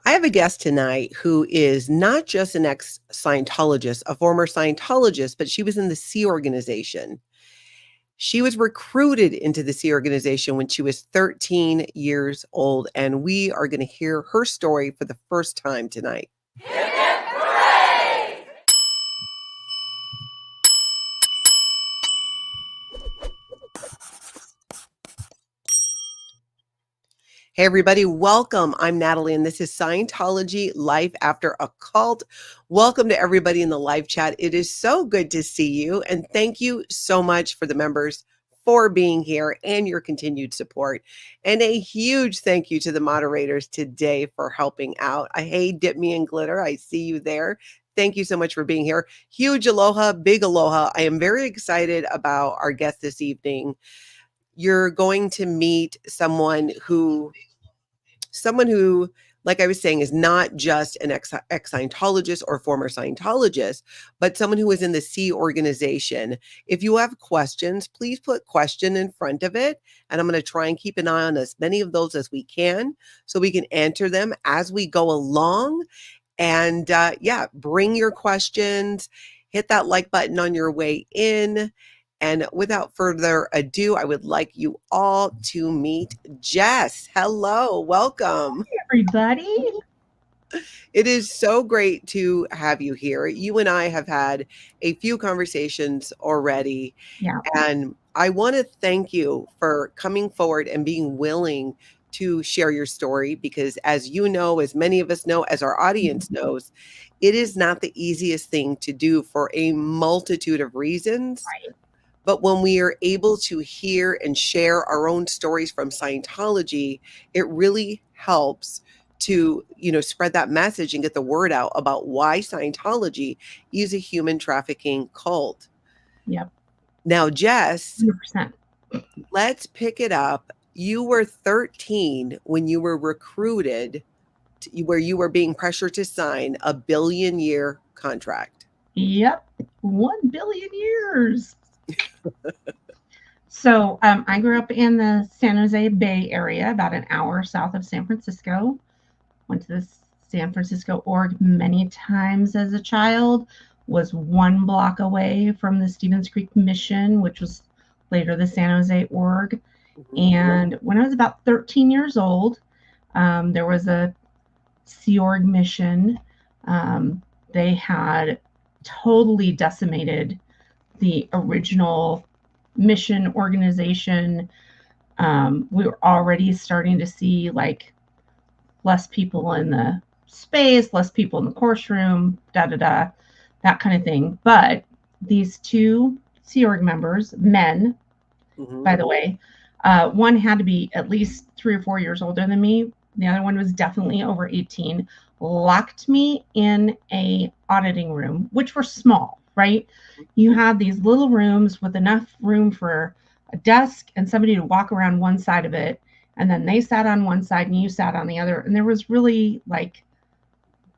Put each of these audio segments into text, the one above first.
I have a guest tonight who is not just an ex-Scientologist, a former Scientologist, but she was in the Sea Organization. She was recruited into the Sea Organization when she was 13 years old, and we are going to hear her story for the first time tonight. Hey, everybody, welcome. I'm Natalie, and this is Scientology Life After a Cult. Welcome to everybody in the live chat. It is so good to see you, and thank you so much for the members for being here and your continued support. And a huge thank you to the moderators today for helping out. Hey, Dip Me in Glitter, I see you there. Thank you so much for being here. Huge aloha, big aloha. I am very excited about our guest this evening. You're going to meet someone who, like I was saying, is not just an ex-Scientologist or former Scientologist, but someone who is in the Sea Organization. If you have questions, please put question in front of it. And I'm going to try and keep an eye on as many of those as we can so we can answer them as we go along. And bring your questions, hit that like button on your way in. And without further ado, I would like you all to meet Jess. Hello, welcome. Hi, everybody. It is so great to have you here. You and I have had a few conversations already. Yeah. And I want to thank you for coming forward and being willing to share your story, because as you know, as many of us know, as our audience knows, it is not the easiest thing to do for a multitude of reasons. Right. But when we are able to hear and share our own stories from Scientology, it really helps to, spread that message and get the word out about why Scientology is a human trafficking cult. Yep. Now, Jess, 100%. Let's pick it up. You were 13 when you were recruited, where you were being pressured to sign a billion-year contract. Yep. 1 billion years. So I grew up in the San Jose Bay area, about an hour south of San Francisco. Went to the San Francisco org many times as a child. Was 1 block away from the Stevens Creek mission, which was later the San Jose org. Mm-hmm. And when I was about 13 years old, there was a Sea Org mission. They had totally decimated the original mission organization. We were already starting to see like less people in the space, less people in the course room, that kind of thing. But these 2 Sea Org members, men, mm-hmm. by the way, one had to be at least 3 or 4 years older than me. The other one was definitely over 18, locked me in a auditing room, which were small, right? You had these little rooms with enough room for a desk and somebody to walk around one side of it. And then they sat on one side and you sat on the other. And there was really like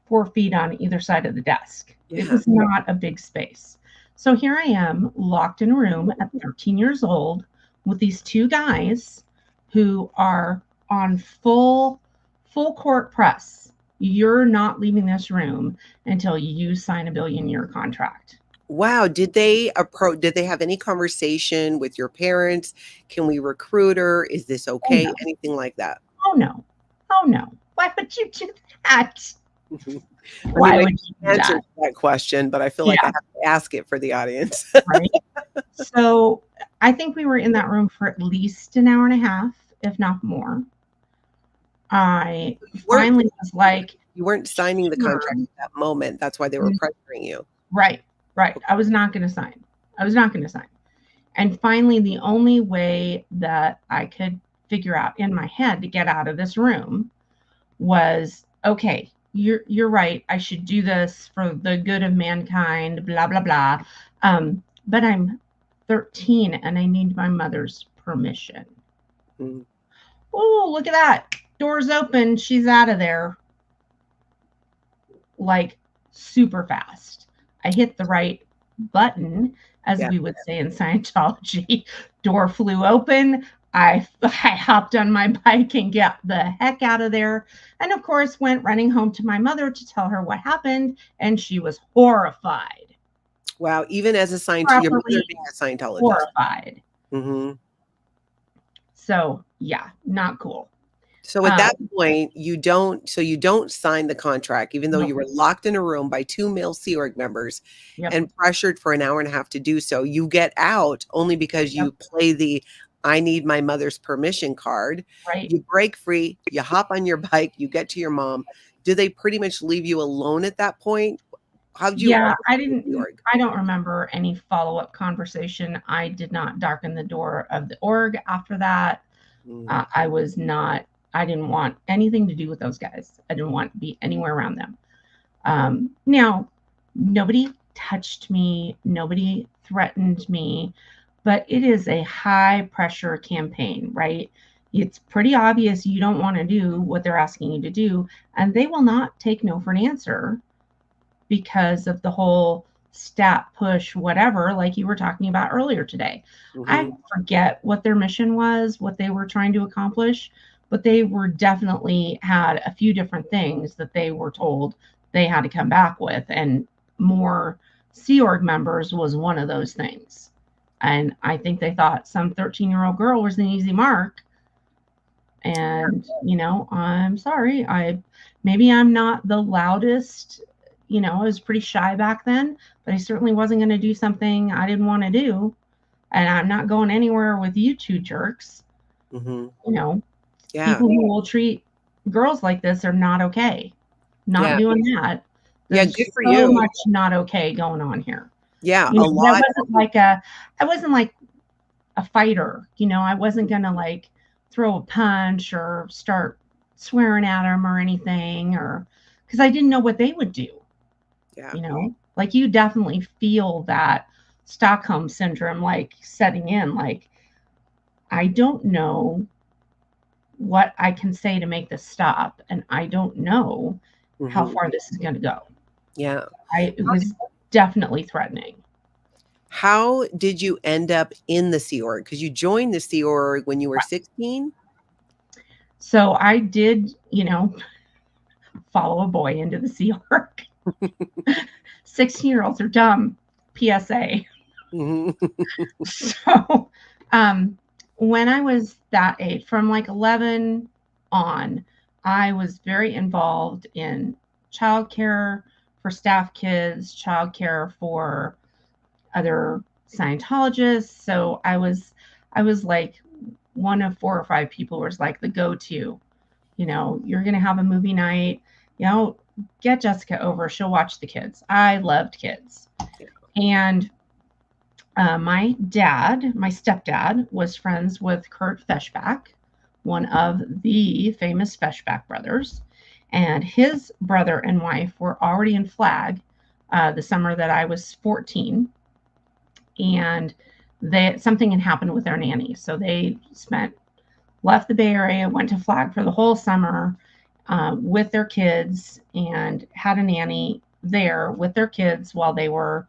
4 feet on either side of the desk. Yeah. It was not a big space. So here I am locked in a room at 13 years old with these 2 guys who are on full court press. You're not leaving this room until you sign a billion-year contract. Wow. Did they have any conversation with your parents? Can we recruit her? Is this okay? Oh, no. Anything like that? Oh, no. Why would you do that? Why would you answer that question? But I feel like I have to ask it for the audience. Right. So I think we were in that room for at least an hour and a half, if not more. I finally was like, you weren't signing the contract at that moment. That's why they were pressuring you. Right. I was not going to sign. And finally, the only way that I could figure out in my head to get out of this room was, okay, you're right. I should do this for the good of mankind, blah, blah, blah. But I'm 13 and I need my mother's permission. Mm. Oh, look at that. Doors open. She's out of there. Like super fast. I hit the right button, as we would say in Scientology. Door flew open. I hopped on my bike and got the heck out of there. And of course, went running home to my mother to tell her what happened. And she was horrified. Wow. Even as a Scientologist, your mother Properly being a Scientologist. horrified. Mm-hmm. So, yeah, not cool. So at that point, you don't sign the contract, even though Nope. you were locked in a room by 2 male Sea Org members Yep. and pressured for an hour and a half to do so. You get out only because Yep. you play the I need my mother's permission card. Right. You break free, you hop on your bike, you get to your mom. Do they pretty much leave you alone at that point? How'd you Yeah, exit the Sea Org? I don't remember any follow-up conversation. I did not darken the door of the org after that. Mm. I didn't want anything to do with those guys. I didn't want to be anywhere around them. Now, nobody touched me, nobody threatened me, but it is a high pressure campaign, right? It's pretty obvious you don't want to do what they're asking you to do, and they will not take no for an answer because of the whole stat push, whatever, like you were talking about earlier today. Mm-hmm. I forget what their mission was, what they were trying to accomplish, but they were definitely had a few different things that they were told they had to come back with. And more Sea Org members was one of those things. And I think they thought some 13-year-old girl was an easy mark. And, I'm sorry. Maybe I'm not the loudest. I was pretty shy back then, but I certainly wasn't going to do something I didn't want to do. And I'm not going anywhere with you two jerks. Mm-hmm. Yeah. People who will treat girls like this are not okay. Not doing that. There's good for so you. much not okay going on here. Yeah, a lot. I wasn't like a fighter. I wasn't gonna like throw a punch or start swearing at them or anything, or because I didn't know what they would do. Yeah. Like you definitely feel that Stockholm syndrome like setting in. Like, I don't know what I can say to make this stop, and I don't know how far this is going to go. Yeah. It was definitely threatening. How did you end up in the Sea Org? Because you joined the Sea Org when you were 16? So I did, follow a boy into the Sea Org. 16-year-olds are dumb. PSA. Mm-hmm. So when I was that age, from like 11 on, I was very involved in childcare for staff kids, childcare for other Scientologists. So I was like one of 4 or 5 people who was like the go-to. You're gonna have a movie night, get Jessica over. She'll watch the kids. I loved kids. And my stepdad, was friends with Kurt Feshbach, one of the famous Feshbach brothers. And his brother and wife were already in Flag the summer that I was 14. And something had happened with their nanny. So they left the Bay Area, went to Flag for the whole summer with their kids, and had a nanny there with their kids while they were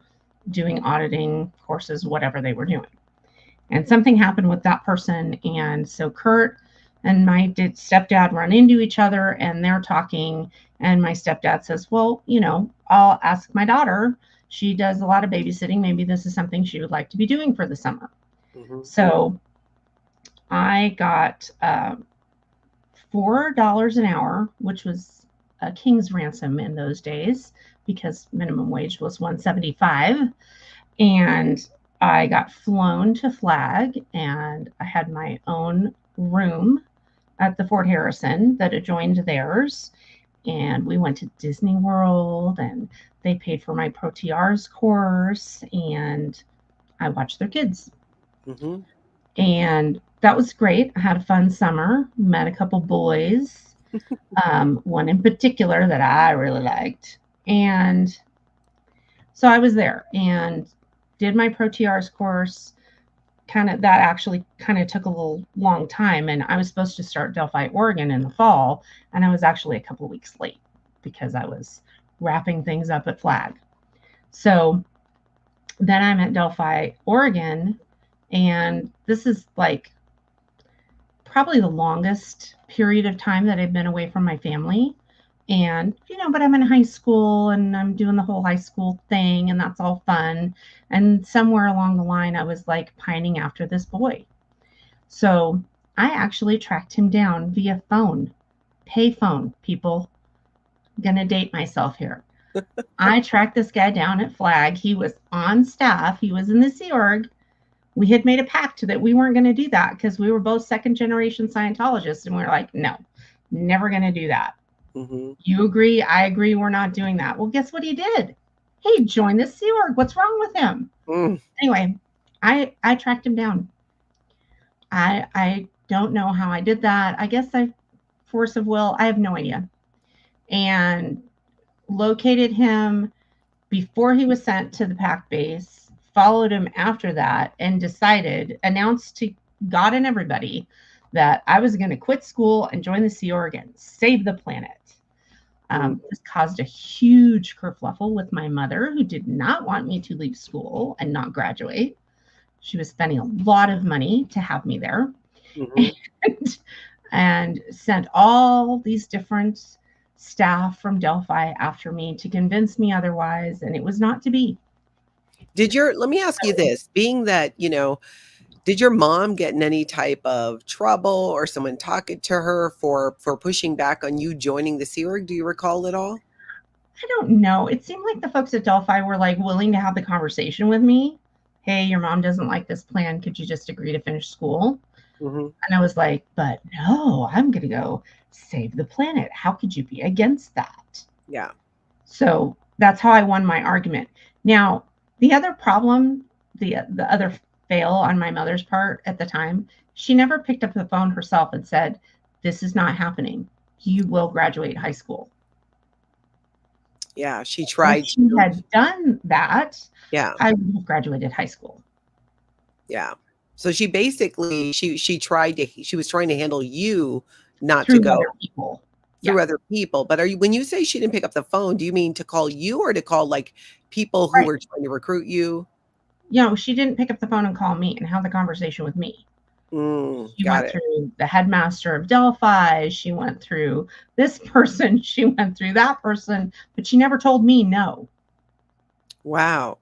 doing auditing courses, whatever they were doing. And something happened with that person. And so Kurt and my stepdad run into each other, and they're talking. And my stepdad says, well, I'll ask my daughter. She does a lot of babysitting. Maybe this is something she would like to be doing for the summer. Mm-hmm. So I got $4 an hour, which was a king's ransom in those days because minimum wage was $175. And I got flown to Flag, and I had my own room at the Fort Harrison that adjoined theirs. And we went to Disney World, and they paid for my Pro-TR's course, and I watched their kids. Mm-hmm. And that was great. I had a fun summer, met a couple boys, one in particular that I really liked. And so I was there and did my Pro-TR's course. That actually took a little long time. And I was supposed to start Delphi, Oregon in the fall. And I was actually a couple of weeks late because I was wrapping things up at Flag. So then I'm at Delphi, Oregon. And this is like probably the longest period of time that I've been away from my family. And, but I'm in high school and I'm doing the whole high school thing and that's all fun. And somewhere along the line, I was like pining after this boy. So I actually tracked him down via phone, payphone, people. I'm gonna date myself here. I tracked this guy down at Flag. He was on staff. He was in the Sea Org. We had made a pact that we weren't going to do that because we were both second generation Scientologists. And we were like, no, never going to do that. Mm-hmm. You agree? I agree. We're not doing that. Well, guess what he did? He joined the Sea Org. What's wrong with him? Anyway, I tracked him down. I don't know how I did that. I guess force of will. I have no idea. And located him before he was sent to the PAC base, followed him after that, and announced to God and everybody that I was going to quit school and join the Sea Org and save the planet. This caused a huge kerfluffle with my mother, who did not want me to leave school and not graduate. She was spending a lot of money to have me there, and sent all these different staff from Delphi after me to convince me otherwise, and it was not to be. Let me ask you this, being that, did your mom get in any type of trouble or someone talking to her for pushing back on you joining the Sea Org? Do you recall at all? I don't know. It seemed like the folks at Delphi were like willing to have the conversation with me. Hey, your mom doesn't like this plan. Could you just agree to finish school? And I was like, but no, I'm going to go save the planet. How could you be against that? Yeah. So that's how I won my argument. Now, the other problem, the other fail on my mother's part at the time, she never picked up the phone herself and said, this is not happening. You will graduate high school. Yeah, she tried. If she had done that, yeah, I would have graduated high school. Yeah. So she basically, she was trying to handle you not through to go other people. through other people. But when you say she didn't pick up the phone, do you mean to call you or to call like people who were trying to recruit you? She didn't pick up the phone and call me and have the conversation with me. She went through the headmaster of Delphi. She went through this person. She went through that person, but she never told me no. Wow.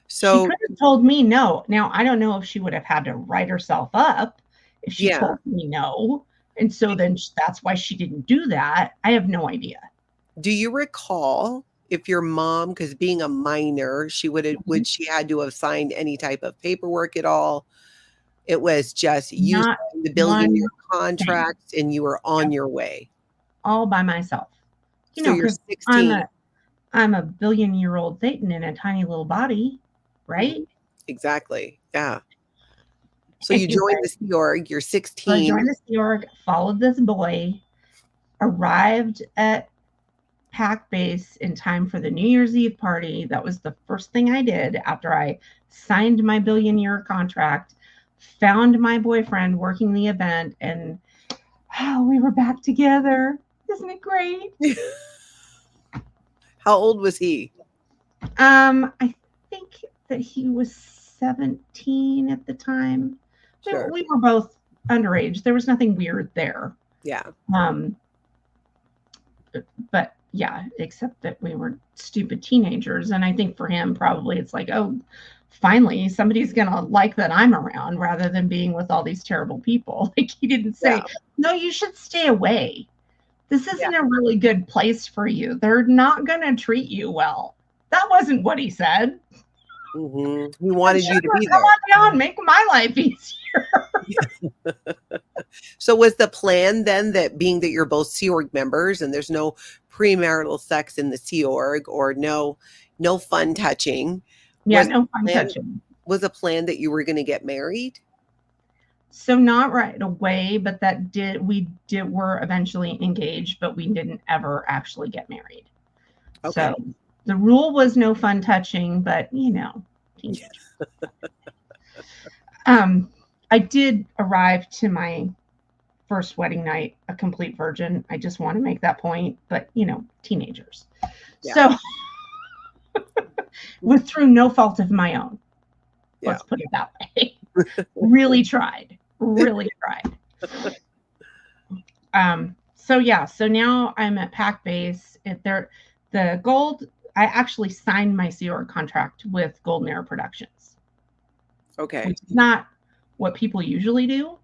So she could have told me no. Now, I don't know if she would have had to write herself up if she told me no. And so then that's why she didn't do that. I have no idea. Do you recall if your mom, because being a minor, would she had to have signed any type of paperwork at all? It was just you signed the billion-year contract and you were on your way. All by myself. So you're 16. I'm a billion-year-old Satan in a tiny little body, right? Exactly. Yeah. So you joined the Sea Org, you're 16. So I joined the Sea Org, followed this boy, arrived at PAC base in time for the New Year's Eve party. That was the first thing I did after I signed my billion-year contract, found my boyfriend working the event, and we were back together. Isn't it great? How old was he? I think that he was 17 at the time. Sure. We were both underage. There was nothing weird there. Yeah. But yeah, except that we were stupid teenagers. And I think for him, probably it's like, oh, finally somebody's going to like that I'm around rather than being with all these terrible people. Like he didn't say, no, you should stay away. This isn't a really good place for you. They're not going to treat you well. That wasn't what he said. Mm-hmm. He wanted you to be there. Come on down, make my life easier. So was the plan then that being that you're both Sea Org members and there's no premarital sex in the Sea Org or no fun touching? Yeah, no fun touching. Was a plan that you were going to get married? So not right away, but we're eventually engaged, but we didn't ever actually get married. Okay. So the rule was no fun touching, but I did arrive to my first wedding night a complete virgin. I just want to make that point, but teenagers. Yeah. So through no fault of my own. Let's put it that way. Really tried. So yeah, so now I'm at PAC Base. The gold. I actually signed my Sea Org contract with Golden Era Productions, Okay. which is not what people usually do,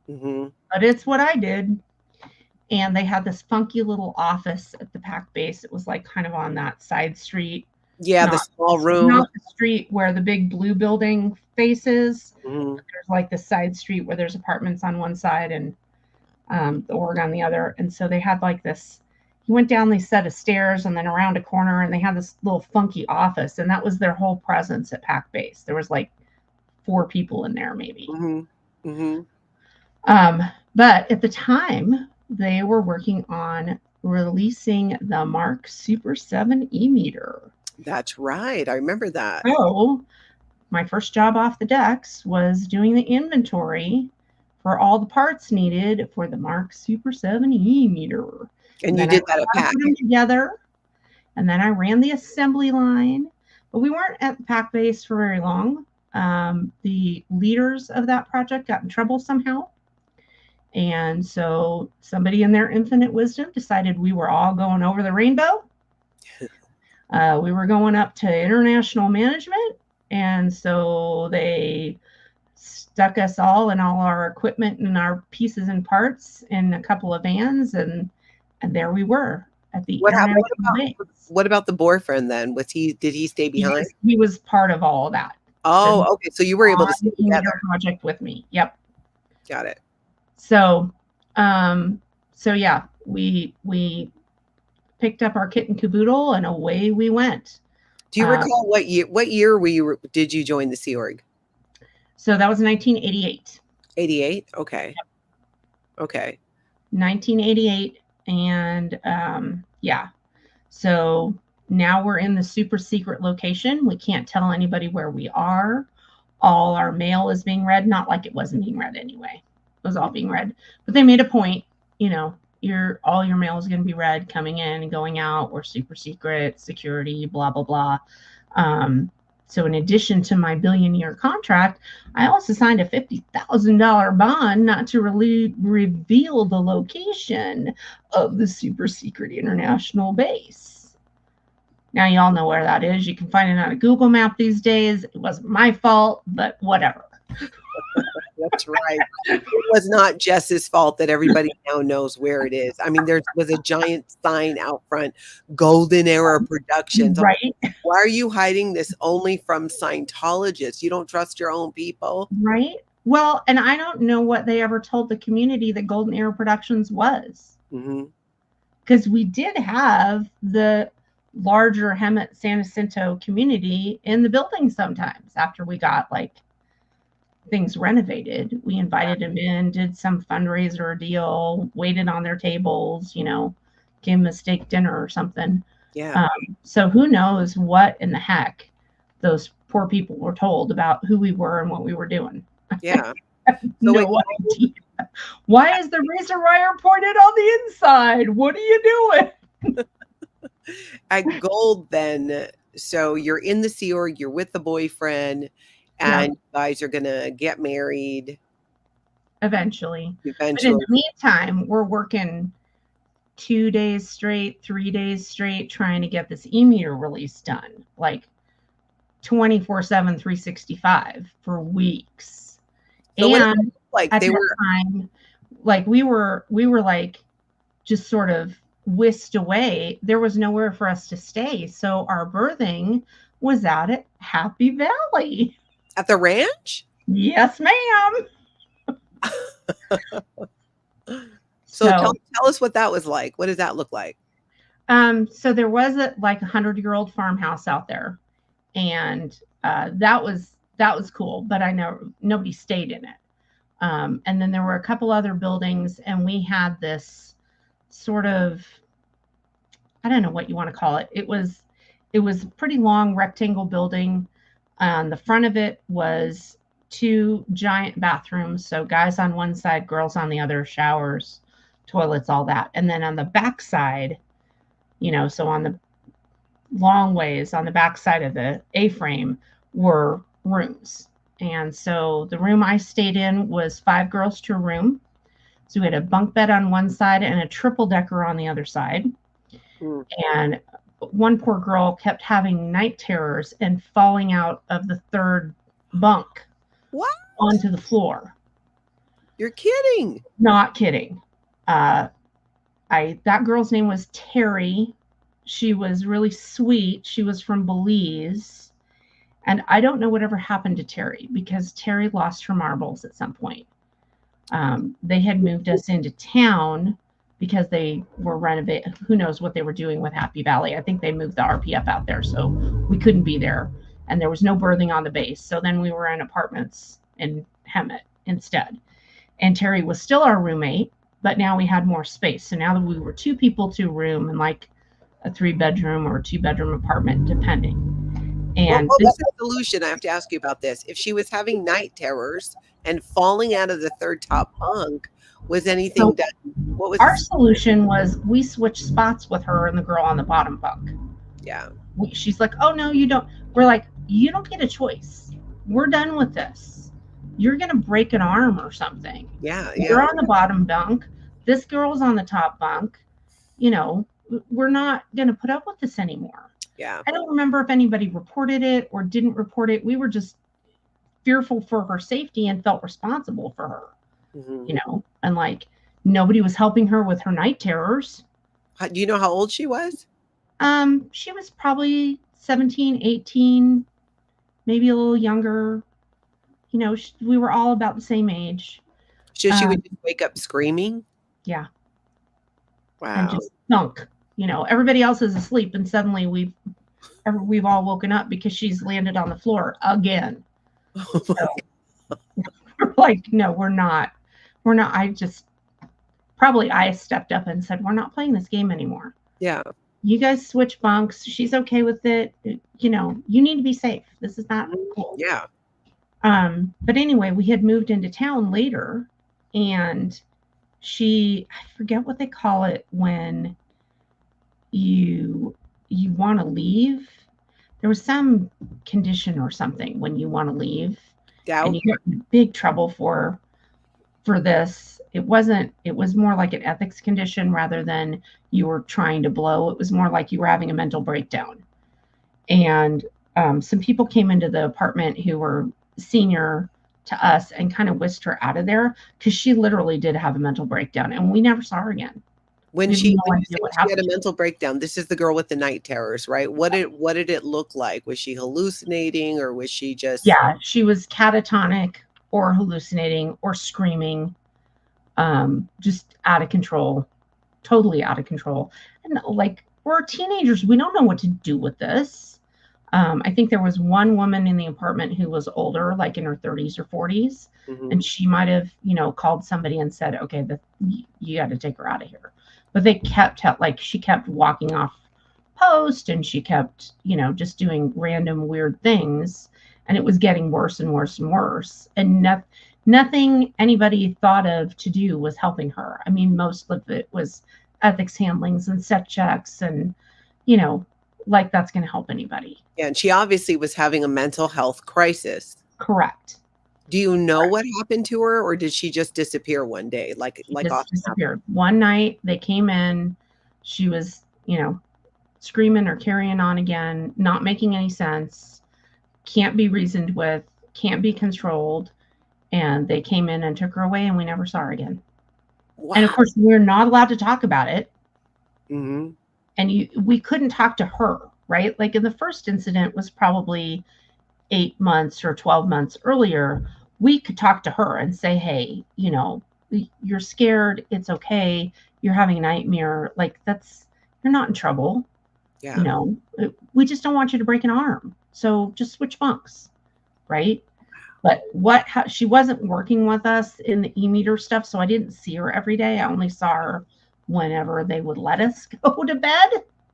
but it's what I did. And they had this funky little office at the PAC Base. It was like kind of on that side street. Yeah, the small room. Not the street where the big blue building faces. There's like the side street where there's apartments on one side and the org on the other. And so they had like this, you went down these set of stairs and then around a corner and they had this little funky office. And that was their whole presence at PAC Base. There was like 4 people in there maybe. But at the time, they were working on releasing the Mark Super 7 e-meter. That's right. I remember that. So my first job off the decks was doing the inventory for all the parts needed for the Mark Super 7 e-meter. And you did that at PAC. Put them together, and then I ran the assembly line. But we weren't at the PAC Base for very long. The leaders of that project got in trouble somehow. And so somebody in their infinite wisdom decided we were all going over the rainbow. We were going up to international management. And so they stuck us all and all our equipment and our pieces and parts in a couple of vans. And there we were at the international base. What about the boyfriend then? Did he stay behind? He was part of all of that. Oh, okay. So you were able to stay together. Project with me. Yep. Got it. So, yeah, we picked up our kit and caboodle and away we went. Do you recall what year did you join the Sea Org? So that was 1988. 88? Okay. Yep. Okay. 1988. And yeah. So now we're in the super secret location. We can't tell anybody where we are. All our mail is being read, not like it wasn't being read anyway. It was all being read. But they made a point, all your mail is going to be read coming in and going out. We're super secret, security, blah, blah, blah. So in addition to my billion-year contract, I also signed a $50,000 bond not to reveal the location of the super secret international base. Now you all know where that is. You can find it on a Google map these days. It wasn't my fault, but whatever. That's right. It was not Jess's fault that everybody now knows where it is. I mean, there was a giant sign out front, Golden Era Productions. Right. Why are you hiding this only from Scientologists? You don't trust your own people? Right. Well, and I don't know what they ever told the community that Golden Era Productions was. Because we did have the larger Hemet San Jacinto community in the building sometimes after we got things renovated. We invited them in, did some fundraiser deal, waited on their tables, gave them a steak dinner or something. Yeah. So who knows what in the heck those poor people were told about who we were and what we were doing. Yeah. No idea. Why is the razor wire pointed on the inside? What are you doing? At Gold then, so you're in the Sea Org, you're with the boyfriend, and you guys are going to get married. Eventually. But in the meantime, we're working 2 days straight, 3 days straight, trying to get this e-meter release done. 24/7, 365 for weeks. So and at they were time, we were just sort of whisked away. There was nowhere for us to stay. So our birthing was out at Happy Valley. At the ranch? Yes, ma'am. So tell us what that was like. What does that look like? So there was a 100-year-old farmhouse out there, and that was cool. But I know nobody stayed in it. And then there were a couple other buildings, and we had this sort of, I don't know what you want to call it. It was a pretty long rectangle building. The front of it was 2 giant bathrooms. So guys on one side, girls on the other, showers, toilets, all that. And then on the back side, so on the long ways on the back side of the A-frame were rooms. And so the room I stayed in was 5 girls to a room. So we had a bunk bed on one side and a triple decker on the other side. Mm. And one poor girl kept having night terrors and falling out of the third bunk What? onto the floor. You're kidding. Not kidding. That girl's name was Terry. She was really sweet. She was from Belize. And I don't know whatever happened to Terry, because Terry lost her marbles at some point. They had moved us into town because they were renovating. Who knows what they were doing with Happy Valley. I think they moved the RPF out there, so we couldn't be there. And there was no birthing on the base. So then we were in apartments in Hemet instead. And Terry was still our roommate, but now we had more space. So now that we were 2 people, 2 room, and like a 3-bedroom or a 2-bedroom apartment, depending. And what was the solution? I have to ask you about this. If she was having night terrors and falling out of the third top bunk, was anything done? What was our solution? Was we switched spots with her and the girl on the bottom bunk. Yeah. She's like, oh no, you don't. We're like, you don't get a choice. We're done with this. You're gonna break an arm or something. Yeah. You're on the bottom bunk. This girl's on the top bunk. You know, we're not gonna put up with this anymore. Yeah. I don't remember if anybody reported it or didn't report it. We were just fearful for her safety and felt responsible for her. Mm-hmm. You know, and like nobody was helping her with her night terrors. Do you know how old she was? She was probably 17, 18, maybe a little younger. You know, we were all about the same age. So she would just wake up screaming? Yeah. Wow. And just thunk. You know, everybody else is asleep, and suddenly we've all woken up because she's landed on the floor again. Oh so we're like, no, we're not. I stepped up and said, we're not playing this game anymore. Yeah. You guys switch bunks. She's okay with it. You know, you need to be safe. This is not cool. Yeah. But anyway, we had moved into town later, and I forget what they call it when you want to leave. There was some condition or something when you want to leave. Doubt. And you get in big trouble for this. It was more like an ethics condition rather than you were trying to blow. It was more like you were having a mental breakdown. And some people came into the apartment who were senior to us and kind of whisked her out of there because she literally did have a mental breakdown, and we never saw her again. When she had a mental breakdown, this is the girl with the night terrors, right? What did it look like? Was she hallucinating, or was she just? Yeah, she was catatonic or hallucinating or screaming, just out of control, totally out of control. And like, we're teenagers, we don't know what to do with this. I think there was one woman in the apartment who was older, like in her 30s or 40s, and she might have, called somebody and said, okay, you got to take her out of here. But they she kept walking off post, and she kept, just doing random weird things. And it was getting worse and worse and worse. And nothing anybody thought of to do was helping her. I mean, most of it was ethics handlings and set checks, and, like that's going to help anybody. Yeah, and she obviously was having a mental health crisis. Correct. Do you know what happened to her, or did she just disappear one day? Disappeared. One night they came in, she was, screaming or carrying on again, not making any sense, can't be reasoned with, can't be controlled. And they came in and took her away, and we never saw her again. Wow. And of course, we're not allowed to talk about it. Mm-hmm. And we couldn't talk to her, right? Like in the first incident was probably 8 months or 12 months earlier. We could talk to her and say, hey, you're scared. It's okay. You're having a nightmare. Like you're not in trouble. Yeah. We just don't want you to break an arm. So just switch bunks. Right. But she wasn't working with us in the e-meter stuff. So I didn't see her every day. I only saw her whenever they would let us go to bed.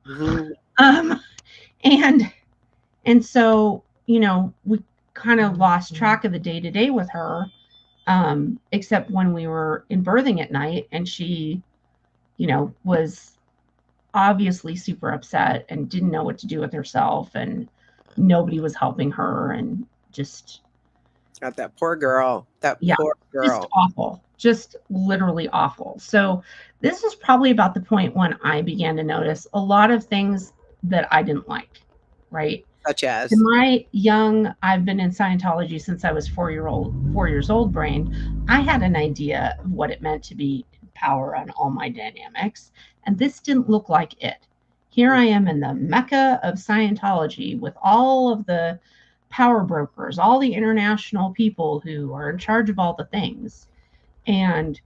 Mm-hmm. And so, we kind of lost track of the day-to-day with her, except when we were in birthing at night, and she, was obviously super upset and didn't know what to do with herself, and nobody was helping her, and just Got that poor girl. That Yeah, poor just girl. awful, just literally awful. So this is probably about the point when I began to notice a lot of things that I didn't like, right? Such To as, my young, I've been in Scientology since I was 4 years old brain, I had an idea of what it meant to be in power on all my dynamics, and this didn't look like it. Here I am in the mecca of Scientology with all of the power brokers, all the international people who are in charge of all the things. And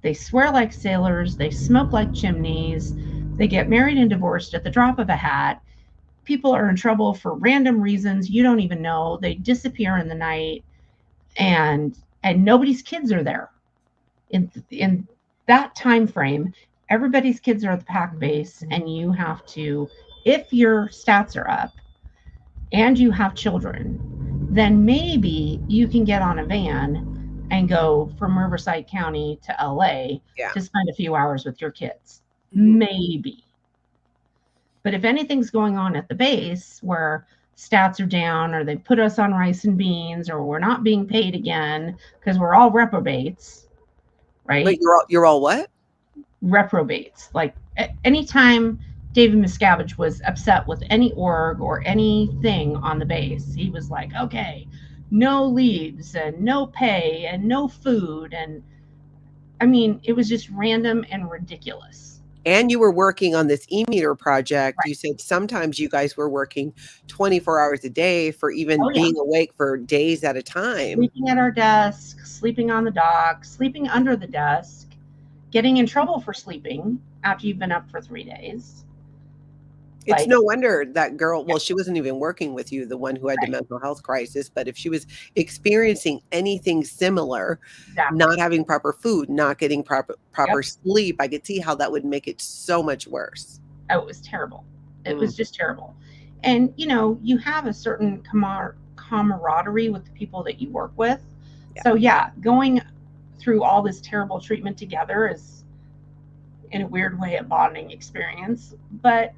they swear like sailors, they smoke like chimneys, they get married and divorced at the drop of a hat. People are in trouble for random reasons you don't even know. They disappear in the night, and nobody's kids are there. In that time frame, everybody's kids are at the pack base, and you have to, if your stats are up and you have children, then maybe you can get on a van and go from Riverside County to LA yeah. to spend a few hours with your kids. Mhm. Maybe. But if anything's going on at the base where stats are down, or they put us on rice and beans, or we're not being paid again because we're all reprobates, Wait, right? you're all what? Reprobates. Like anytime David Miscavige was upset with any org or anything on the base, he was like, okay, no leaves and no pay and no food. And I mean, it was just random and ridiculous. And you were working on this e-meter project. You Right. said sometimes you guys were working 24 hours a day for even Oh, yeah. being awake for days at a time. Sleeping at our desk, sleeping on the dock, sleeping under the desk, getting in trouble for sleeping after you've been up for 3 days. It's Like, no wonder that girl, yeah, well, she wasn't even working with you, the one who had the right. mental health crisis, but if she was experiencing anything similar, Exactly. not having proper food, not getting proper Yep. sleep, I could see how that would make it so much worse. Oh, it was terrible. It Mm, was just terrible. And, you have a certain camaraderie with the people that you work with. yeah. So, yeah, going through all this terrible treatment together is, in a weird way, a bonding experience. But,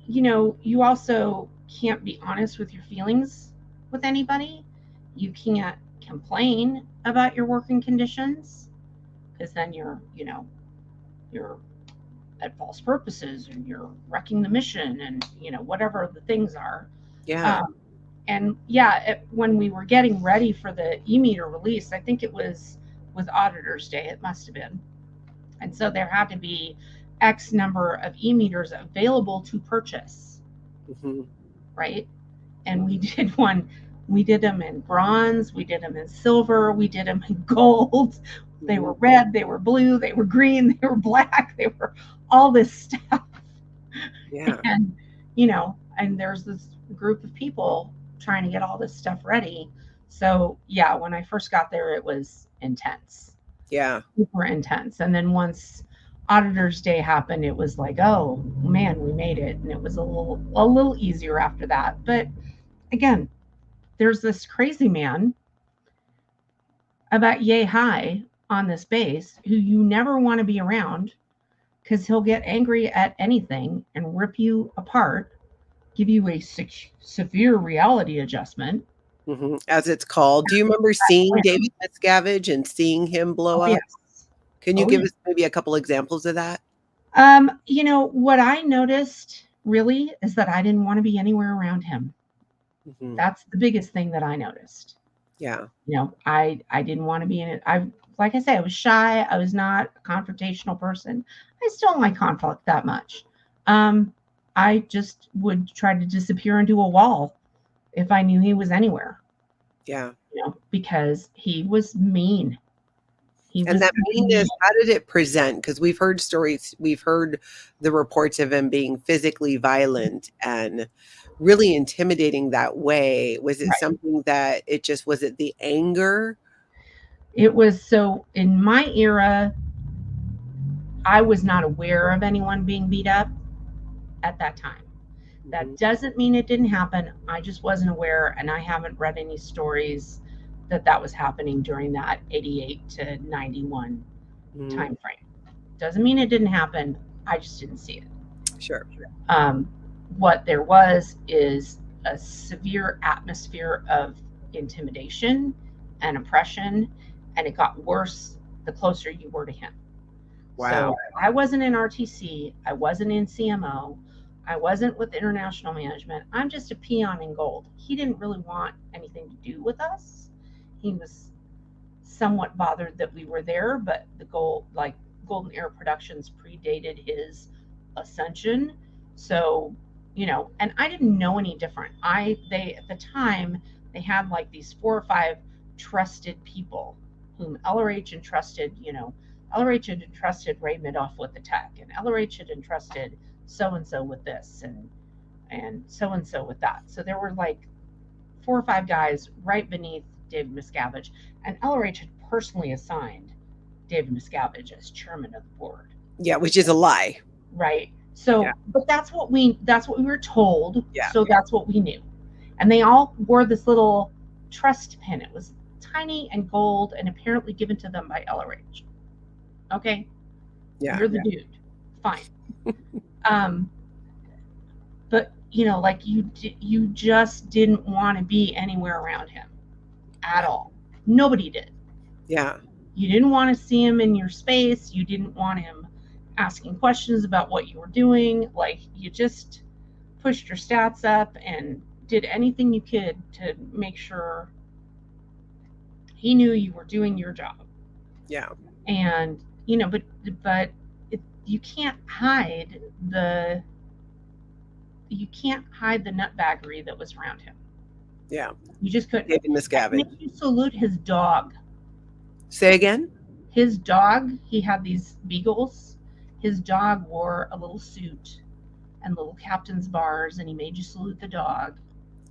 you also can't be honest with your feelings with anybody. You can't complain about your working conditions because then you're at false purposes and you're wrecking the mission and whatever the things are. Yeah. um, and yeah, when we were getting ready for the e-meter release, I think it was with Auditors Day, it must have been, and so there had to be X number of e-meters available to purchase, Mhm. right? And we did one. We did them in bronze, we did them in silver, we did them in gold. They Mhm. were red, they were blue, they were green, they were black, they were all this stuff. Yeah. And and there's this group of people trying to get all this stuff ready. So yeah, when I first got there, it was intense, Yeah. super intense. And then once Auditors Day happened, it was like, oh man, we made it. And it was a little easier after that. But again, there's this crazy man about yay high on this base who you never want to be around because he'll get angry at anything and rip you apart, give you a severe reality adjustment. Mhm. As it's called. Do you remember seeing David Miscavige and seeing him blow Oh, up? yes. Can you Oh, give yeah. us maybe a couple examples of that? What I noticed really is that I didn't want to be anywhere around him. Mhm. That's the biggest thing that I noticed. Yeah. I didn't want to be in it. Like I say, I was shy. I was not a confrontational person. I still don't like conflict that much. Um, I just would try to disappear into a wall if I knew he was anywhere, Yeah. because he was mean. He And was that mean. meanness, how did it present? Because we've heard stories, we've heard the reports of him being physically violent and really intimidating that way. Was it Right. something that it just was it the anger? It was so in my era, I was not aware of anyone being beat up at that time. That Mhm. doesn't mean it didn't happen. I just wasn't aware, and I haven't read any stories that was happening during that 88 to 91 Mhm. time frame. Doesn't mean it didn't happen. I just didn't see it. Sure. Um, what there was is a severe atmosphere of intimidation and oppression, and it got worse the closer you were to him. Wow. So I wasn't in RTC, I wasn't in CMO, I wasn't with international management. I'm just a peon in gold. He didn't really want anything to do with us. He was somewhat bothered that we were there, but the Golden Era Productions predated his ascension. So, and I didn't know any different. They at the time they had like these 4 or 5 trusted people whom LRH entrusted, LRH had entrusted Ray Midoff with the tech, and LRH had entrusted so and so with this, and so with that. So there were like 4 or 5 guys right beneath David Miscavige, and LRH had personally assigned David Miscavige as chairman of the board. Yeah, which is a lie. Right. So, but that's what we were told. Yeah. So that's what we knew. And they all wore this little trust pin. It was tiny and gold and apparently given to them by LRH. Okay. Yeah. You're the dude. Fine. But like you just didn't want to be anywhere around him at all. Nobody did. Yeah. You didn't want to see him in your space. You didn't want him asking questions about what you were doing. Like, you just pushed your stats up and did anything you could to make sure he knew you were doing your job. Yeah. And, but you can't hide the nutbaggery that was around him. Yeah. You just couldn't. David Miscavige. Make you salute his dog. Say again? His dog, he had these beagles. His dog wore a little suit and little captain's bars, and he made you salute the dog.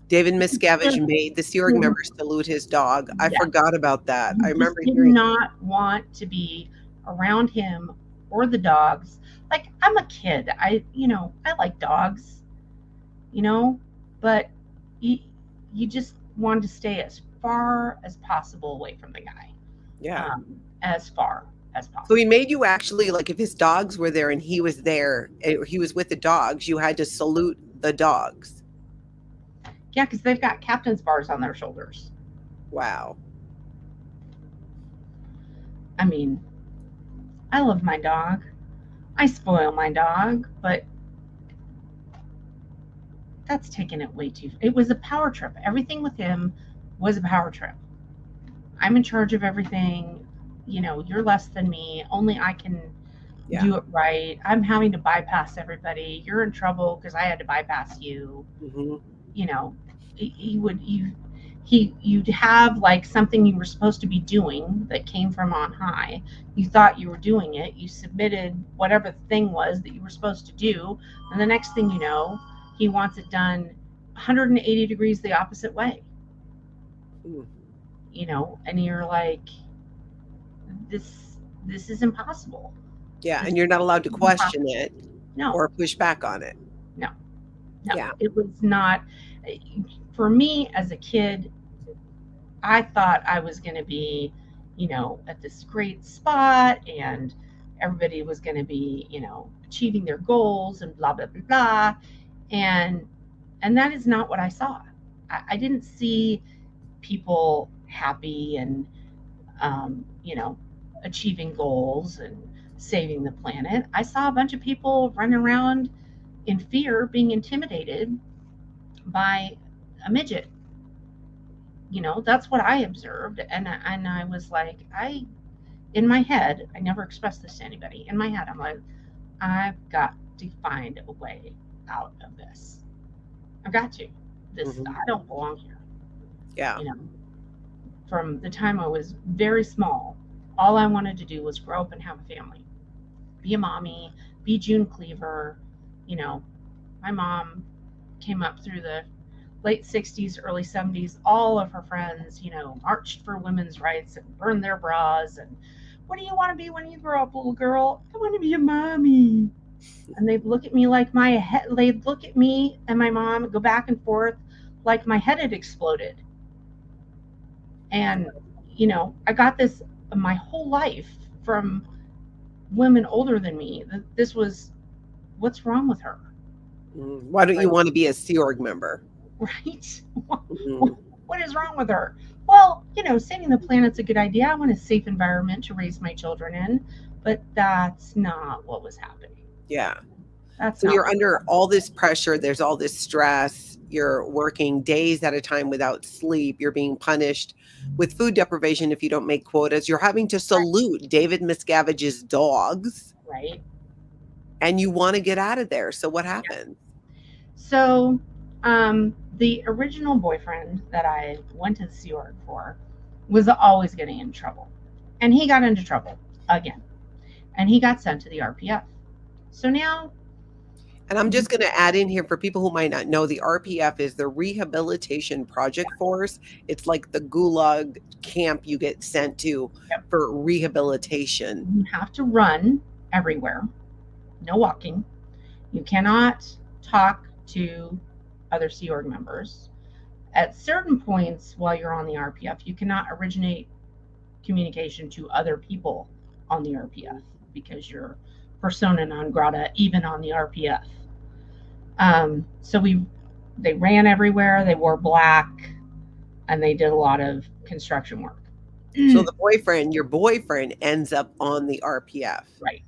David Miscavige made the Sea Org members salute his dog. I forgot about that. I remember hearing. Did not want to be around him or the dogs. Like, I'm a kid. I like dogs, but you just wanted to stay as far as possible away from the guy. Yeah. As far as possible. So he made you actually, like, if his dogs were there and he was there, he was with the dogs, you had to salute the dogs. Yeah, because they've got captain's bars on their shoulders. Wow. I mean, I love my dog. I spoil my dog, but that's taking it way too. It was a power trip. Everything with him was a power trip. I'm in charge of everything. You're less than me. Only I can do it right. I'm having to bypass everybody. You're in trouble because I had to bypass you. Mm-hmm. You'd have like something you were supposed to be doing that came from on high. You thought you were doing it. You submitted whatever the thing was that you were supposed to do. And the next thing you know, he wants it done 180 degrees the opposite way. Mm. And you're like, this is impossible. Yeah, and you're not allowed to question it or push back on it. No. Yeah. It was not. For me as a kid, I thought I was going to be, at this great spot and everybody was going to be, achieving their goals and blah, blah, blah, blah. And that is not what I saw. I didn't see people happy and, achieving goals and saving the planet. I saw a bunch of people running around in fear, being intimidated by a midget. That's what I observed. And I was like, in my head, I never expressed this to anybody. In my head, I'm like, I've got to find a way out of this. I've got to. I don't belong here. Yeah. From the time I was very small, all I wanted to do was grow up and have a family. Be a mommy, be June Cleaver. My mom came up through the late 60s, early 70s. All of her friends, marched for women's rights and burned their bras. And what do you want to be when you grow up, little girl? I want to be a mommy. And they'd look at me like they'd look at me and my mom go back and forth like my head had exploded. And, I got this my whole life from women older than me. This was, what's wrong with her? Why don't you want to be a Sea Org member? Right? What is wrong with her? Well, saving the planet's a good idea. I want a safe environment to raise my children in, but that's not what was happening. Yeah. That's So not you're what was under happening. all this pressure. There's all this stress. You're working days at a time without sleep. You're being punished with food deprivation if you don't make quotas. You're having to salute David Miscavige's dogs, Right? and you want to get out of there. So what Yeah. happened? So, the original boyfriend that I went to the Sea Org for was always getting in trouble. And he got into trouble again. And he got sent to the RPF. So now, And I'm just going to add in here for people who might not know, the RPF is the Rehabilitation Project Force. It's like the gulag camp you get sent to yep, for rehabilitation. you have to run everywhere, no walking. You cannot talk to other Sea Org members. At certain points while you're on the RPF, you cannot originate communication to other people on the RPF because you're persona non grata even on the RPF. So they ran everywhere. They wore black, and they did a lot of construction work. So your boyfriend ends up on the RPF. Right.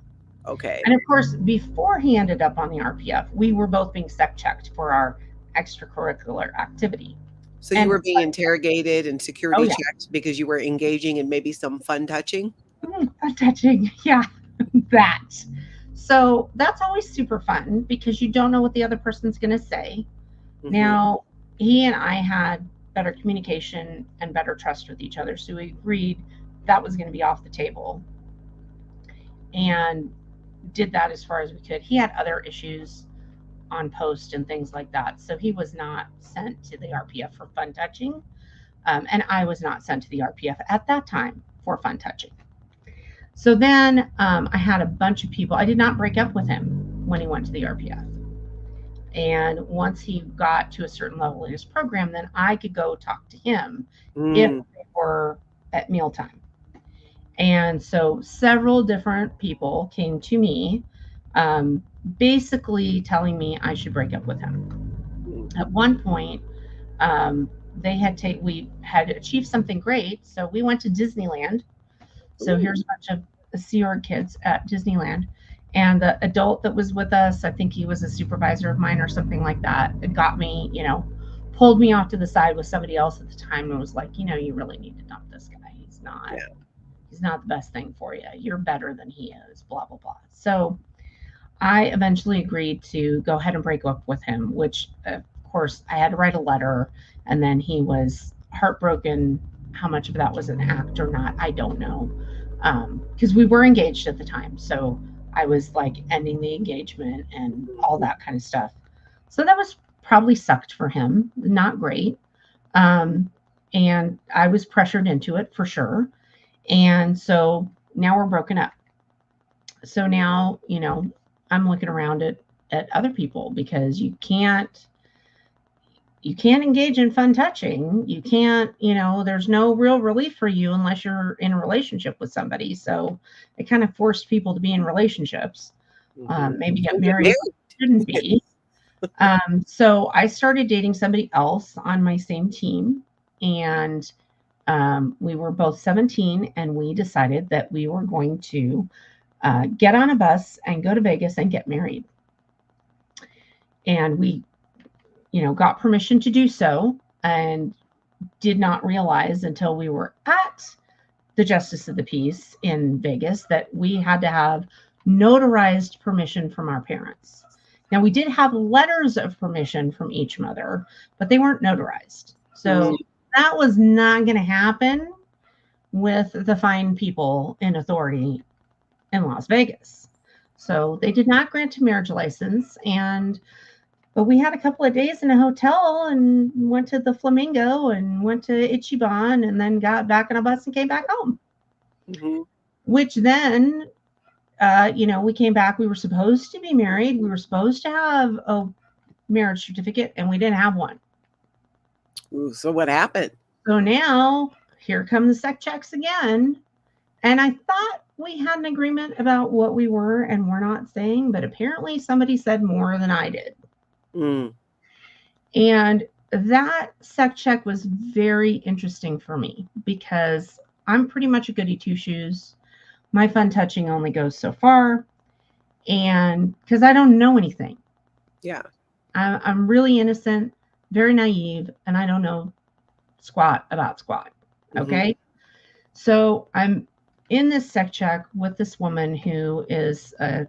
Okay. And of course, before he ended up on the RPF, we were both being sec checked for our extracurricular activity. So you And were being interrogated and oh security yeah, checked because you were engaging in maybe some fun touching? touching, yeah, that. So that's always super fun because you don't know what the other person's going to say. Mhm. Now, he and I had better communication and better trust with each other. So we agreed that was going to be off the table and did that as far as we could. He had other issues on post and things like that. So he was not sent to the RPF for fun touching. And I was not sent to the RPF at that time for fun touching. So then I had a bunch of people. I did not break up with him when he went to the RPF. And once he got to a certain level in his program, then I could go talk to him if Mm. they were at mealtime. And so several different people came to me, basically telling me I should break up with him. Mm. At one point, um, we had achieved something great, so we went to Disneyland. So Ooh. here's a bunch of Sea Org kids at Disneyland. And the adult that was with us, I think he was a supervisor of mine or something like that, it got me, pulled me off to the side with somebody else at the time and was like, you really need to dump this guy. Yeah. He's not the best thing for you. You're better than he is, blah, blah, blah. So I eventually agreed to go ahead and break up with him, which, of course, I had to write a letter. And then he was heartbroken. How much of that was an act or not, I don't know. Because we were engaged at the time. So I was like ending the engagement and all that kind of stuff. So that was probably sucked for him. Not great. Um, and I was pressured into it for sure. And so now we're broken up. So now, I'm looking around at other people because you can't engage in fun touching. You can't, there's no real relief for you unless you're in a relationship with somebody. So it kind of forced people to be in relationships, Mhm. maybe get And get married, married. shouldn't be. So I started dating somebody else on my same team, and we were both 17, and we decided that we were going to get on a bus and go to Vegas and get married. And we, got permission to do so and did not realize until we were at the Justice of the Peace in Vegas that we had to have notarized permission from our parents. Now, we did have letters of permission from each mother, but they weren't notarized. Mm. So that was not going to happen with the fine people in authority in Las Vegas. So they did not grant a marriage license. But we had a couple of days in a hotel and went to the Flamingo and went to Ichiban and then got back on a bus and came back home. Mhm. Which then, we came back. We were supposed to be married. We were supposed to have a marriage certificate, and we didn't have one. Ooh, so what happened? So now here come the sec checks again. And I thought we had an agreement about what we were and were not saying, but apparently somebody said more than I did. Mm. And that sec check was very interesting for me because I'm pretty much a goody two shoes. My fun touching only goes so far, and because I don't know anything. Yeah. I'm really innocent, very naive, and I don't know squat about squat. Okay. So I'm in this sec check with this woman who is a,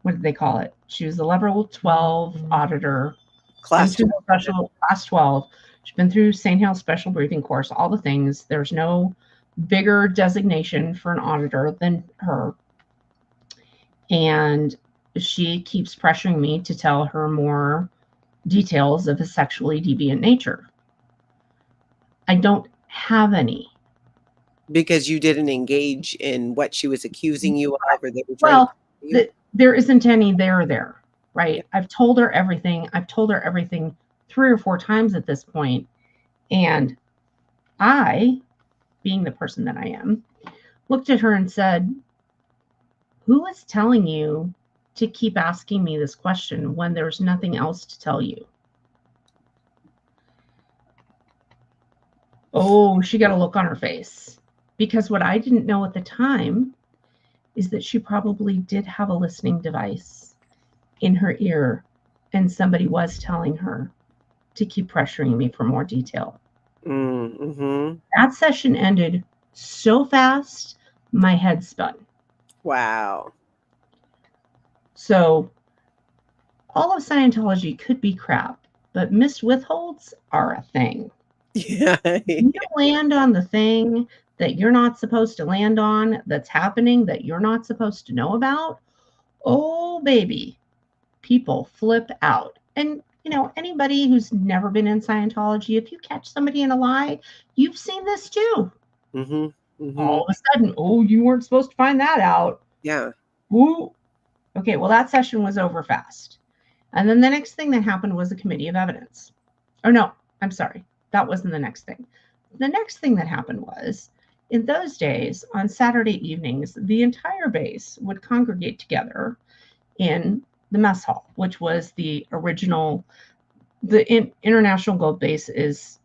what did they call it? She was a level 12 auditor. Class 12. Class 12. She's been through St. Hale special briefing course, all the things. There's no bigger designation for an auditor than her. And she keeps pressuring me to tell her more details of a sexually deviant nature. I don't have any. Because you didn't engage in what she was accusing you of, or they were trying there isn't any there, right? Yeah. I've told her everything. I've told her everything 3 or 4 times at this point. And I, being the person that I am, looked at her and said, who is telling you to keep asking me this question when there's nothing else to tell you? Oh, she got a look on her face. Because what I didn't know at the time is that she probably did have a listening device in her ear, and somebody was telling her to keep pressuring me for more detail. That session ended so fast, my head spun. Wow. So all of Scientology could be crap, but missed withholds are a thing. Yeah. You land on the thing that you're not supposed to land on, that's happening, that you're not supposed to know about. Oh, baby, people flip out. And, anybody who's never been in Scientology, if you catch somebody in a lie, you've seen this too. All of a sudden, oh, you weren't supposed to find that out. Yeah. Ooh. Okay, well, that session was over fast. And then the next thing that happened was a committee of evidence. Oh, no, I'm sorry. That wasn't the next thing. The next thing that happened was, in those days, on Saturday evenings, the entire base would congregate together in the mess hall, which was the original. The International Golf Base is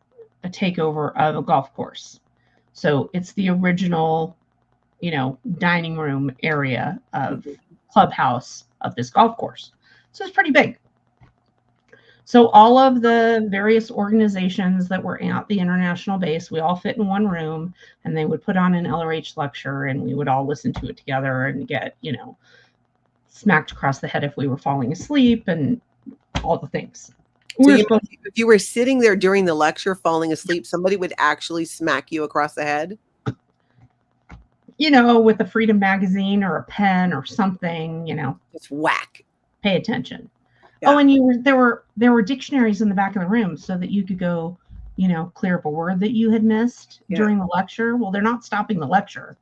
a takeover of a golf course. So it's the original, dining room area of clubhouse of this golf course. So it's pretty big. So all of the various organizations that were at the international base, we all fit in one room, and they would put on an LRH lecture, and we would all listen to it together and get, smacked across the head if we were falling asleep and all the things. So if you were sitting there during the lecture falling asleep, somebody would actually smack you across the head? With a Freedom magazine or a pen or something, Just whack. Pay attention. Yeah. Oh, and there were dictionaries in the back of the room so that you could go, clear up a word that you had missed during the lecture. Well, they're not stopping the lecture.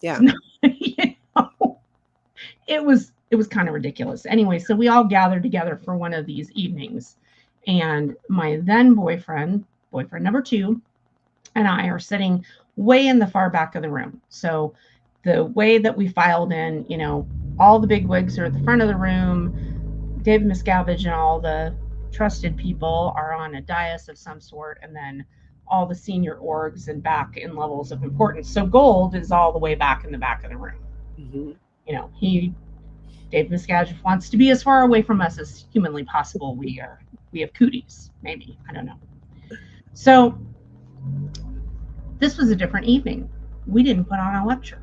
Yeah. It was kind of ridiculous. Anyway, so we all gathered together for one of these evenings, and my then boyfriend number 2, and I are sitting way in the far back of the room. So the way that we filed in, all the big wigs are at the front of the room. David Miscavige and all the trusted people are on a dais of some sort, and then all the senior orgs and back in levels of importance. So gold is all the way back in the back of the room. David Miscavige wants to be as far away from us as humanly possible. We have cooties, maybe, I don't know. So this was a different evening. We didn't put on a lecture.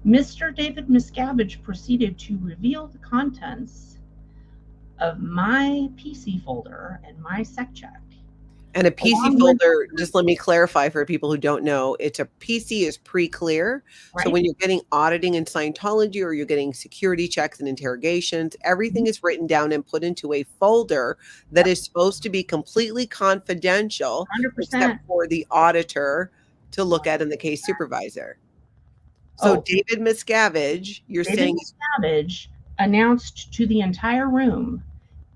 Mr. David Miscavige proceeded to reveal the contents of my PC folder and my sec check. And a PC folder, just let me clarify for people who don't know, a PC is pre-clear. Right. So when you're getting auditing in Scientology, or you're getting security checks and interrogations, everything is written down and put into a folder that is supposed to be completely confidential, 100%. Except for the auditor to look at and the case supervisor. So David Miscavige, David Miscavige announced to the entire room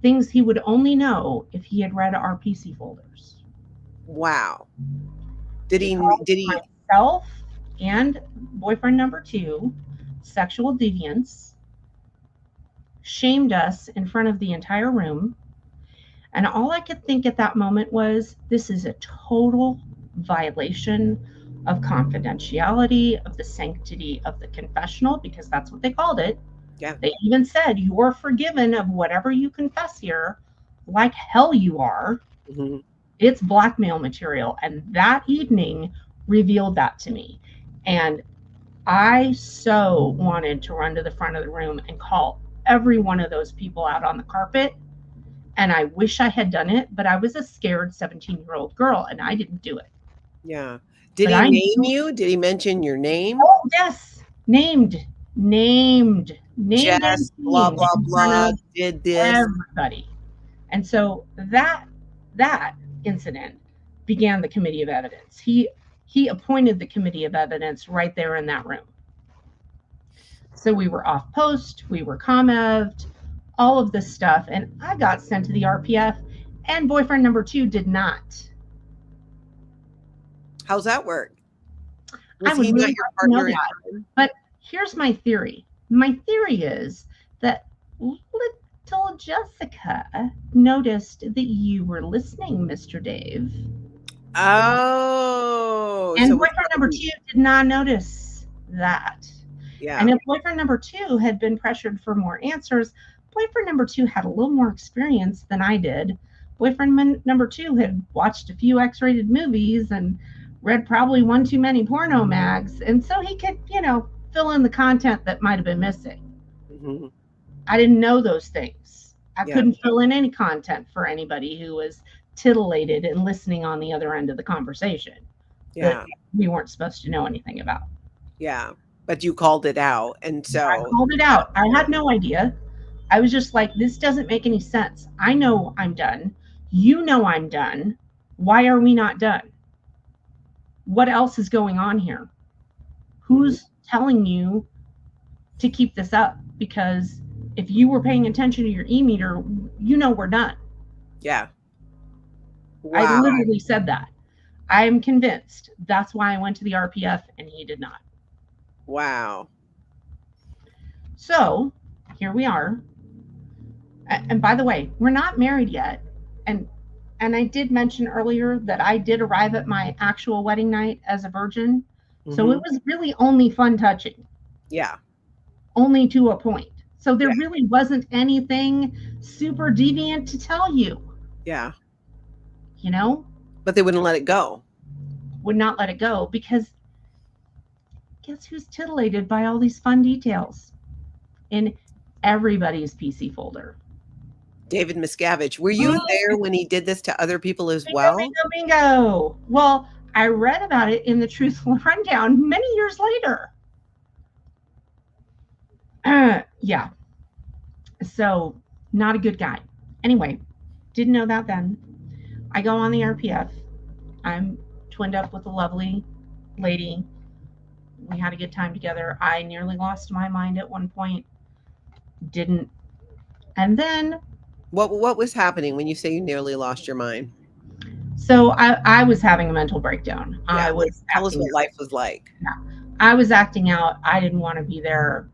things he would only know if he had read our PC folders. Wow. Did he myself and boyfriend number 2 sexual deviance, shamed us in front of the entire room, And all I could think at that moment was, this is a total violation of confidentiality, of the sanctity of the confessional, because that's what they called it. Yeah. They even said, you are forgiven of whatever you confess here, like hell you are. Mm-hmm. It's blackmail material. And that evening revealed that to me. And I so wanted to run to the front of the room and call every one of those people out on the carpet. And I wish I had done it, but I was a scared 17-year-old girl and I didn't do it. Yeah. Did But he I name knew, you? Did he mention your name? oh, yes, named and Jess, blah, seen blah, in front blah, of did this. everybody. And so that incident began the committee of evidence. He appointed the committee of evidence right there in that room. So we were off post, we were ComEv'd, all of this stuff, and I got sent to the RPF, and boyfriend number 2 did not. How's that work? I Was would he really not like your to know partner in that. crime? But here's my theory. My theory is that little Jessica noticed that you were listening, Mr. Dave. Oh, And so it's boyfriend number 2 did not notice that. yeah. And if boyfriend number 2 had been pressured for more answers, boyfriend number 2 had a little more experience than I did. Boyfriend number 2 had watched a few X-rated movies and read probably one too many porno mags. And so he could, fill in the content that might have been missing. Mm-hmm. I didn't know those things. I Yeah. couldn't fill in any content for anybody who was titillated and listening on the other end of the conversation Yeah. that we weren't supposed to know anything about. Yeah. But you called it out. And so I called it out. I had no idea. I was just like, this doesn't make any sense. I know I'm done. You know I'm done. Why are we not done? What else is going on here? Who's telling you to keep this up? Because if you were paying attention to your e-meter, we're done. Yeah. I Wow. literally said that. I am convinced that's why I went to the RPF and he did not. Wow. So here we are. And by the way, we're not married yet. And I did mention earlier that I did arrive at my actual wedding night as a virgin. So it was really only fun touching. Yeah. Only to a point. So there Yeah. really wasn't anything super deviant to tell you. Yeah. But they wouldn't let it go. Would not let it go because guess who's titillated by all these fun details in everybody's PC folder? David Miscavige. Were you there when he did this to other people as well? Bingo. Well, I read about it in the Truthful Rundown many years later. Yeah. So, not a good guy. Anyway, didn't know that then. I go on the RPF. I'm twinned up with a lovely lady. We had a good time together. I nearly lost my mind at one point. Didn't. And then what was happening when you say you nearly lost your mind? So I was having a mental breakdown. Yeah, I was tell us what life was like. Yeah. I was acting out. I didn't want to be there.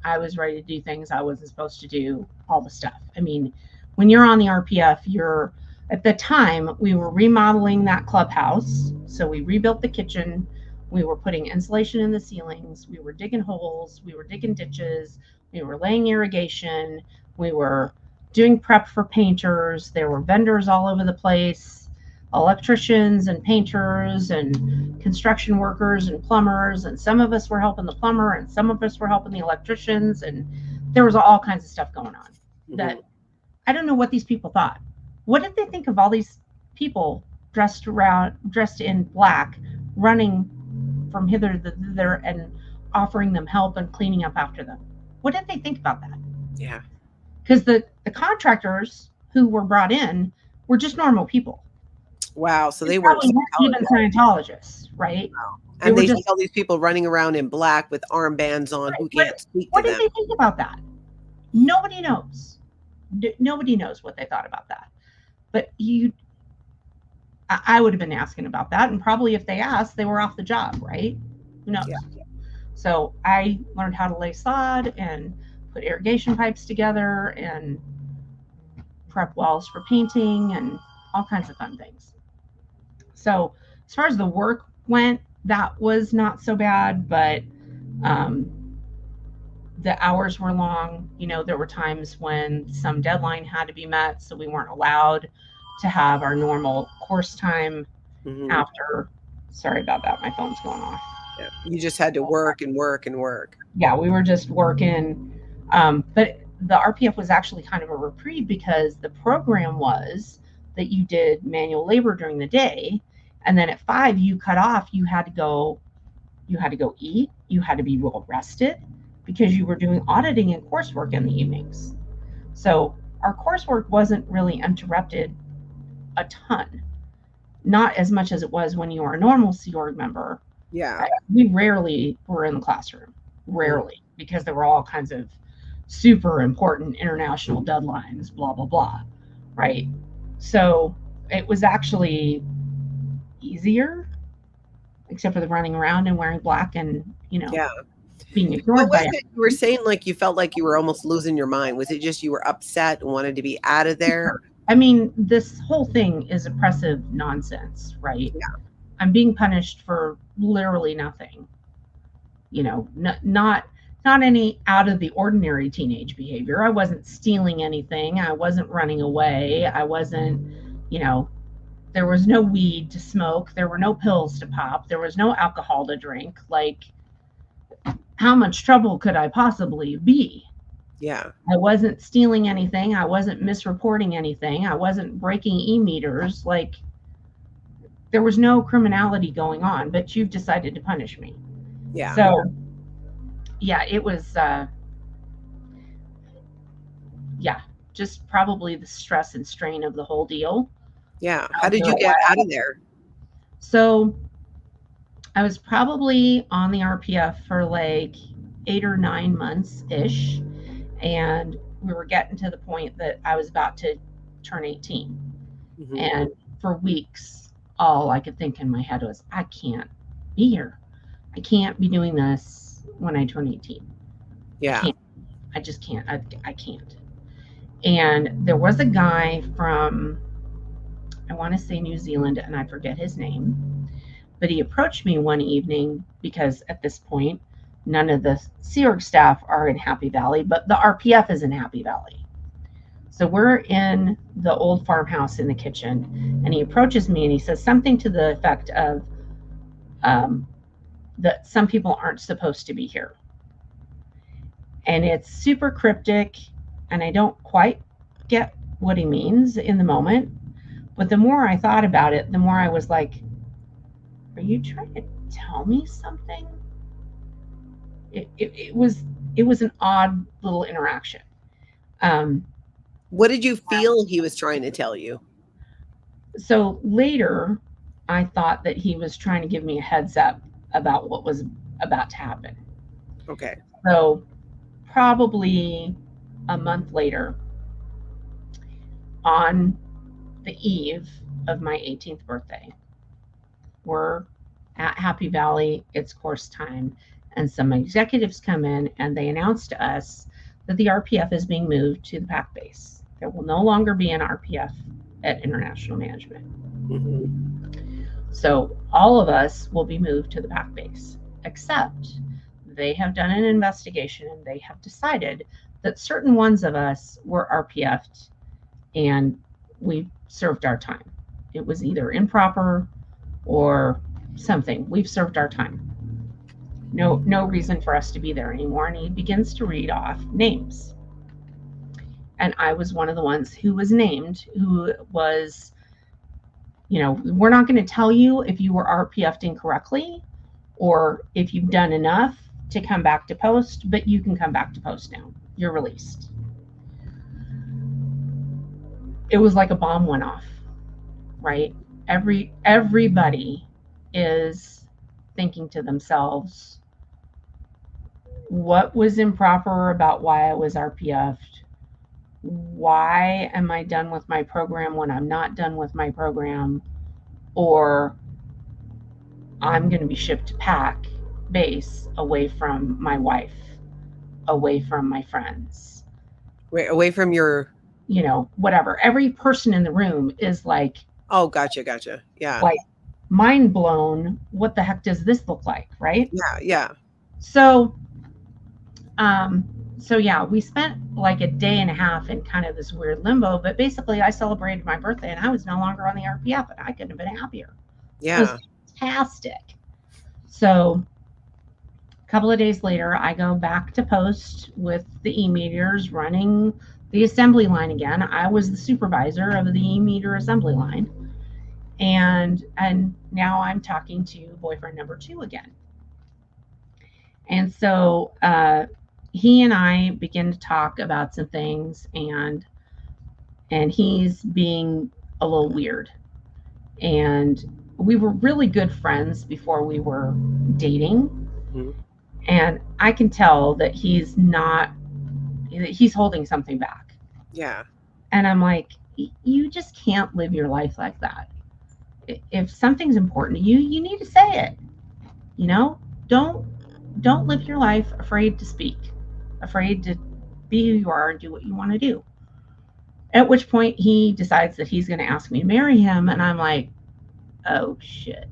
I was ready to do things I wasn't supposed to do, all the stuff. I mean, when you're on the RPF, at the time, we were remodeling that clubhouse. So we rebuilt the kitchen. We were putting insulation in the ceilings. We were digging holes. We were digging ditches. We were laying irrigation. We were doing prep for painters. There were vendors all over the place, electricians and painters and construction workers and plumbers. And some of us were helping the plumber and some of us were helping the electricians. And there was all kinds of stuff going on that I don't know what these people thought. What did they think of all these people dressed in black, running from hither to thither and offering them help and cleaning up after them? What did they think about that? Yeah. Because the contractors who were brought in were just normal people. Wow. So they weren't even Scientologists, right? Wow. And they see all these people running around in black with armbands on who can't speak to them. What did they think about that? Nobody knows. Nobody knows what they thought about that. But I would have been asking about that. And probably if they asked, they were off the job, right? Who knows? Yeah. So I learned how to lay sod and put irrigation pipes together and prep walls for painting and all kinds of fun things. So as far as the work went, that was not so bad, but um, the hours were long. You know, there were times when some deadline had to be met, so we weren't allowed to have our normal course time Mm-hmm. after. Sorry about that. My phone's going off. Yeah. You just had to work and work and work. Yeah, we were just working. But the RPF was actually kind of a reprieve because the program was that you did manual labor during the day, and then at 5 you cut off. You had to go eat. You had to be well rested because you were doing auditing and coursework in the evenings. So our coursework wasn't really interrupted a ton, not as much as it was when you were a normal Sea Org member. Yeah. We rarely were in the classroom, rarely, because there were all kinds of super important international deadlines, blah, blah, blah, right? So it was actually easier, except for the running around and wearing black and, Yeah. being What ignored was by it you were saying? Like you felt like you were almost losing your mind. Was it just you were upset and wanted to be out of there? I mean, this whole thing is oppressive nonsense, right? Yeah. I'm being punished for literally nothing. Not any out of the ordinary teenage behavior. I wasn't stealing anything. I wasn't running away. I wasn't, you know, there was no weed to smoke. There were no pills to pop. There was no alcohol to drink. Like, how much trouble could I possibly be? Yeah. I wasn't stealing anything. I wasn't misreporting anything. I wasn't breaking e-meters. Like, there was no criminality going on, but you've decided to punish me. Yeah. So, yeah, it was, yeah, just probably the stress and strain of the whole deal. Yeah. How did After you a get out while. of there? So, I was probably on the RPF for like 8 or 9 months ish. And we were getting to the point that I was about to turn 18. Mm-hmm. And for weeks, all I could think in my head was, I can't be here. I can't be doing this when I turn 18. I Yeah. can't. I just can't. I can't. And there was a guy from, I want to say New Zealand, and I forget his name, but he approached me one evening because at this point, none of the Sea Org staff are in Happy Valley, but the RPF is in Happy Valley. So we're in the old farmhouse in the kitchen, and he approaches me and he says something to the effect of um, that some people aren't supposed to be here. And it's super cryptic, and I don't quite get what he means in the moment. But the more I thought about it, the more I was like, are you trying to tell me something? It was an odd little interaction. Um, What did you feel he was trying to tell you? so later, I thought that he was trying to give me a heads up about what was about to happen. Okay. So probably a month later, on the eve of my 18th birthday, we're at Happy Valley. It's course time. And some executives come in and they announce to us that the RPF is being moved to the PAC base. There will no longer be an RPF at International Management. Mm-hmm. So all of us will be moved to the PAC base, except they have done an investigation and they have decided that certain ones of us were RPF'd and we served our time. It was either improper or something. We've served our time. No reason for us to be there anymore. And he begins to read off names. And I was one of the ones who was named, who was, we're not going to tell you if you were RPF'd incorrectly or if you've done enough to come back to post, but you can come back to post now. You're released. It was like a bomb went off, right? Everybody is thinking to themselves, what was improper about why I was RPF'd? Why am I done with my program when I'm not done with my program? Or I'm going to be shipped to PAC base away from my wife, away from my friends. Away from your you know, whatever. Every person in the room is like, Oh, gotcha. Yeah. like mind blown. What the heck does this look like? Right. Yeah. So, um, so yeah, we spent like a day and a half in kind of this weird limbo, but basically I celebrated my birthday and I was no longer on the RPF and I couldn't have been happier. It was Yeah. fantastic. So a couple of days later, I go back to post with the e-meters running the assembly line again. I was the supervisor of the e-meter assembly line. And now I'm talking to boyfriend number 2 again. And so he and I begin to talk about some things, and he's being a little weird. And we were really good friends before we were dating. Mhm. And I can tell that he's holding something back. Yeah. And I'm like, you just can't live your life like that. If something's important to you, you need to say it. You know, don't live your life afraid to speak, afraid to be who you are and do what you want to do. At which point he decides that he's going to ask me to marry him, and I'm like, oh shit,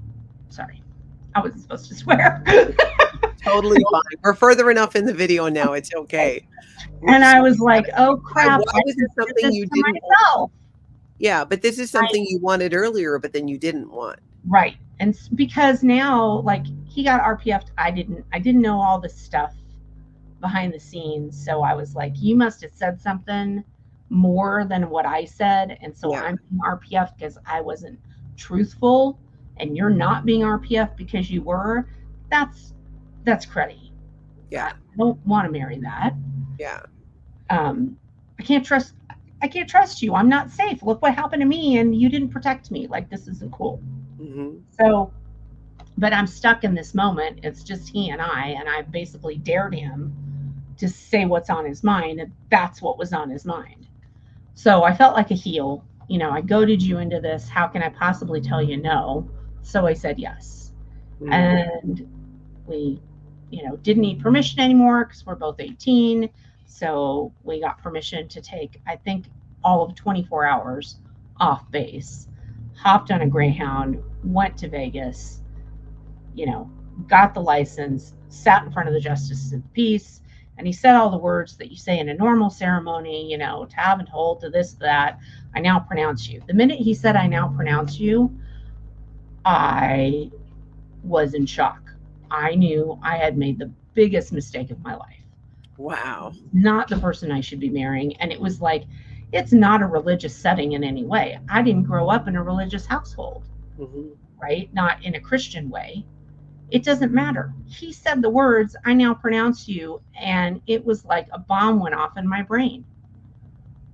sorry, I wasn't supposed to swear. Totally fine. We're further enough in the video now. It's okay. And I was like, oh crap, why was it something you didn't myself? Yeah, but this is something you wanted earlier, but then you didn't want. Right. And because now, like, he got RPF'd, I didn't know all this stuff behind the scenes. So I was like, you must have said something more than what I said. And so I'm being RPF because I wasn't truthful, and you're not being RPF because you were. That's cruddy. Yeah. I don't want to marry that. Yeah. I can't trust you. I'm not safe. Look what happened to me, and you didn't protect me. Like, this isn't cool. Mm-hmm. So, but I'm stuck in this moment. It's just he and I basically dared him to say what's on his mind, and that's what was on his mind. So I felt like a heel. You know, I goaded you into this. How can I possibly tell you no? So I said yes. Mm-hmm. And we, didn't need permission anymore because we're both 18. So we got permission to take, I think, all of 24 hours off base, hopped on a Greyhound, went to Vegas, got the license, sat in front of the justices of the peace, and he said all the words that you say in a normal ceremony, to have and hold, to this, that. I now pronounce you. The minute he said, I now pronounce you, I was in shock. I knew I had made the biggest mistake of my life. Wow. Not the person I should be marrying. And it was like, it's not a religious setting in any way. I didn't grow up in a religious household, mm-hmm. right? Not in a Christian way. It doesn't matter. He said the words, I now pronounce you. And it was like a bomb went off in my brain.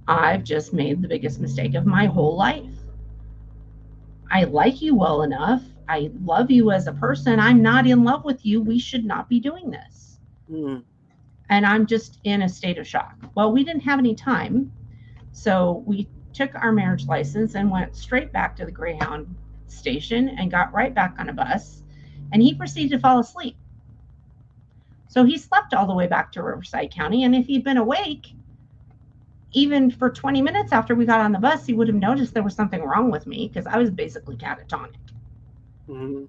I've just made the biggest mistake of my whole life. I like you well enough. I love you as a person. I'm not in love with you. We should not be doing this. Mm. And I'm just in a state of shock. Well, we didn't have any time. So we took our marriage license and went straight back to the Greyhound station and got right back on a bus. And he proceeded to fall asleep. So he slept all the way back to Riverside County. And if he'd been awake, even for 20 minutes after we got on the bus, he would have noticed there was something wrong with me because I was basically catatonic. Mm-hmm.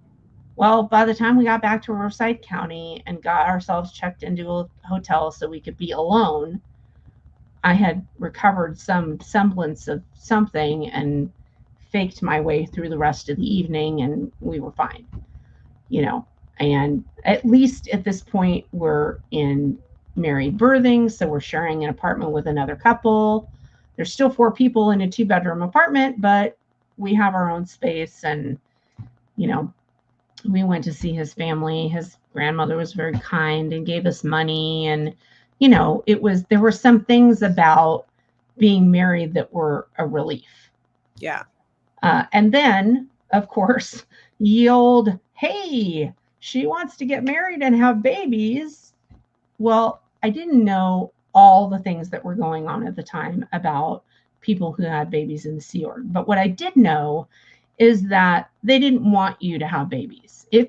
Well, by the time we got back to Riverside County and got ourselves checked into a hotel so we could be alone, I had recovered some semblance of something and faked my way through the rest of the evening, and we were fine, and at least at this point we're in married birthing, so we're sharing an apartment with another couple. There's still 4 people in a 2-bedroom apartment, but we have our own space. And we went to see his family. His grandmother was very kind and gave us money, and there were some things about being married that were a relief. Yeah. And then, of course, yield, hey, she wants to get married and have babies. Well, I didn't know all the things that were going on at the time about people who had babies in the Sea Org. But what I did know is that they didn't want you to have babies. If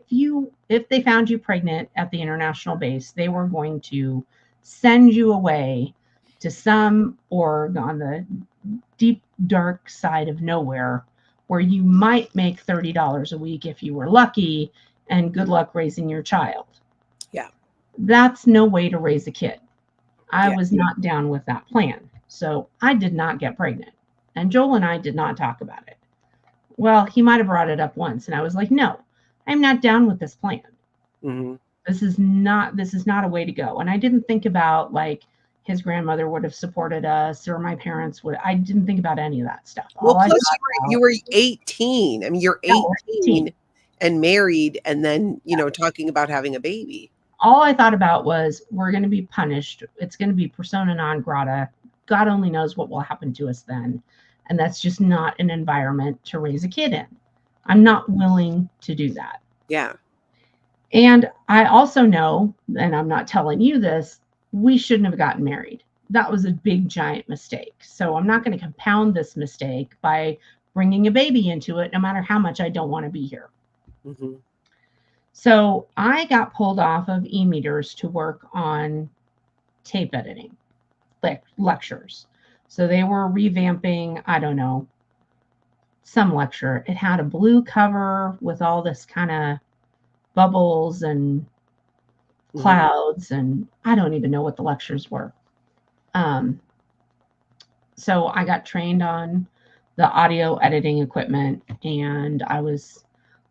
they found you pregnant at the international base, they were going to send you away to some org on the deep, dark side of nowhere where you might make $30 a week if you were lucky, and good luck raising your child. Yeah. That's no way to raise a kid. I Yeah. was not down with that plan. So I did not get pregnant. And Joel and I did not talk about it. Well, he might have brought it up once, and I was like, no, I'm not down with this plan. Mm-hmm. This is not a way to go. And I didn't think about like his grandmother would have supported us, or my parents would. I didn't think about any of that stuff. Well, All I plus thought you were 18. I mean, you're about, yeah, 18 and married, and then, talking about having a baby. all I thought about was we're going to be punished. It's going to be persona non grata. God only knows what will happen to us then. And that's just not an environment to raise a kid in. I'm not willing to do that. Yeah. And I also know, and I'm not telling you this, we shouldn't have gotten married. That was a big, giant mistake. So I'm not going to compound this mistake by bringing a baby into it, no matter how much I don't want to be here. Mm-hmm. So I got pulled off of e-meters to work on tape editing, like lectures. So they were revamping, I don't know, some lecture. It had a blue cover with all this kind of bubbles and clouds, and I don't even know what the lectures were. So I got trained on the audio editing equipment, and I was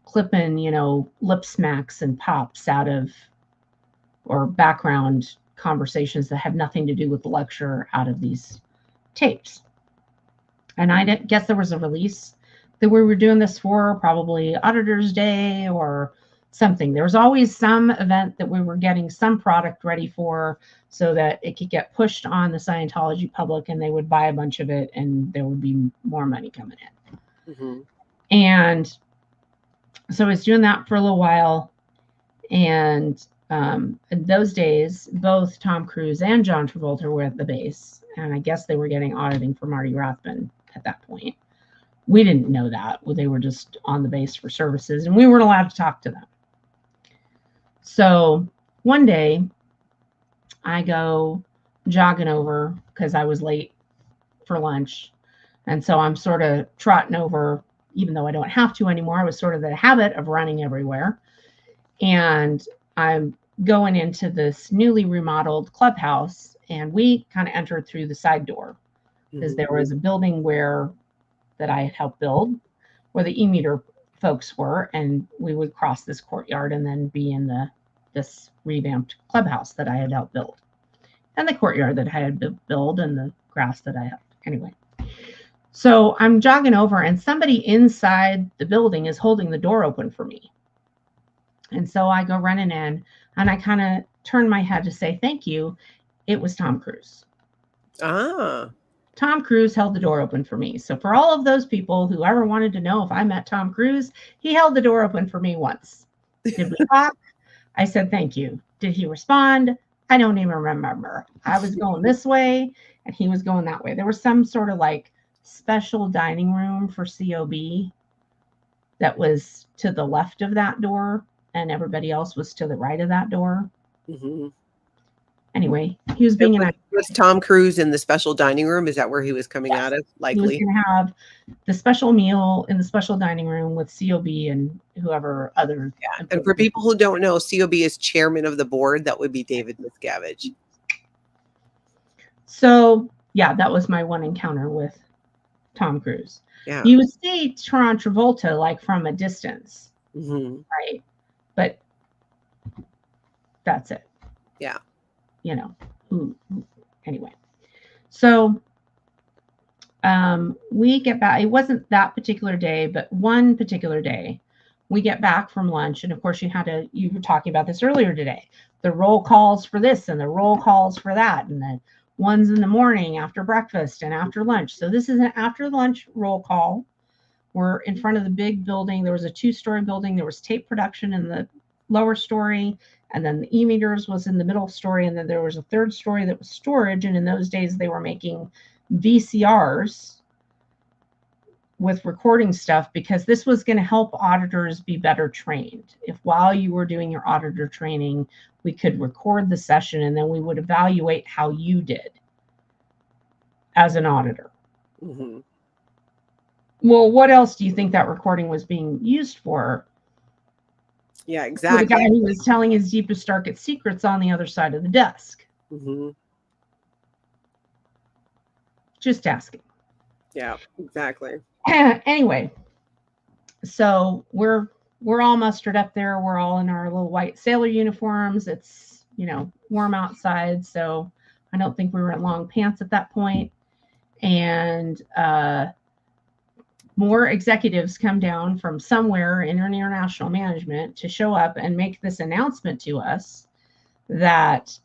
clipping, lip smacks and pops out of, or background conversations that had nothing to do with the lecture out of these tapes. And I didn't guess there was a release that we were doing this for, probably Auditor's Day or something. There was always some event that we were getting some product ready for so that it could get pushed on the Scientology public and they would buy a bunch of it and there would be more money coming in. Mm-hmm. And so I was doing that for a little while. And in those days, both Tom Cruise and John Travolta were at the base. And I guess they were getting auditing for Marty Rothman at that point. We didn't know that. They were just on the base for services, and we weren't allowed to talk to them. So one day, I go jogging over because I was late for lunch. And so I'm sort of trotting over, even though I don't have to anymore. I was sort of the habit of running everywhere. And I'm going into this newly remodeled clubhouse, and we kind of entered through the side door because there was a building that I had helped build where the e-meter folks were, and we would cross this courtyard and then be in this revamped clubhouse that I had helped build, and the courtyard that I had built, and the grass that I helped. Anyway, so I'm jogging over, and somebody inside the building is holding the door open for me. And so I go running in, and I kind of turn my head to say thank you. It was Tom Cruise. Ah. Tom Cruise held the door open for me. So for all of those people who ever wanted to know if I met Tom Cruise, he held the door open for me once. Did we talk? I said thank you. Did he respond? I don't even remember. I was going this way, and he was going that way. There was some sort of like special dining room for COB that was to the left of that door, and everybody else was to the right of that door. Mm-hmm. Anyway, he was being was Tom Cruise in the special dining room? Is that where he was coming out of? Likely. He was going to have the special meal in the special dining room with COB and whoever other. Yeah. And for people who don't know, COB is chairman of the board. That would be David Miscavige. So yeah, that was my one encounter with Tom Cruise. Yeah. You would see John Travolta like from a distance, right? But that's it. Yeah. Anyway, so we get back. It wasn't that particular day, but one particular day, we get back from lunch, and of course, you were talking about this earlier today. The roll calls for this and the roll calls for that, and the ones in the morning after breakfast and after lunch. So this is an after lunch roll call. We're in front of the big building. There was a 2-story building. There was tape production in the lower story, and then the e-meters was in the middle story, and then there was a 3rd story that was storage. And in those days, they were making VCRs with recording stuff because this was going to help auditors be better trained. If while you were doing your auditor training, we could record the session, and then we would evaluate how you did as an auditor. Mm-hmm. Well, what else do you think that recording was being used for? Yeah, For the exactly. guy who was telling his deepest, darkest secrets on the other side of the desk. Mm-hmm. Just asking. Yeah, exactly. Anyway, so we're all mustered up there. We're all in our little white sailor uniforms. It's, warm outside, so I don't think we were in long pants at that point. And more executives come down from somewhere in international management to show up and make this announcement to us that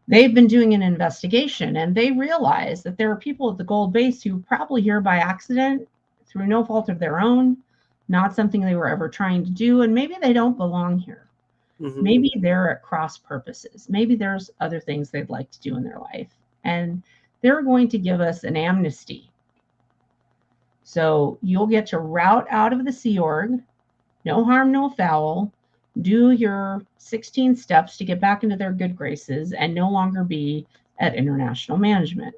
they've been doing an investigation, and they realize that there are people at the Gold Base who probably here by accident, through no fault of their own, not something they were ever trying to do, and maybe they don't belong here. Mm-hmm. Maybe they're at cross purposes. Maybe there's other things they'd like to do in their life, and they're going to give us an amnesty. So you'll get to route out of the Sea Org, no harm, no foul, do your 16 steps to get back into their good graces and no longer be at international management.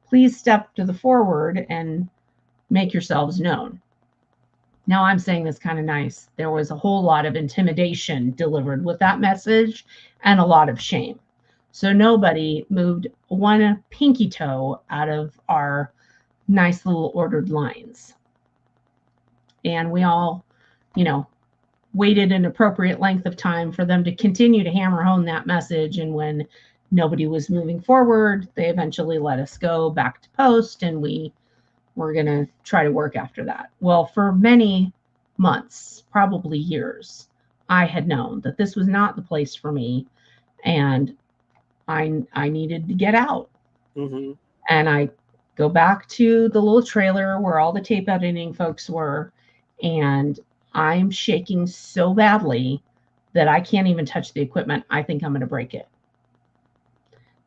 Please step to the forward and make yourselves known. Now, I'm saying this kind of nice. There was a whole lot of intimidation delivered with that message and a lot of shame. So nobody moved one pinky toe out of our nice little ordered lines. And we all, waited an appropriate length of time for them to continue to hammer home that message. And when nobody was moving forward, they eventually let us go back to post, and we were going to try to work after that. Well, for many months, probably years, I had known that this was not the place for me, and I needed to get out. Mm-hmm. And I go back to the little trailer where all the tape editing folks were, and I'm shaking so badly that I can't even touch the equipment. I think I'm going to break it.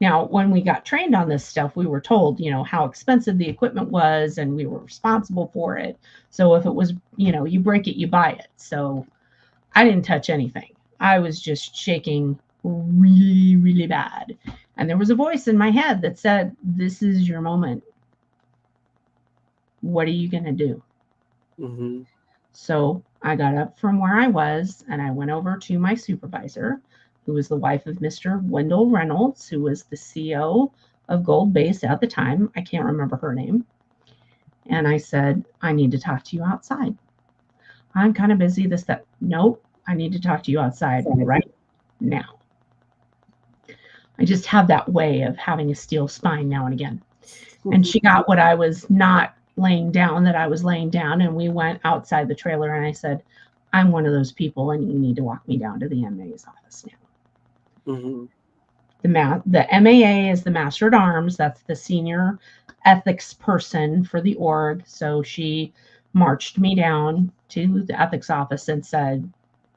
Now, when we got trained on this stuff, we were told, how expensive the equipment was, and we were responsible for it. So if it was, you break it, you buy it. So I didn't touch anything. I was just shaking really, really bad. And there was a voice in my head that said, "This is your moment. What are you going to do?" Mm-hmm. So I got up from where I was and I went over to my supervisor, who was the wife of Mr. Wendell Reynolds, who was the CEO of Gold Base at the time. I can't remember her name. And I said, "I need to talk to you outside. I'm kind of busy. Nope, I need to talk to you outside right now." I just have that way of having a steel spine now and again. And she got what I was not laying down, that I was laying down, and we went outside the trailer, and I said, "I'm one of those people, and you need to walk me down to the MA's office now." Mm-hmm. The MAA is the Master at Arms. That's the senior ethics person for the org. So she marched me down to the ethics office and said,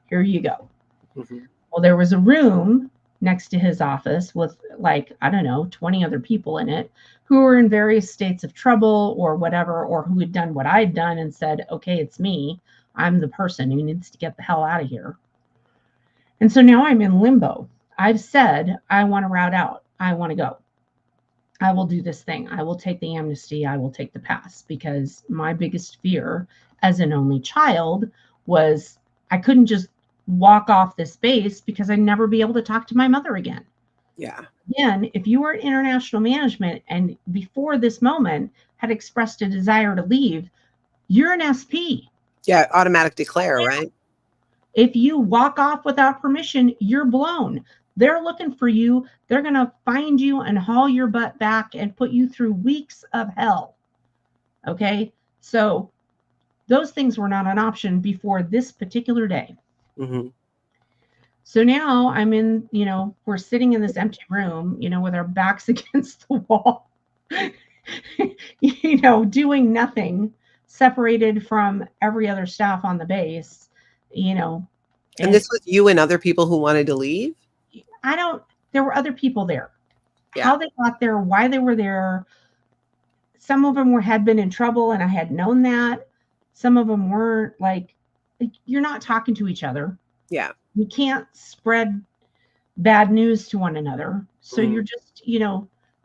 "Here you go." Mm-hmm. Well, there was a room next to his office with, like, I don't know, 20 other people in it who were in various states of trouble or whatever, or who had done what I'd done and said, "Okay, it's me. I'm the person who needs to get the hell out of here." And so now I'm in limbo. I've said, I want to route out. I want to go. I will do this thing. I will take the amnesty. I will take the pass, because my biggest fear as an only child was I couldn't just walk off this base because I'd never be able to talk to my mother again. Yeah. Again, if you were in international management and before this moment had expressed a desire to leave, you're an SP. Yeah. Automatic declare, right? If you walk off without permission, you're blown. They're looking for you. They're going to find you and haul your butt back and put you through weeks of hell. Okay? So those things were not an option before this particular day. Mm-hmm. So now I'm in, we're sitting in this empty room, with our backs against the wall, doing nothing, separated from every other staff on the base, And this was you and other people who wanted to leave? There were other people there. Yeah. How they got there, why they were there. Some of them had been in trouble, and I had known that. Some of them weren't. Like, you're not talking to each other. Yeah. You can't spread bad news to one another. So you're just,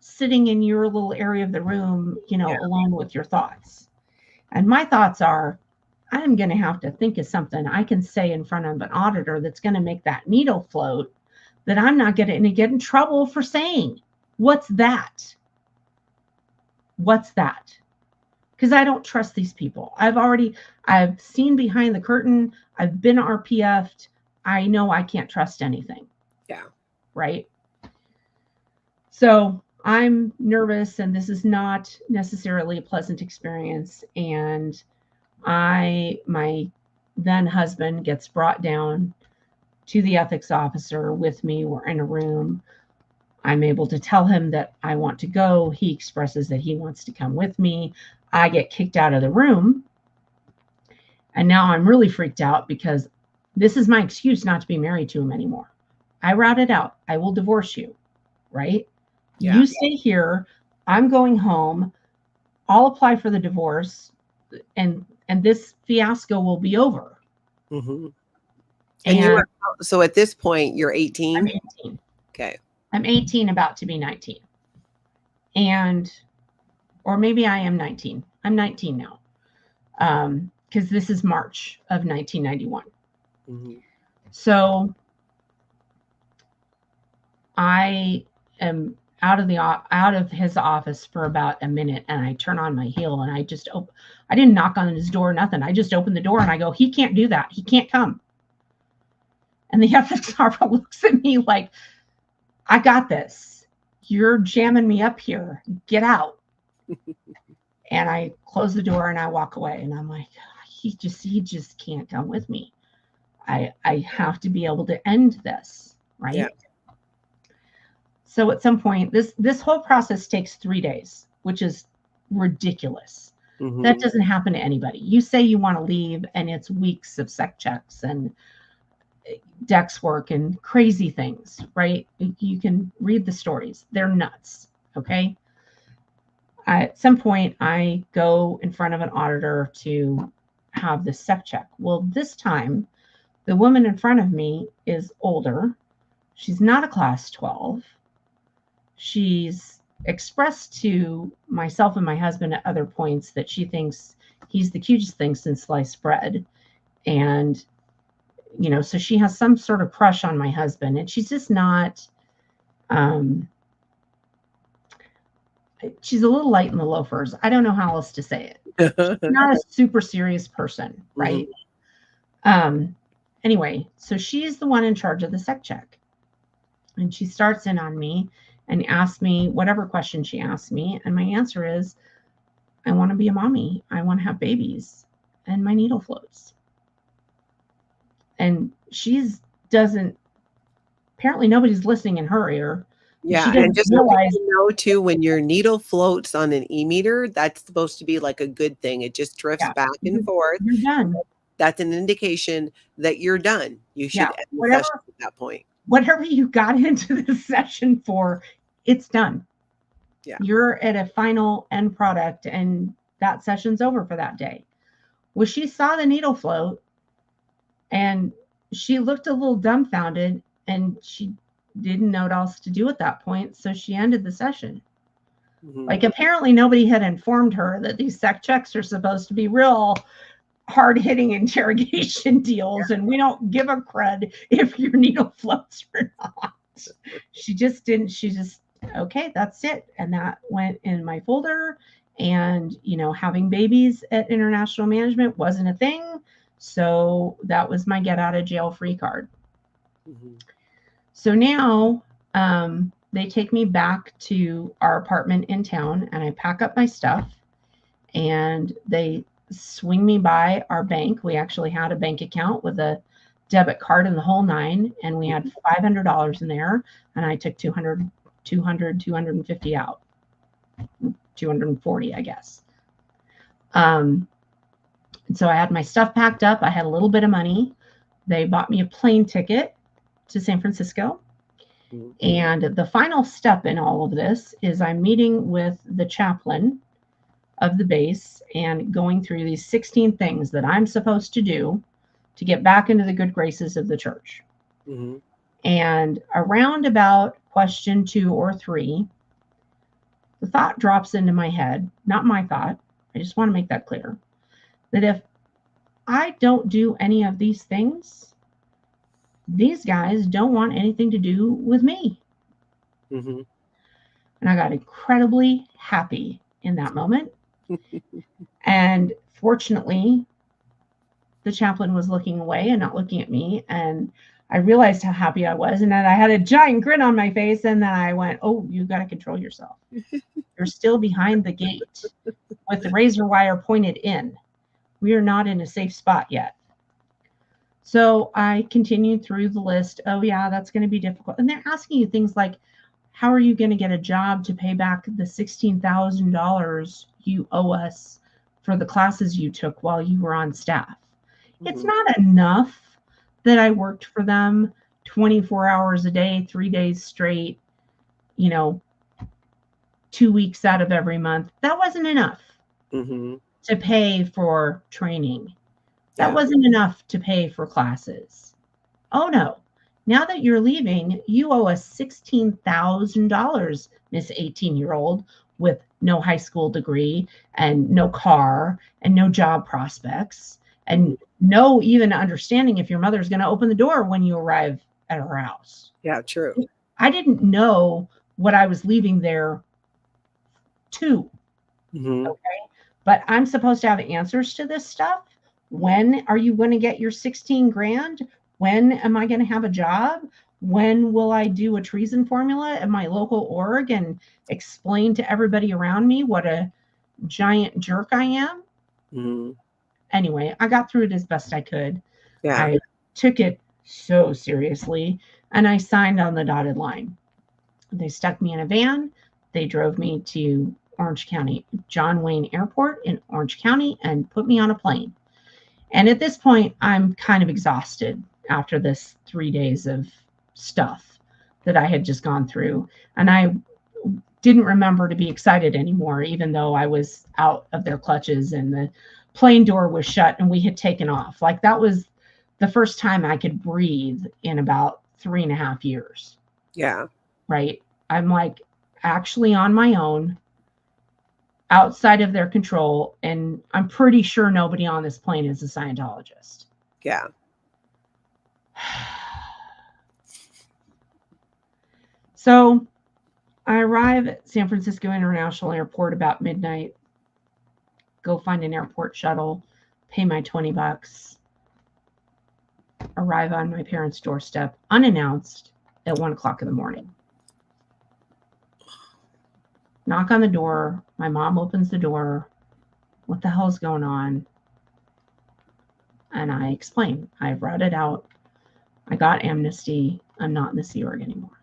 sitting in your little area of the room, Yeah. alone with your thoughts. And my thoughts are, I'm going to have to think of something I can say in front of an auditor that's going to make that needle float that I'm not going to get in trouble for saying. What's that? What's that? Because I don't trust these people. I've seen behind the curtain. I've been RPF'd. I know I can't trust anything. Yeah. Right? So I'm nervous, and this is not necessarily a pleasant experience. And my then husband gets brought down to the ethics officer with me. We're in a room. I'm able to tell him that I want to go. He expresses that he wants to come with me. I get kicked out of the room. And now I'm really freaked out because this is my excuse not to be married to him anymore. I route it out. I will divorce you, right? Yeah. You stay here. I'm going home. I'll apply for the divorce, and this fiasco will be over. Mm-hmm. And so at this point, you're 18? I'm 18. Okay. I'm 18, about to be 19. Or maybe I am 19. I'm 19 now. Because this is March of 1991. Mm-hmm. So I am out of his office for about a minute, and I turn on my heel, and I didn't knock on his door, nothing. I just opened the door and I go, he can't do that. He can't come. And the ethics officer looks at me like, I got this. You're jamming me up here. Get out. And I close the door and I walk away, and I'm like, he just can't come with me. I have to be able to end this, right? Yeah. So at some point, this whole process takes 3 days, which is ridiculous. Mm-hmm. That doesn't happen to anybody. You say you want to leave, and it's weeks of sec checks and dex work and crazy things, right? You can read the stories. They're nuts, okay? At some point, I go in front of an auditor to have the sec check. Well, this time, the woman in front of me is older. She's not a class 12. She's expressed to myself and my husband at other points that she thinks he's the cutest thing since sliced bread. And, so she has some sort of crush on my husband, and she's just not, she's a little light in the loafers. I don't know how else to say it. She's not a super serious person, right? Mm-hmm. Anyway, so she's the one in charge of the sec check. And she starts in on me and asks me whatever question she asks me. And my answer is, I want to be a mommy. I want to have babies. And my needle floats. And apparently nobody's listening in her ear. Yeah, and just know too, when your needle floats on an e-meter, that's supposed to be like a good thing. It just drifts back and forth. You're done. That's an indication that you're done. You should end the session at that point. Whatever you got into this session for, it's done. Yeah. You're at a final end product, and that session's over for that day. Well, she saw the needle float, and she looked a little dumbfounded, and she didn't know what else to do at that point, so she ended the session. Mm-hmm. Like, apparently nobody had informed her that these sec checks are supposed to be real hard-hitting interrogation deals, and we don't give a crud if your needle floats or not. She just, okay, that's it. And that went in my folder. And, having babies at international management wasn't a thing. So that was my get out of jail free card. Mm-hmm. So now they take me back to our apartment in town, and I pack up my stuff, and they swing me by our bank. We actually had a bank account with a debit card and the whole nine, and we had $500 in there, and I took 250 out. 240, I guess. And so I had my stuff packed up. I had a little bit of money. They bought me a plane ticket to San Francisco. Mm-hmm. And the final step in all of this is I'm meeting with the chaplain of the base and going through these 16 things that I'm supposed to do to get back into the good graces of the church. Mm-hmm. And around about question 2 or 3, the thought drops into my head, not my thought. I just want to make that clear, that if I don't do any of these things, these guys don't want anything to do with me. Mm-hmm. And I got incredibly happy in that moment. And fortunately, the chaplain was looking away and not looking at me. And I realized how happy I was. And then I had a giant grin on my face. And then I went, oh, you got to control yourself. You're still behind the gate with the razor wire pointed in. We are not in a safe spot yet. So I continued through the list. Oh, yeah, that's going to be difficult. And they're asking you things like, how are you going to get a job to pay back the $16,000 you owe us for the classes you took while you were on staff? Mm-hmm. It's not enough that I worked for them 24 hours a day, 3 days straight, 2 weeks out of every month. That wasn't enough to pay for training. That wasn't enough to pay for classes. Oh, no. Now that you're leaving, you owe us $16,000, Miss 18-year-old, with no high school degree and no car and no job prospects and no even understanding if your mother's going to open the door when you arrive at her house. Yeah, true. I didn't know what I was leaving there to. Okay. But I'm supposed to have answers to this stuff. When are you going to get your 16 grand? When am I going to have a job? When will I do a treason formula at my local org and explain to everybody around me what a giant jerk I am? Mm-hmm. Anyway, I got through it as best I could. Yeah. I took it so seriously, and I signed on the dotted line. They stuck me in a van. They drove me to Orange County, John Wayne Airport in Orange County, and put me on a plane. And at this point, I'm kind of exhausted after this 3 days of stuff that I had just gone through. And I didn't remember to be excited anymore, even though I was out of their clutches and the plane door was shut and we had taken off. Like, that was the first time I could breathe in about 3.5 years. Yeah. Right. I'm like actually on my own, outside of their control, and I'm pretty sure nobody on this plane is a Scientologist. Yeah. So I arrive at San Francisco International Airport about midnight, go find an airport shuttle, pay my $20, arrive on my parents' doorstep unannounced at 1:00 in the morning. Knock on the door. My mom opens the door. What the hell's going on? And I explain. I've read it out. I got amnesty. I'm not in the Sea Org anymore.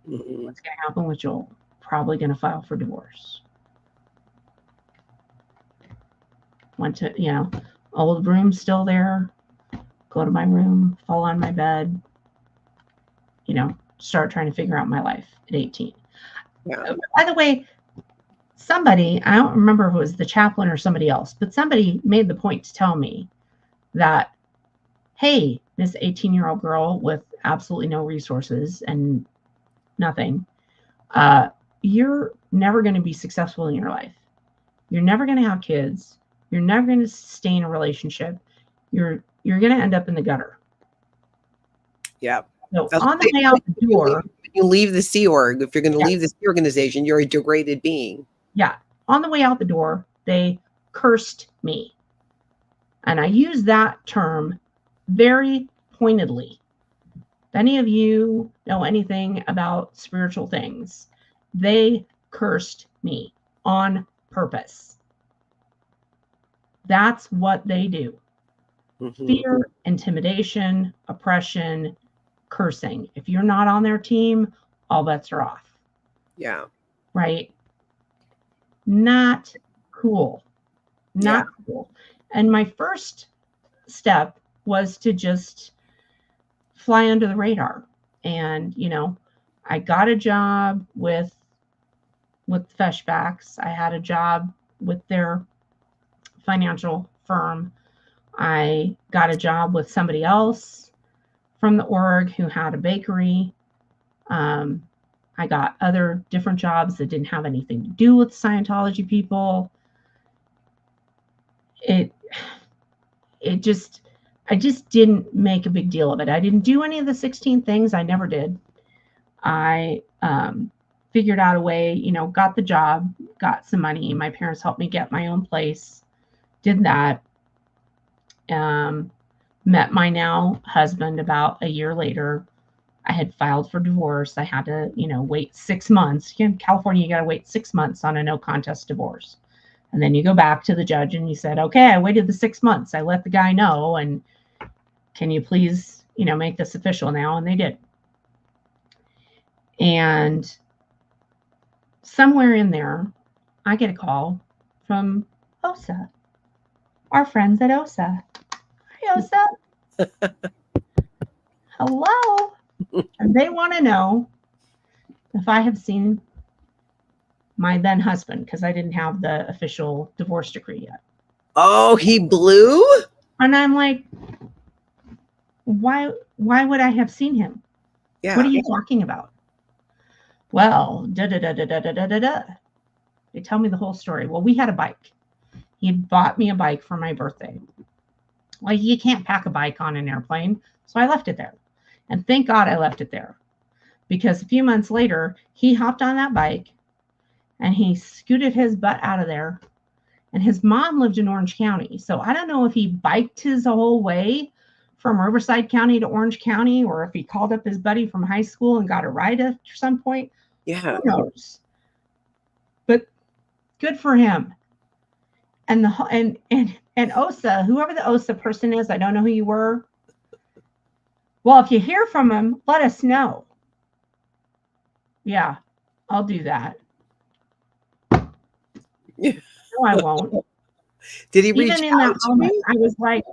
Mm-hmm. What's going to happen with Joel? Probably going to file for divorce. Went to, old room still there. Go to my room, fall on my bed, start trying to figure out my life at 18. Yeah. By the way, somebody, I don't remember if it was the chaplain or somebody else, but somebody made the point to tell me that, hey, this 18-year-old girl with absolutely no resources and nothing, you're never going to be successful in your life. You're never going to have kids. You're never going to sustain a relationship. You're going to end up in the gutter. Yeah. So on the way out the door, when you leave the Sea Org, if you're going to leave this organization, you're a degraded being. Yeah. On the way out the door, they cursed me. And I use that term very pointedly. If any of you know anything about spiritual things, they cursed me on purpose. That's what they do. Mm-hmm. Fear, intimidation, oppression, cursing. If you're not on their team, all bets are off. Yeah. Right? Not cool. Not cool. And my first step was to just fly under the radar. And, I got a job with Feshbacks. I had a job with their financial firm. I got a job with somebody else from the org who had a bakery. I got other different jobs that didn't have anything to do with Scientology people. It just, I just didn't make a big deal of it. I didn't do any of the 16 things. I never did. I figured out a way, you know, got the job, got some money. My parents helped me get my own place, did that. Met my now husband about a year later. I had filed for divorce. I had to, you know, wait 6 months. In California, you got to wait 6 months on a no contest divorce. And then you go back to the judge and you said, okay, I waited the 6 months. I let the guy know. And can you please, you know, make this official now? And they did. And somewhere in there, I get a call from OSA, our friends at OSA. Hi, OSA. Hello. And they want to know if I have seen my then husband, because I didn't have the official divorce decree yet. Oh, he blew? And I'm like, why would I have seen him? Yeah. What are you talking about? Well, da da da da da da da da. They tell me the whole story. Well, we had a bike. He had bought me a bike for my birthday. Well, you can't pack a bike on an airplane, so I left it there. And thank God I left it there, because a few months later, he hopped on that bike and he scooted his butt out of there. And his mom lived in Orange County. So I don't know if he biked his whole way from Riverside County to Orange County, or if he called up his buddy from high school and got a ride at some point. Yeah. Who knows? But good for him. And OSA, whoever the OSA person is, I don't know who you were. Well, if you hear from him, let us know. Yeah, I'll do that. Yeah. No, I won't. Did he Even reach in out that to moment, me? I was like,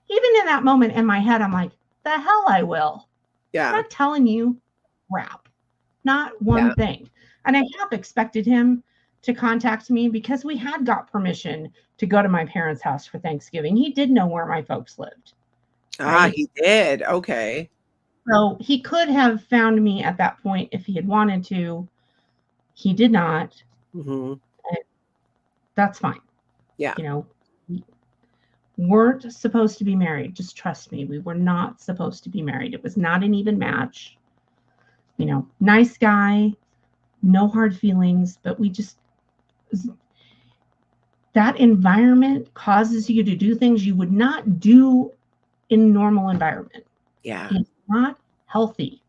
even in that moment in my head, I'm like, the hell I will. Yeah. I'm not telling you crap. Not one thing. And I have expected him to contact me because we had got permission to go to my parents' house for Thanksgiving. He did know where my folks lived. Ah, Right? he did. Okay. So he could have found me at that point if he had wanted to. He did not. Mm-hmm. That's fine. Yeah. You know, we weren't supposed to be married. Just trust me. We were not supposed to be married. It was not an even match. You know, nice guy, no hard feelings, but we just, that environment causes you to do things you would not do in normal environment. Yeah. It's not healthy.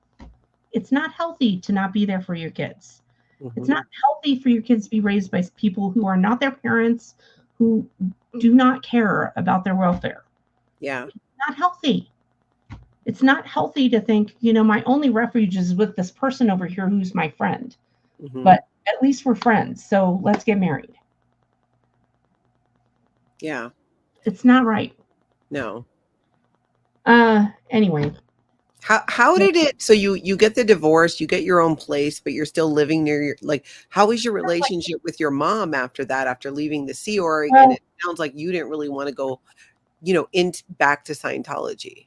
It's not healthy to not be there for your kids. Mm-hmm. It's not healthy for your kids to be raised by people who are not their parents, who do not care about their welfare. Yeah. It's not healthy. It's not healthy to think, you know, my only refuge is with this person over here who's my friend. Mm-hmm. But at least we're friends, so let's get married. Yeah. It's not right. No. Anyway. How did it, so you get the divorce, you get your own place, but you're still living near your, like, how was your relationship with your mom after that, after leaving the Sea Org? Well, and it sounds like you didn't really want to go, you know, back to Scientology.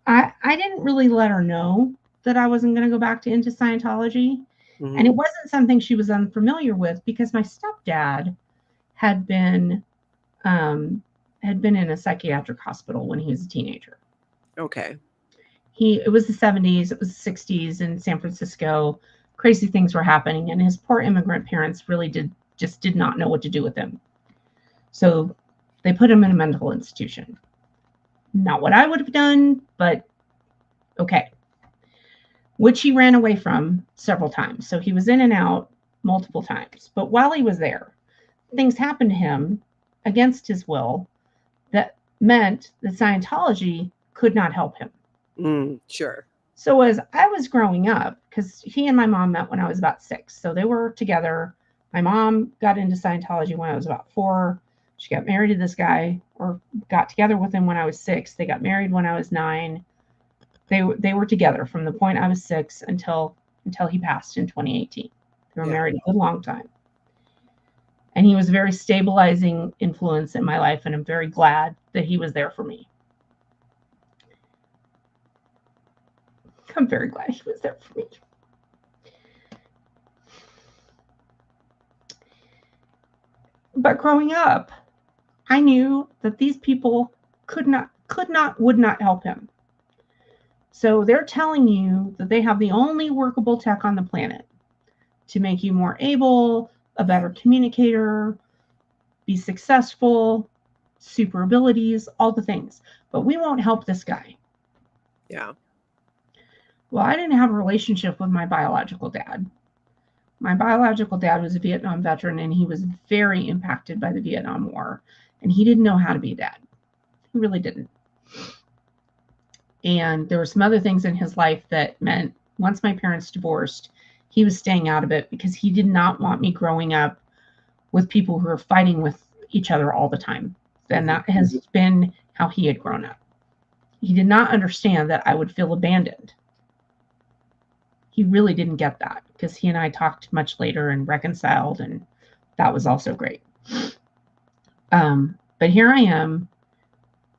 I didn't really let her know that I wasn't going to go back into Scientology. Mm-hmm. And it wasn't something she was unfamiliar with, because my stepdad had been in a psychiatric hospital when he was a teenager. Okay. It was the 70s, it was the 60s in San Francisco. Crazy things were happening, and his poor immigrant parents really did not know what to do with him. So they put him in a mental institution. Not what I would have done, but okay. Which he ran away from several times. So he was in and out multiple times. But while he was there, things happened to him against his will that meant that Scientology could not help him. Sure. So as I was growing up, because he and my mom met when I was about 6, so they were together. My mom got into Scientology when I was about 4. She got married to this guy, or got together with him when I was 6. They got married when I was 9. They were together from the point I was 6 until he passed in 2018. They were married a good long time. And he was a very stabilizing influence in my life, and I'm very glad that he was there for me. I'm very glad he was there for me. But growing up, I knew that these people would not help him. So they're telling you that they have the only workable tech on the planet to make you more able, a better communicator, be successful, super abilities, all the things. But we won't help this guy. Yeah. Well, I didn't have a relationship with my biological dad. My biological dad was a Vietnam veteran, and he was very impacted by the Vietnam War. And he didn't know how to be a dad. He really didn't. And there were some other things in his life that meant once my parents divorced, he was staying out of it because he did not want me growing up with people who are fighting with each other all the time. And that has been how he had grown up. He did not understand that I would feel abandoned. He really didn't get that because he and I talked much later and reconciled, and that was also great. But here I am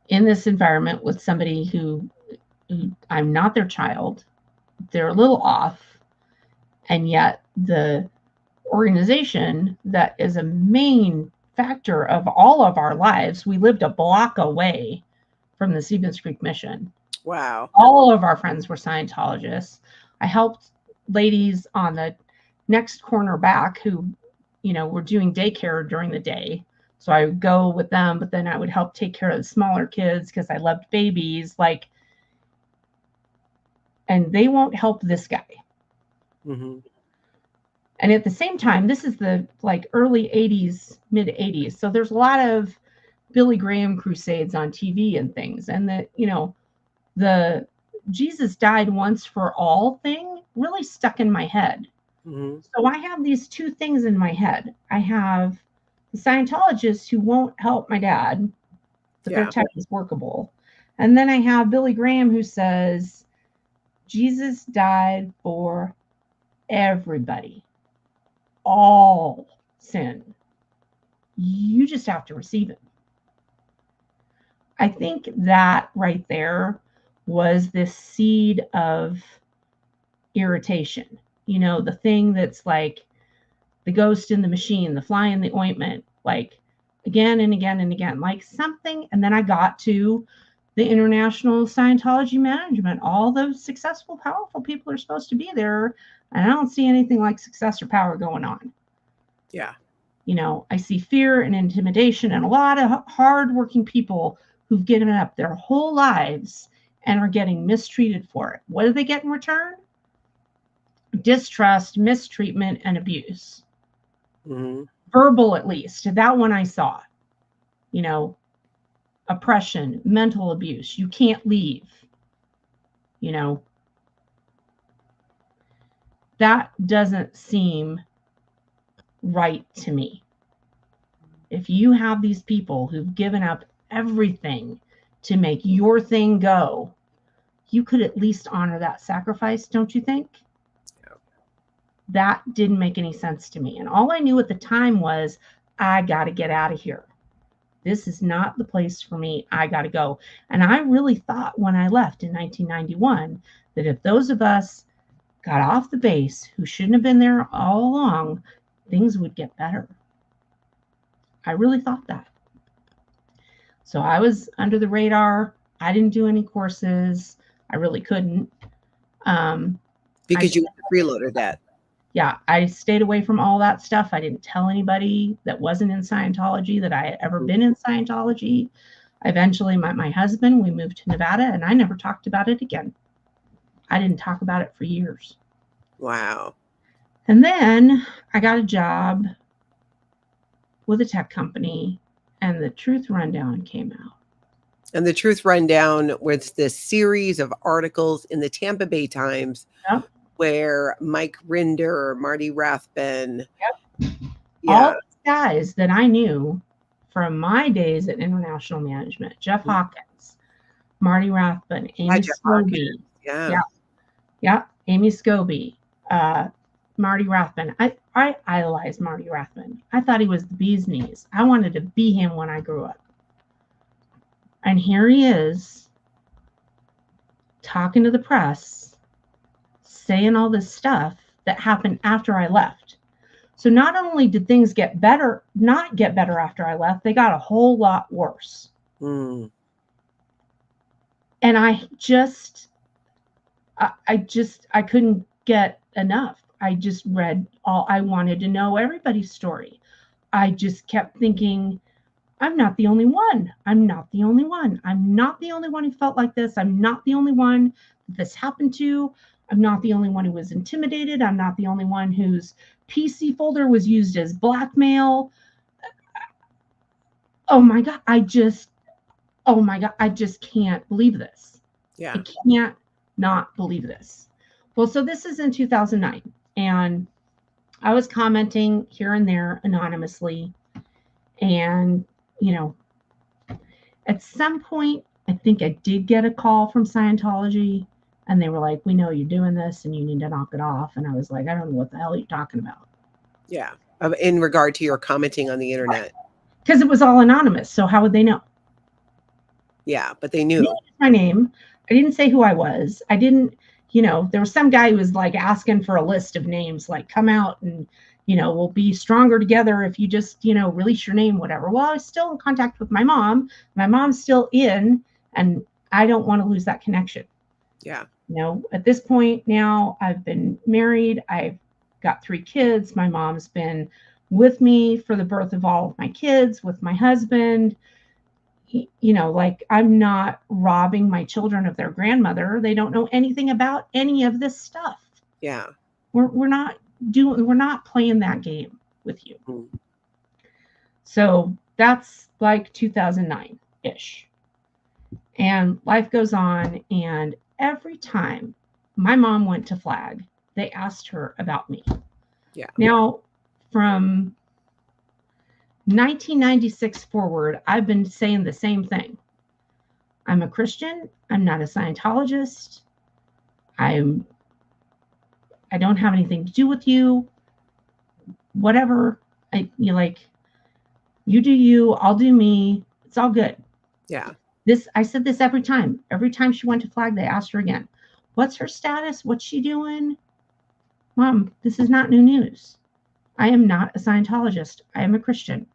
in this environment with somebody who I'm not their child. They're a little off, and yet the organization that is a main factor of all of our lives, we lived a block away from the Stevens Creek mission. Wow. All of our friends were Scientologists. I helped ladies on the next corner back who, were doing daycare during the day. So I would go with them, but then I would help take care of the smaller kids because I loved babies. And they won't help this guy. Mm-hmm. And at the same time, this is the early 80s, mid 80s. So there's a lot of Billy Graham crusades on TV and things. And the Jesus died once for all thing really stuck in my head. Mm-hmm. So I have these two things in my head. I have the Scientologists who won't help my dad, but their tech is workable. And then I have Billy Graham who says, Jesus died for everybody, all sin. You just have to receive it. I think that right there was this seed of irritation. The thing that's like the ghost in the machine, the fly in the ointment, again and again and again, something. And then I got to the International Scientology Management. All those successful, powerful people are supposed to be there. And I don't see anything like success or power going on. Yeah. I see fear and intimidation and a lot of hardworking people who've given up their whole lives and are getting mistreated for it. What do they get in return? Distrust, mistreatment, and abuse. Mm-hmm. Verbal, at least. That one I saw. Oppression, mental abuse. You can't leave. That doesn't seem right to me. If you have these people who've given up everything to make your thing go, you could at least honor that sacrifice, don't you think? Yeah. That didn't make any sense to me. And all I knew at the time was, I got to get out of here. This is not the place for me. I got to go. And I really thought when I left in 1991 that if those of us got off the base who shouldn't have been there all along, things would get better. I really thought that. So I was under the radar. I didn't do any courses. I really couldn't. Because you freeloaded that. Yeah, I stayed away from all that stuff. I didn't tell anybody that wasn't in Scientology that I had ever been in Scientology. I eventually met my husband. We moved to Nevada, and I never talked about it again. I didn't talk about it for years. Wow. And then I got a job with a tech company, and the Truth Rundown came out. And the Truth Rundown was this series of articles in the Tampa Bay Times. Yep. Where Mike Rinder, Marty Rathbun. Yep. Yeah. All these guys that I knew from my days at International Management, Jeff Hawkins, Marty Rathbun, Amy Scobie. Yeah. Amy Scobie, Marty Rathbun. I idolized Marty Rathbun. I thought he was the bee's knees. I wanted to be him when I grew up. And here he is talking to the press, saying all this stuff that happened after I left. So not only did things not get better after I left, they got a whole lot worse. Mm. And I couldn't get enough. I just read I wanted to know everybody's story. I just kept thinking, I'm not the only one. I'm not the only one. I'm not the only one who felt like this. I'm not the only one this happened to. I'm not the only one who was intimidated. I'm not the only one whose PC folder was used as blackmail. Oh my God. I just can't believe this. Yeah. I can't not believe this. Well, so this is in 2009, and I was commenting here and there anonymously. And, at some point, I think I did get a call from Scientology, and they were like, we know you're doing this and you need to knock it off. And I was like, I don't know what the hell you're talking about. Yeah. In regard to your commenting on the internet. Because it was all anonymous. So how would they know? Yeah, but they knew. My name. I didn't say who I was. I didn't, there was some guy who was like asking for a list of names, like come out and, we'll be stronger together if you just, release your name, whatever. Well, I was still in contact with my mom. My mom's still in, and I don't want to lose that connection. Yeah. At this point now, I've been married. I've got 3 kids. My mom's been with me for the birth of all of my kids, with my husband. Like I'm not robbing my children of their grandmother. They don't know anything about any of this stuff. Yeah. We're not playing that game with you. Mm. So that's like 2009-ish. And life goes on, and every time my mom went to Flag, they asked her about me. Yeah. Now, from 1996 forward, I've been saying the same thing. I'm a Christian. I'm not a Scientologist. I don't have anything to do with you. Whatever. You do you, I'll do me. It's all good. Yeah. I said this every time. Every time she went to Flag, they asked her again, what's her status? What's she doing? Mom, this is not new news. I am not a Scientologist. I am a Christian.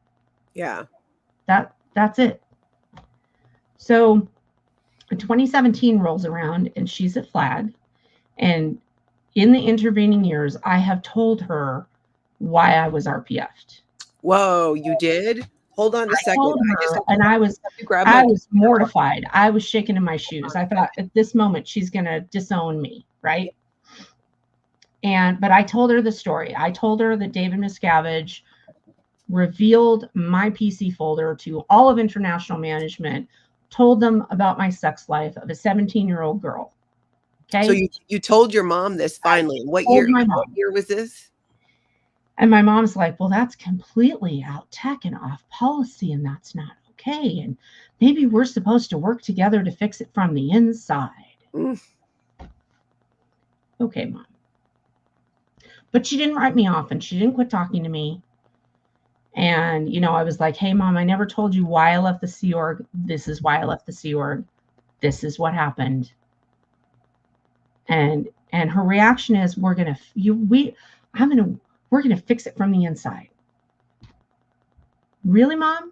Yeah. That's it. So 2017 rolls around, and she's at Flag. And in the intervening years, I have told her why I was RPF'd. Whoa, you did? Hold on a second. I was mortified. I was shaking in my shoes. I thought at this moment she's going to disown me, right? But I told her the story. I told her that David Miscavige revealed my PC folder to all of international management, told them about my sex life of a 17-year-old girl. Okay. So you told your mom this finally. What year was this? And my mom's like, well, that's completely out tech and off policy, and that's not okay. And maybe we're supposed to work together to fix it from the inside. Mm. Okay, Mom. But she didn't write me off, and she didn't quit talking to me. And, I was like, hey, Mom, I never told you why I left the Sea Org. This is why I left the Sea Org. This is what happened. And her reaction is, we're going to fix it from the inside. Really, Mom?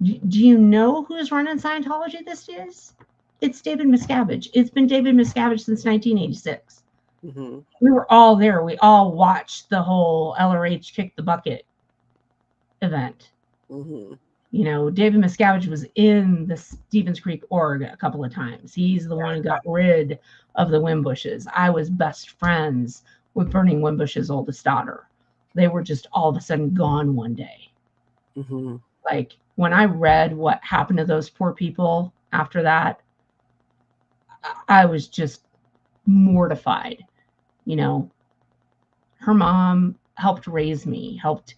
Do you know who's running Scientology these days? It's David Miscavige. It's been David Miscavige since 1986. Mm-hmm. We were all there. We all watched the whole LRH kick the bucket event. Mm-hmm. David Miscavige was in the Stevens Creek org a couple of times. He's the one who got rid of the Wimbushes. I was best friends with Burning Wimbush's oldest daughter. They were just all of a sudden gone one day. Mm-hmm. Like when I read what happened to those poor people after that, I was just mortified. Her mom helped raise me, helped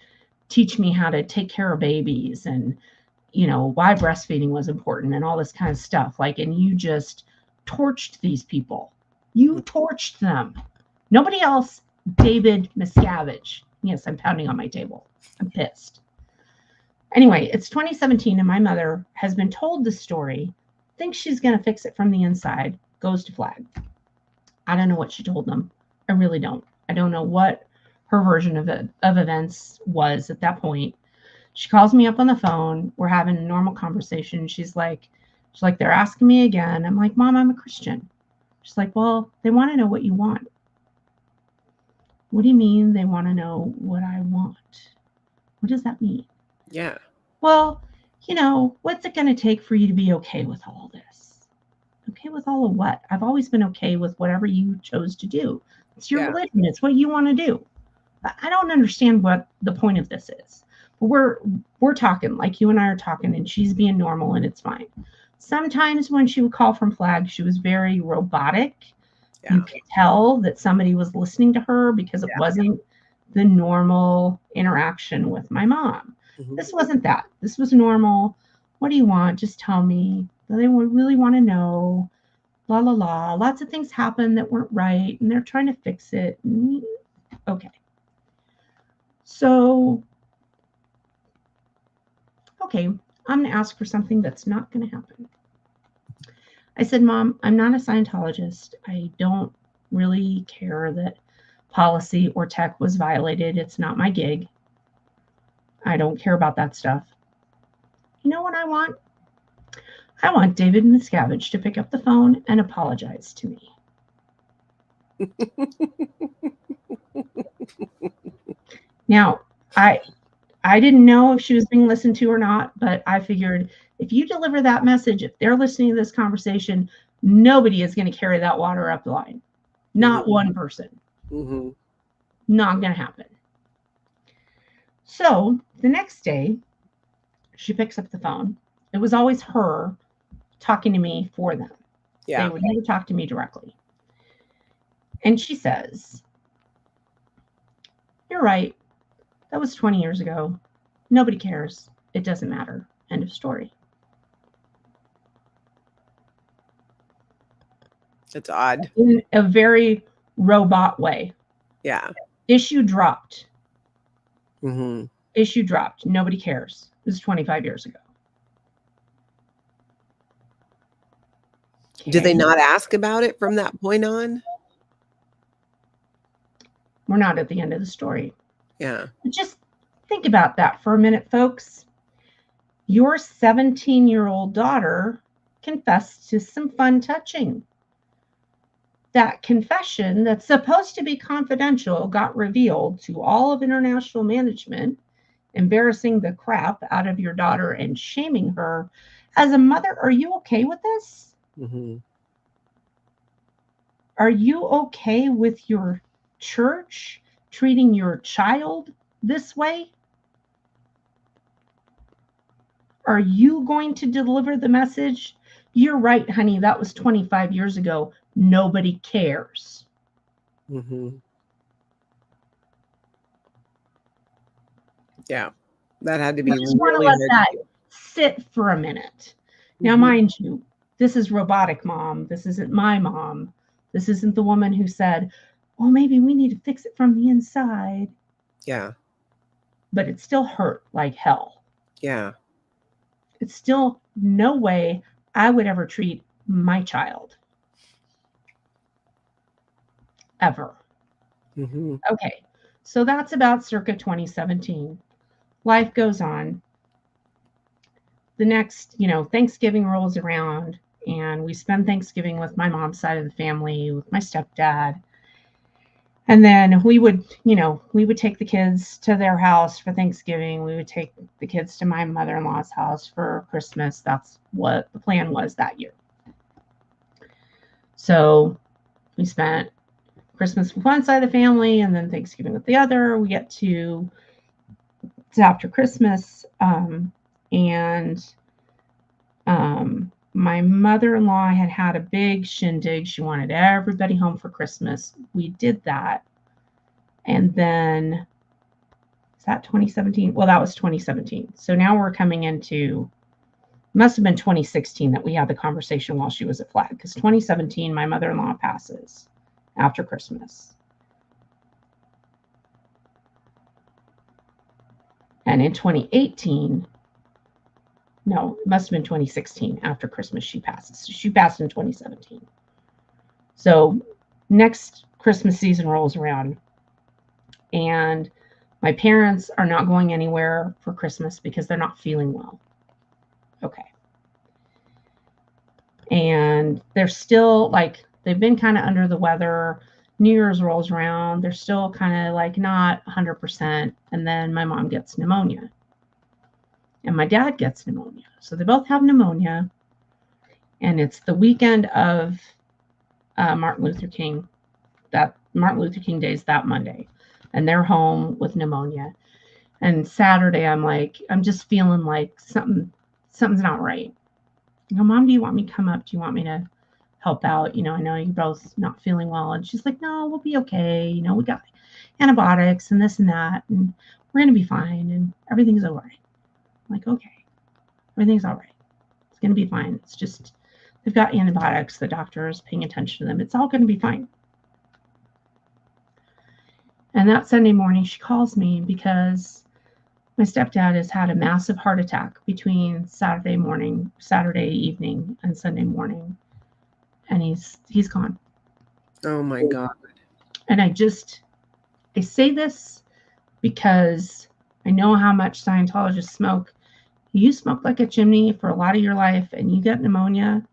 teach me how to take care of babies, and why breastfeeding was important and all this kind of stuff. And you just torched these people. You torched them. Nobody else. David Miscavige. Yes, I'm pounding on my table. I'm pissed. Anyway, it's 2017, and my mother has been told the story, thinks she's going to fix it from the inside, goes to Flag. I don't know what she told them. I really don't. I don't know what her version of events was at that point. She calls me up on the phone. We're having a normal conversation. She's like, they're asking me again. I'm like, Mom, I'm a Christian. She's like, well, they want to know what you want. What do you mean they want to know what I want? What does that mean? Yeah. Well, what's it going to take for you to be okay with all this? Okay with all of what? I've always been okay with whatever you chose to do. It's your religion. It's what you want to do. I don't understand what the point of this is. But we're talking like you and I are talking, and she's being normal, and it's fine. Sometimes when she would call from Flag, she was very robotic. Yeah. You could tell that somebody was listening to her because it wasn't the normal interaction with my mom. Mm-hmm. This wasn't that. This was normal. What do you want? Just tell me. They really want to know. La la la. Lots of things happened that weren't right, and they're trying to fix it. Okay. So, okay, I'm going to ask for something that's not going to happen. I said, Mom, I'm not a Scientologist. I don't really care that policy or tech was violated. It's not my gig. I don't care about that stuff. You know what I want? I want David Miscavige to pick up the phone and apologize to me. Now, I didn't know if she was being listened to or not, but I figured if you deliver that message, if they're listening to this conversation, nobody is going to carry that water up the line. Not one person. Mm-hmm. Not going to happen. So the next day, she picks up the phone. It was always her talking to me for them. Yeah. They would never talk to me directly. And she says, "You're right. That was 20 years ago. Nobody cares. It doesn't matter. End of story." It's odd. In a very robot way. Yeah. Issue dropped. Mm-hmm. Issue dropped. Nobody cares. It was 25 years ago. Okay. Did they not ask about it from that point on? We're not at the end of the story. Yeah. Just think about that for a minute, folks. Your 17-year-old daughter confessed to some fun touching. That confession that's supposed to be confidential got revealed to all of international management, embarrassing the crap out of your daughter and shaming her. As a mother, are you okay with this? Mm-hmm. Are you okay with your church treating your child this way? Are you going to deliver the message? You're right, honey. That was 25 years ago. Nobody cares. Mm-hmm. Yeah, that had to be. I just want to let that sit for a minute. Now, mm-hmm. Mind you, this is robotic mom. This isn't my mom. This isn't the woman who said, "Well, maybe we need to fix it from the inside." Yeah. But it still hurt like hell. Yeah. It's still no way I would ever treat my child. Ever. Mm-hmm. Okay. So that's about circa 2017. Life goes on. The next, Thanksgiving rolls around, and we spend Thanksgiving with my mom's side of the family, with my stepdad. And then we would take the kids to their house for Thanksgiving. We would take the kids to my mother-in-law's house for Christmas. That's what the plan was that year. So we spent Christmas with one side of the family and then Thanksgiving with the other. We get to after Christmas, my mother-in-law had a big shindig. She wanted everybody home for Christmas. We did that. And then, is that 2017? Well, that was 2017. So now we're coming into, must have been 2016 that we had the conversation while she was at Flag. Because 2017, my mother-in-law passes after Christmas. And in 2018, no, it must have been 2016 after Christmas she passes. She passed in 2017. So next Christmas season rolls around and my parents are not going anywhere for Christmas because they're not feeling well. Okay. And they're still like, they've been kind of under the weather. New Year's rolls around. They're still kind of like not 100%. And then my mom gets pneumonia. And my dad gets pneumonia. So they both have pneumonia. And it's the weekend of Martin Luther King. That Martin Luther King Day is that Monday. And they're home with pneumonia. And Saturday, I'm just feeling like something's not right. You know, Mom, do you want me to come up? Do you want me to help out? You know, I know you're both not feeling well. And she's like, no, we'll be okay. You know, we got antibiotics and this and that, and we're going to be fine. And everything's all right. I'm like, okay, everything's all right. It's going to be fine. It's just, they've got antibiotics. The doctor is paying attention to them. It's all going to be fine. And that Sunday morning, she calls me because my stepdad has had a massive heart attack between Saturday evening, and Sunday morning. And he's gone. Oh my God. And I say this because I know how much Scientologists smoke. You smoke like a chimney for a lot of your life and you get pneumonia,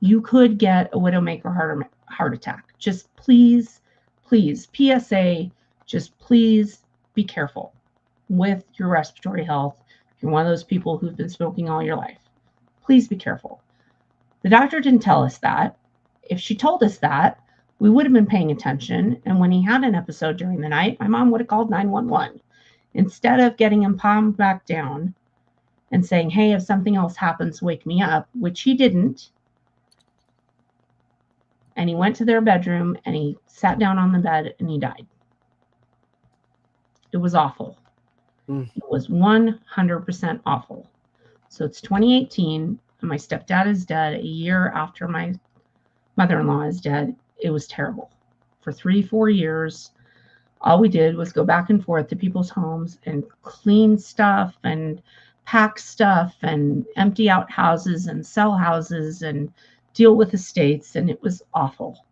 you could get a widowmaker heart attack. Just please, PSA, just please be careful with your respiratory health. If you're one of those people who've been smoking all your life, please be careful. The doctor didn't tell us that. If she told us that, we would have been paying attention. And when he had an episode during the night, my mom would have called 911. Instead of getting him palmed back down and saying, hey, if something else happens, wake me up, which he didn't. And he went to their bedroom and he sat down on the bed and he died. It was awful. It was 100% awful. So it's 2018 and my stepdad is dead a year after my mother-in-law is dead. It was terrible. For 3-4 years, all we did was go back and forth to people's homes and clean stuff and pack stuff and empty out houses and sell houses and deal with estates, and it was awful.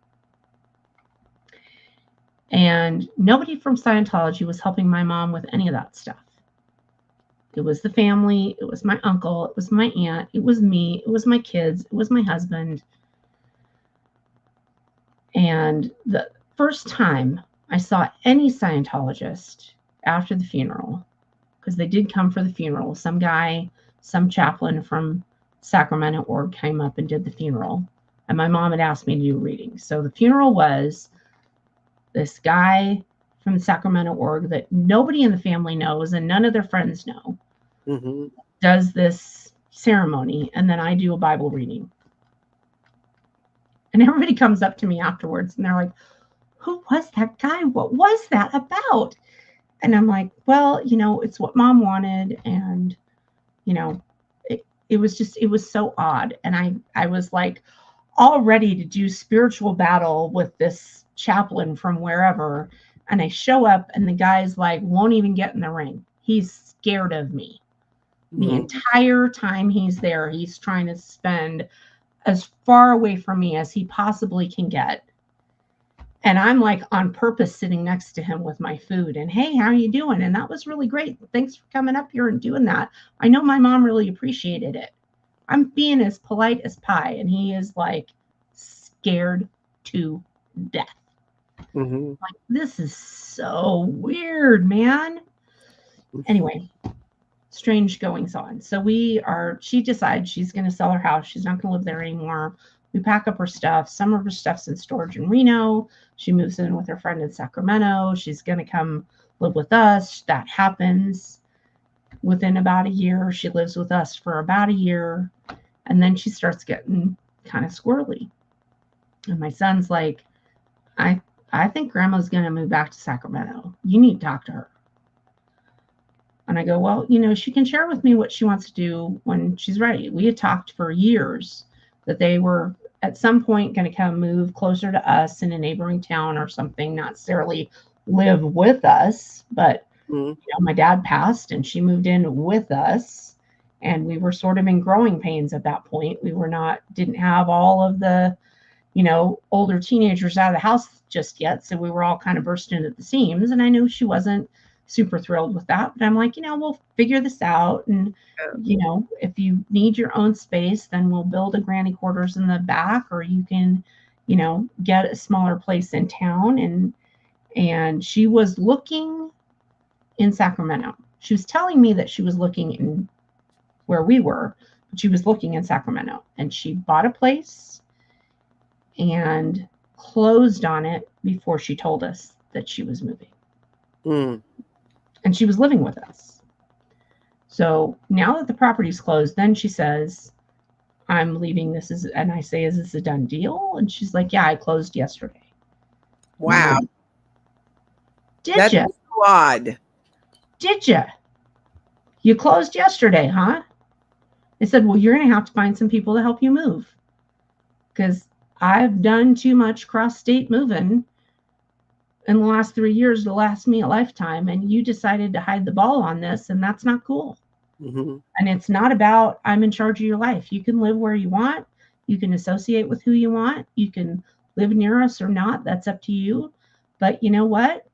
And nobody from Scientology was helping my mom with any of that stuff. It was the family, it was my uncle, it was my aunt, it was me, it was my kids, it was my husband. And the first time I saw any Scientologist after the funeral, because they did come for the funeral, some chaplain from Sacramento org came up and did the funeral, and my mom had asked me to do readings. So the funeral was this guy from the Sacramento org that nobody in the family knows and none of their friends know, does this ceremony, and then I do a Bible reading. And everybody comes up to me afterwards and they're like, who was that guy? What was that about? And I'm like, well, you know, it's what Mom wanted. And, you know, it was so odd. And I was like all ready to do spiritual battle with this chaplain from wherever. And I show up and the guy's like, won't even get in the ring. He's scared of me. The entire time he's there, he's trying to spend as far away from me as he possibly can get. And I'm like on purpose sitting next to him with my food and, hey, how are you doing? And that was really great. Thanks for coming up here and doing that. I know my mom really appreciated it. I'm being as polite as pie. And he is like scared to death. Like, this is so weird, man. Anyway, strange goings on. So she decides she's going to sell her house. She's not going to live there anymore. We pack up her stuff. Some of her stuff's in storage in Reno. She moves in with her friend in Sacramento. She's going to come live with us. That happens within about a year. She lives with us for about a year. And then she starts getting kind of squirrely. And my son's like, I think Grandma's going to move back to Sacramento. You need to talk to her. And I go, well, you know, she can share with me what she wants to do when she's ready. We had talked for years that they were at some point going to come move closer to us in a neighboring town or something, not necessarily live with us, but you know, my dad passed and she moved in with us, and we were sort of in growing pains at that point. We didn't have all of the, you know, older teenagers out of the house just yet. So we were all kind of bursting at the seams. And I knew she wasn't super thrilled with that. But I'm like, we'll figure this out. And, if you need your own space, then we'll build a granny quarters in the back, or you can, get a smaller place in town. And she was looking in Sacramento. She was telling me that she was looking in where we were, but she was looking in Sacramento, and she bought a place and closed on it before she told us that she was moving. And she was living with us. So now that the property's closed, then she says, I'm leaving. And I say, is this a done deal? And she's like, yeah, I closed yesterday. Wow. Did you? So odd. Did you? You closed yesterday, huh? I said, well, you're going to have to find some people to help you move, because I've done too much cross-state moving in the last 3 years to last me a lifetime, and you decided to hide the ball on this, and that's not cool. And it's not about I'm in charge of your life. You can live where you want. You can associate with who you want. You can live near us or not. That's up to you. But you know what?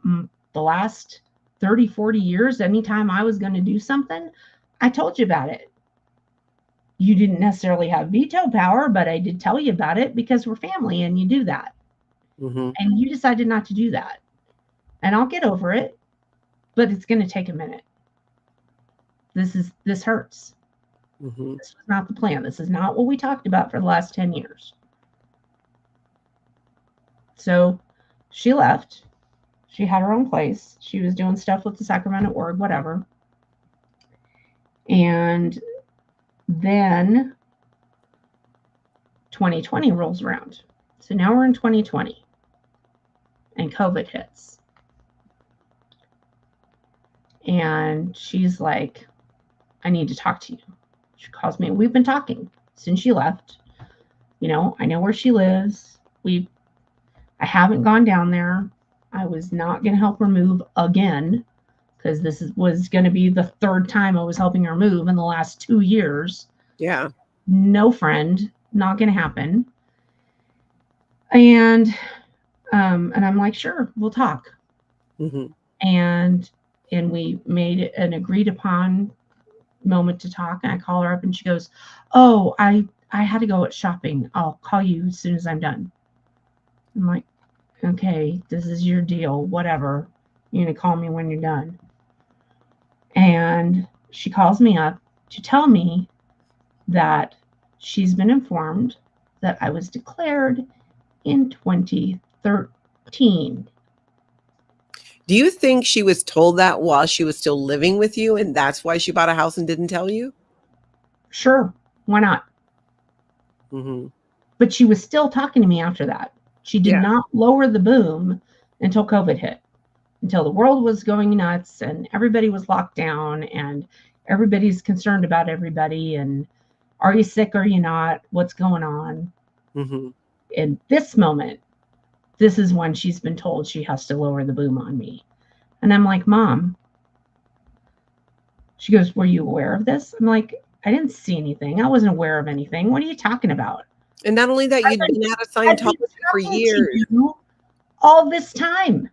The last 30, 40 years, anytime I was going to do something, I told you about it. You didn't necessarily have veto power, but I did tell you about it because we're family and you do that. And you decided not to do that. And I'll get over it, but it's going to take a minute. This hurts. This was not the plan. This is not what we talked about for the last 10 years. So she left. She had her own place. She was doing stuff with the Sacramento org, whatever. And then 2020 rolls around. So now we're in 2020 and COVID hits. And she's like, I need to talk to you. She calls me. We've been talking since she left. I know where she lives. I haven't gone down there. I was not going to help her move again, because this was going to be the third time I was helping her move in the last 2 years. Yeah. No friend, not going to happen. And I'm like, sure, we'll talk. And we made an agreed upon moment to talk. And I call her up and she goes, oh, I had to go shopping. I'll call you as soon as I'm done. I'm like, okay, this is your deal, whatever. You're going to call me when you're done. And she calls me up to tell me that she's been informed that I was declared in 2013. Do you think she was told that while she was still living with you, and that's why she bought a house and didn't tell you? Sure. Why not? But she was still talking to me after that. She did not lower the boom until COVID hit, until the world was going nuts and everybody was locked down and everybody's concerned about everybody. And are you sick? Are you not? What's going on? In this moment, this is when she's been told she has to lower the boom on me. And I'm like, Mom. She goes, were you aware of this? I'm like, I didn't see anything. I wasn't aware of anything. What are you talking about? And not only that, you'd been out of Scientology for years. All this time.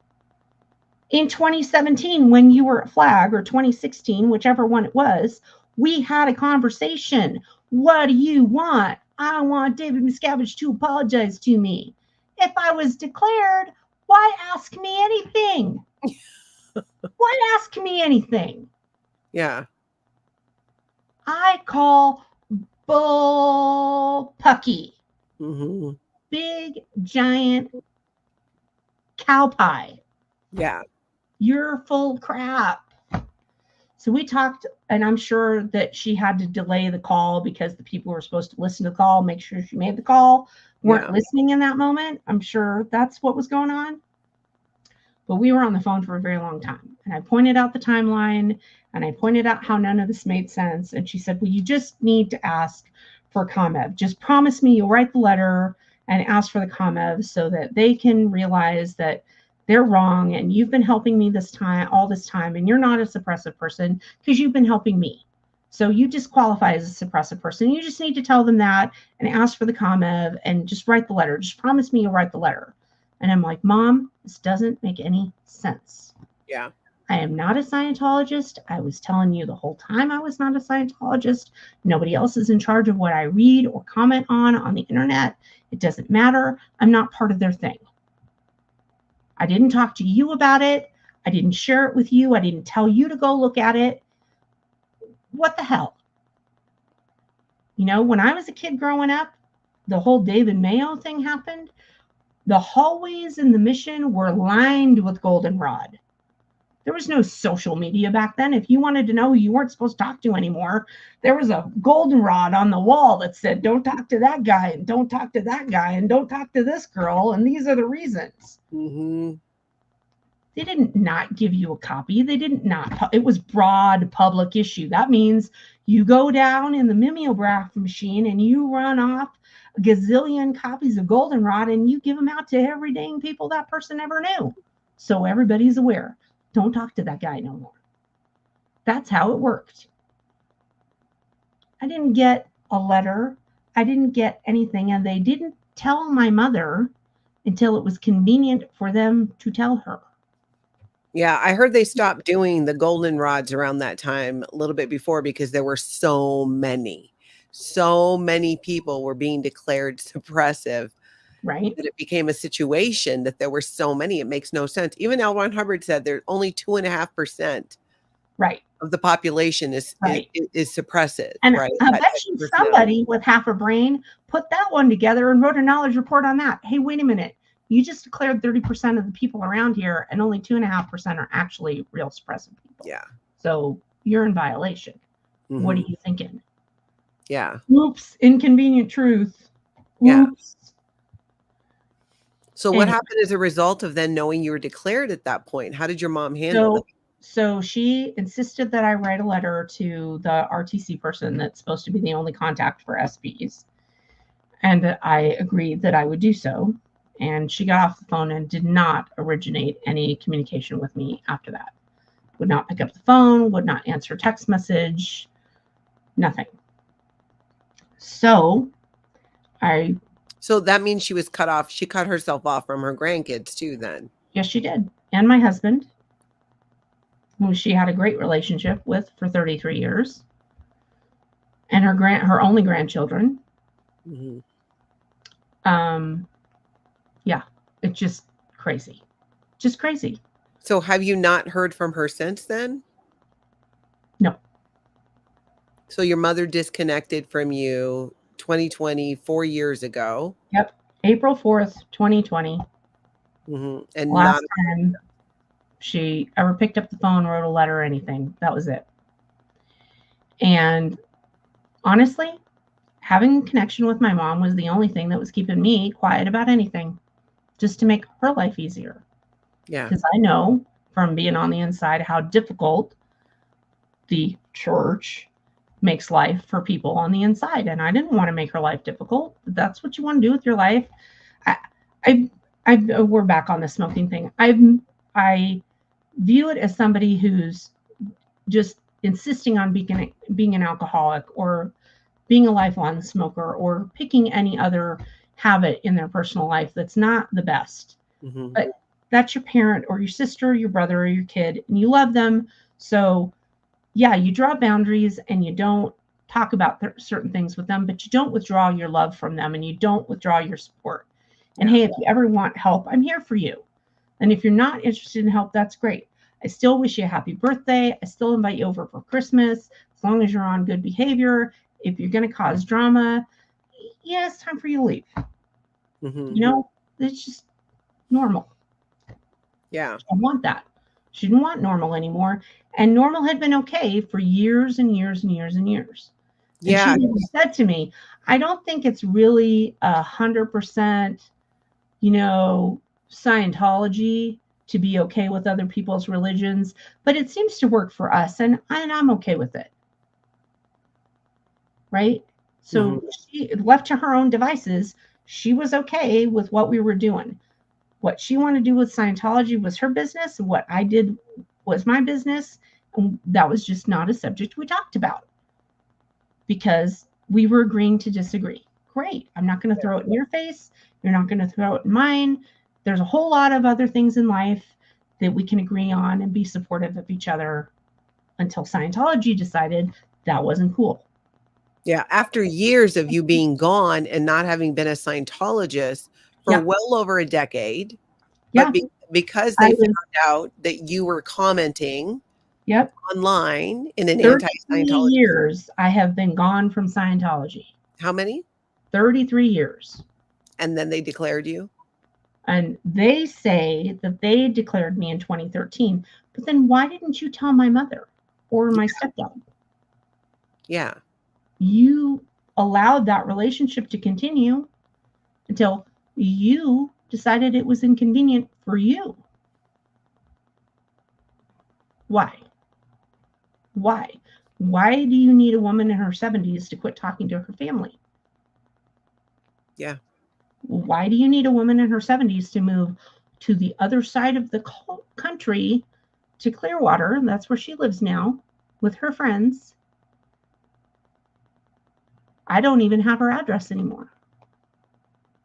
In 2017, when you were at Flag, or 2016, whichever one it was, we had a conversation. What do you want? I want David Miscavige to apologize to me. If I was declared, why ask me anything? Why ask me anything? Yeah. I call bull pucky. Big, giant cow pie. Yeah. You're full of crap. So we talked, and I'm sure that she had to delay the call because the people who were supposed to listen to the call, make sure she made the call, weren't listening in that moment. I'm sure that's what was going on. But we were on the phone for a very long time. And I pointed out the timeline, and I pointed out how none of this made sense. And she said, well, you just need to ask for ComEv. Just promise me you'll write the letter and ask for the ComEv so that they can realize that they're wrong and you've been helping me all this time, and you're not a suppressive person because you've been helping me. So you disqualify as a suppressive person. You just need to tell them that and ask for the ComEv and just write the letter. Just promise me you'll write the letter. And I'm like, Mom, this doesn't make any sense. Yeah. I am not a Scientologist. I was telling you the whole time I was not a Scientologist. Nobody else is in charge of what I read or comment on the internet. It doesn't matter. I'm not part of their thing. I didn't talk to you about it. I didn't share it with you. I didn't tell you to go look at it. What the hell? You know, when I was a kid growing up, the whole David Mayo thing happened. The hallways in the mission were lined with goldenrod. There was no social media back then. If you wanted to know who you weren't supposed to talk to anymore, there was a goldenrod on the wall that said, don't talk to that guy, and don't talk to that guy, and don't talk to this girl, and these are the reasons. Mm-hmm. They didn't not give you a copy. They didn't not. It was broad public issue. That means you go down in the mimeograph machine and you run off a gazillion copies of goldenrod and you give them out to every dang people that person ever knew. So everybody's aware. Don't talk to that guy no more. That's how it worked. I didn't get a letter. I didn't get anything. And they didn't tell my mother until it was convenient for them to tell her. Yeah, I heard they stopped doing the goldenrods around that time a little bit before because there were so many people were being declared suppressive, right? That it became a situation that there were so many. It makes no sense. Even L. Ron Hubbard said there's only 2.5% right of the population is suppressive. And right? I bet you somebody with half a brain put that one together and wrote a knowledge report on that. Hey, wait a minute. You just declared 30% of the people around here and only 2.5% are actually real suppressive people. Yeah. So you're in violation. Mm-hmm. What are you thinking? Yeah. Oops. Inconvenient truth. Oops. Yeah. So what happened as a result of then knowing you were declared at that point? How did your mom handle it? So she insisted that I write a letter to the RTC person that's supposed to be the only contact for SPs. And I agreed that I would do so. And she got off the phone and did not originate any communication with me after that. Would not pick up the phone, would not answer text message, nothing. So that means she was cut off. She cut herself off from her grandkids too then. Yes, she did. And my husband, who she had a great relationship with for 33 years. And her only grandchildren. Mm-hmm. Yeah, it's just crazy. Just crazy. So have you not heard from her since then? No. So your mother disconnected from you 2020, 4 years ago. Yep. April 4th, 2020. Mm-hmm. And last time she ever picked up the phone, wrote a letter, or anything. That was it. And honestly, having a connection with my mom was the only thing that was keeping me quiet about anything, just to make her life easier. Yeah. Because I know from being on the inside how difficult the church makes life for people on the inside. And I didn't want to make her life difficult. But that's what you want to do with your life. We're back on the smoking thing. I view it as somebody who's just insisting on being an alcoholic or being a lifelong smoker or picking any other habit in their personal life that's not the best. Mm-hmm. But that's your parent or your sister, your brother, or your kid, and you love them. So yeah, you draw boundaries and you don't talk about certain things with them, but you don't withdraw your love from them and you don't withdraw your support. And hey, if you ever want help, I'm here for you. And if you're not interested in help, that's great. I still wish you a happy birthday. I still invite you over for Christmas, as long as you're on good behavior. If you're going to cause drama, yeah, it's time for you to leave. Mm-hmm. You know, it's just normal. Yeah. I want that. She didn't want normal anymore. And normal had been okay for years and years and years and years. Yeah. And she said to me, I don't think it's really 100%, Scientology to be okay with other people's religions, but it seems to work for us, and I'm okay with it. Right? So she, left to her own devices, she was okay with what we were doing. What she wanted to do with Scientology was her business, and what I did was my business, and that was just not a subject we talked about. because we were agreeing to disagree. Great. I'm not going to throw it in your face. You're not going to throw it in mine. There's a whole lot of other things in life that we can agree on and be supportive of each other, until Scientology decided that wasn't cool. Yeah. After years of you being gone and not having been a Scientologist for well over a decade, but because they found out that you were commenting online in an 33 anti-Scientology. years I have been gone from Scientology. How many? 33 years. And then they declared you? And they say that they declared me in 2013. But then why didn't you tell my mother or my stepdad? Yeah. You allowed that relationship to continue until you decided it was inconvenient for you. Why? Why? Why do you need a woman in her 70s to quit talking to her family? Yeah. Why do you need a woman in her 70s to move to the other side of the country to Clearwater? And that's where she lives now with her friends. I don't even have her address anymore.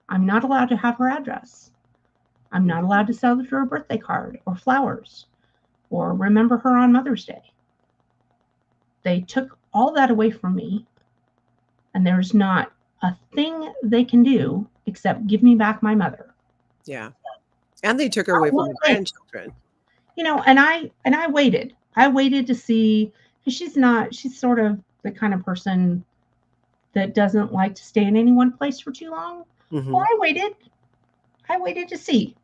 I'm not allowed to have her address. I'm not allowed to sell her a birthday card or flowers or remember her on Mother's Day. They took all that away from me, and there's not a thing they can do except give me back my mother. Yeah. And they took her away from the grandchildren. You know, and I waited. I waited to see, because she's sort of the kind of person that doesn't like to stay in any one place for too long. Well, I waited to see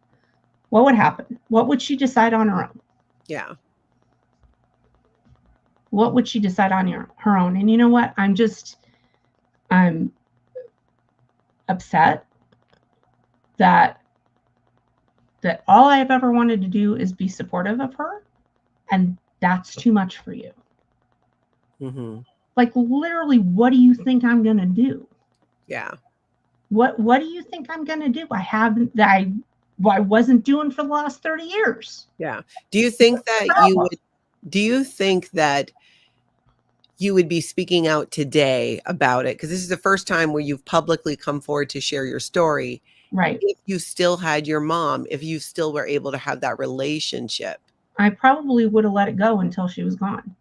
what would happen. What would she decide on her own? Yeah. What would she decide on her own? And you know what? I'm upset that all I've ever wanted to do is be supportive of her, and that's too much for you. Like, literally, what do you think I'm going to do? Yeah. What do you think I'm going to do? I wasn't doing for the last 30 years. Yeah. Do you think that you would be speaking out today about it? Because this is the first time where you've publicly come forward to share your story. Right. If you still had your mom, if you still were able to have that relationship. I probably would have let it go until she was gone.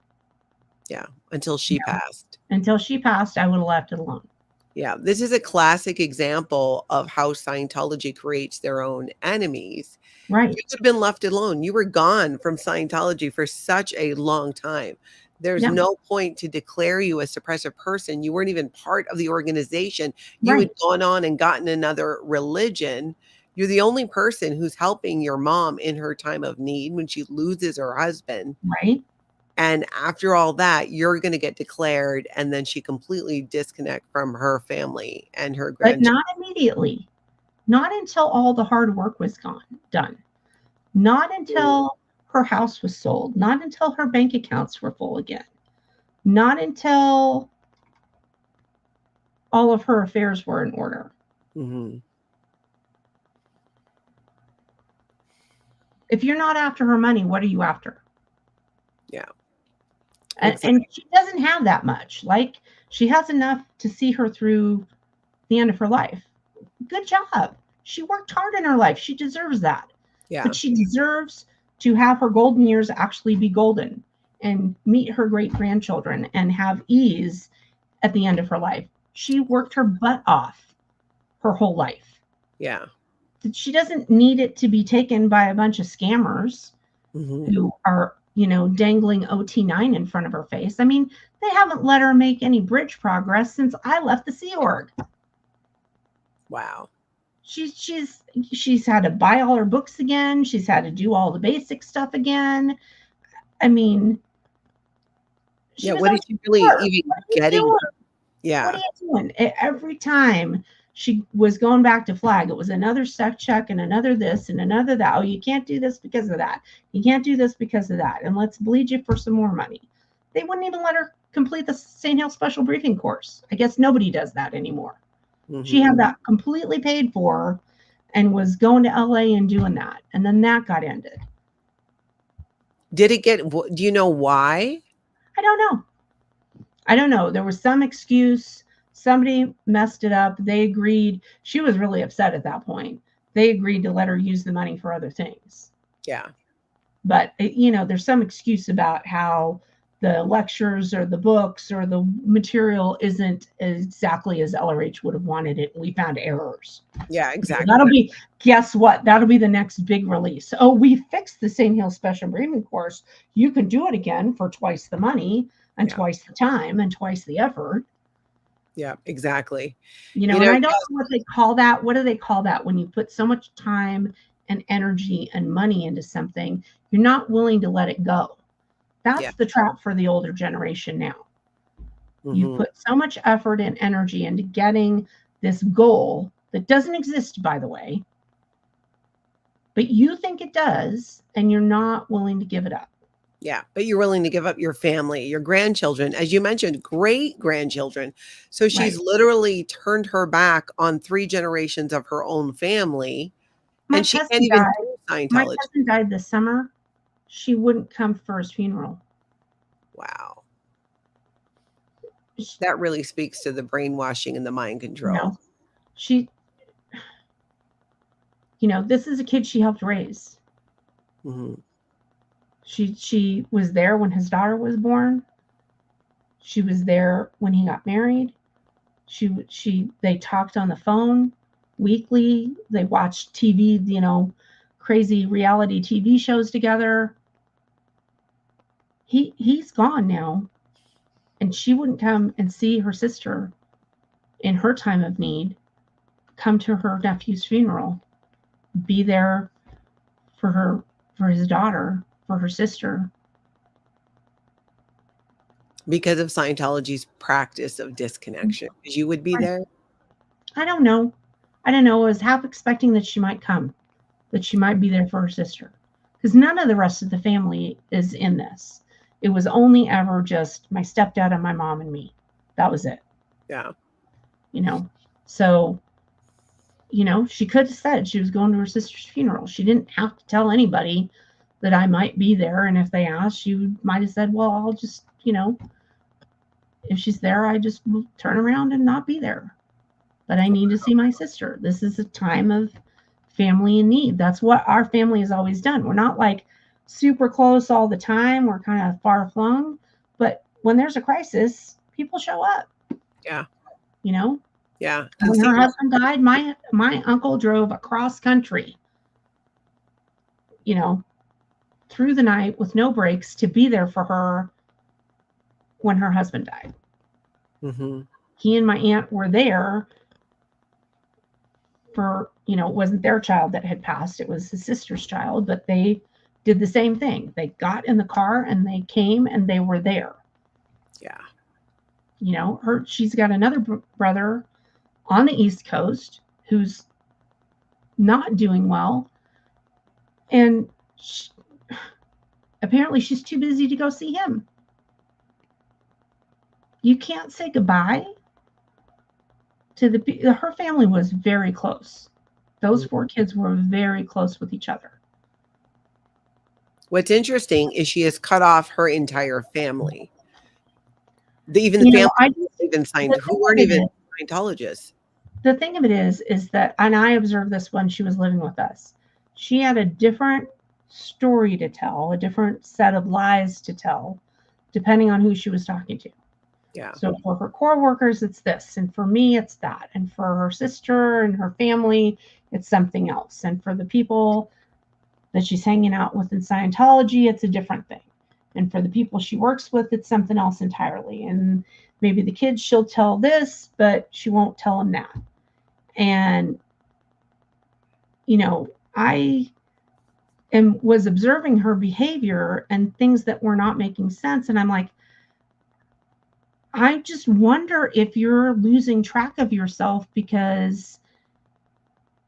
Yeah. Until she passed. Until she passed, I would have left it alone. Yeah. This is a classic example of how Scientology creates their own enemies. Right. You could have been left alone. You were gone from Scientology for such a long time. There's no point to declare you a suppressive person. You weren't even part of the organization. You had gone on and gotten another religion. You're the only person who's helping your mom in her time of need when she loses her husband. Right. And after all that, you're going to get declared, and then she completely disconnect from her family and her grandchildren. But not immediately. Not until all the hard work was done. Not until her house was sold. Not until her bank accounts were full again. Not until all of her affairs were in order. If you're not after her money, what are you after? Yeah. And she doesn't have that much. Like, she has enough to see her through the end of her life. Good job. She worked hard in her life. She deserves that. Yeah. But she deserves to have her golden years actually be golden and meet her great grandchildren and have ease at the end of her life. She worked her butt off her whole life. Yeah. She doesn't need it to be taken by a bunch of scammers who are, dangling OT9 in front of her face. I mean, they haven't let her make any bridge progress since I left the Sea Org. Wow. She's had to buy all her books again. She's had to do all the basic stuff again. I mean, what is she really even getting? Yeah. What are you doing? Every time she was going back to flag, it was another step check and another this and another that. Oh, you can't do this because of that. You can't do this because of that. And let's bleed you for some more money. They wouldn't even let her complete the St. Hill Special Briefing course. I guess nobody does that anymore. She had that completely paid for and was going to LA and doing that. And then that got ended. Do you know why? I don't know. I don't know. There was some excuse. Somebody messed it up. They agreed. She was really upset at that point. They agreed to let her use the money for other things. Yeah. But, there's some excuse about how the lectures or the books or the material isn't exactly as LRH would have wanted it. We found errors. Yeah, exactly. Guess what? That'll be the next big release. Oh, we fixed the St. Hill Special Agreement course. You can do it again for twice the money and twice the time and twice the effort. Yeah, exactly. And I don't know what they call that. What do they call that when you put so much time and energy and money into something, you're not willing to let it go? That's the trap for the older generation now. You put so much effort and energy into getting this goal that doesn't exist, by the way, but you think it does, and you're not willing to give it up. Yeah, but you're willing to give up your family, your grandchildren, as you mentioned, great grandchildren. So she's literally turned her back on 3 generations of her own family, and she can't even do Scientology. My cousin died this summer. She wouldn't come for his funeral. Wow. That really speaks to the brainwashing and the mind control. This is a kid she helped raise. Mm-hmm. She was there when his daughter was born. She was there when he got married. They talked on the phone weekly. They watched TV, crazy reality TV shows together. He's gone now, and she wouldn't come and see her sister in her time of need, come to her nephew's funeral, be there for his daughter, for her sister. Because of Scientology's practice of disconnection. You would be there? I don't know. I was half expecting that she might come, that she might be there for her sister. Because none of the rest of the family is in this. It was only ever just my stepdad and my mom and me. That was it. Yeah. So, she could have said she was going to her sister's funeral. She didn't have to tell anybody that I might be there. And if they asked, she might have said, well, I'll just, if she's there, I just will turn around and not be there. But I need to see my sister. This is a time of family in need. That's what our family has always done. We're not like super close all the time. We're kind of far flung. But when there's a crisis, people show up. Yeah. Yeah. When her husband died, my uncle drove across country, through the night with no breaks to be there for her when her husband died. Mm-hmm. He and my aunt were there for, it wasn't their child that had passed. It was his sister's child, but they did the same thing. They got in the car and they came and they were there. Yeah. She's got another brother on the East Coast who's not doing well. And apparently she's too busy to go see him. You can't say goodbye to her family was very close. Those 4 kids were very close with each other. What's interesting is she has cut off her entire family. Even the family who weren't even Scientologists. The thing of it is that, and I observed this when she was living with us, she had a different story to tell, a different set of lies to tell, depending on who she was talking to. Yeah. So for her core workers, it's this, and for me, it's that, and for her sister and her family, it's something else, and for the people that she's hanging out with in Scientology, it's a different thing, and for the people she works with, it's something else entirely. And maybe the kids, she'll tell this, but she won't tell them that. And I was observing her behavior and things that were not making sense, and I'm like, I just wonder if you're losing track of yourself because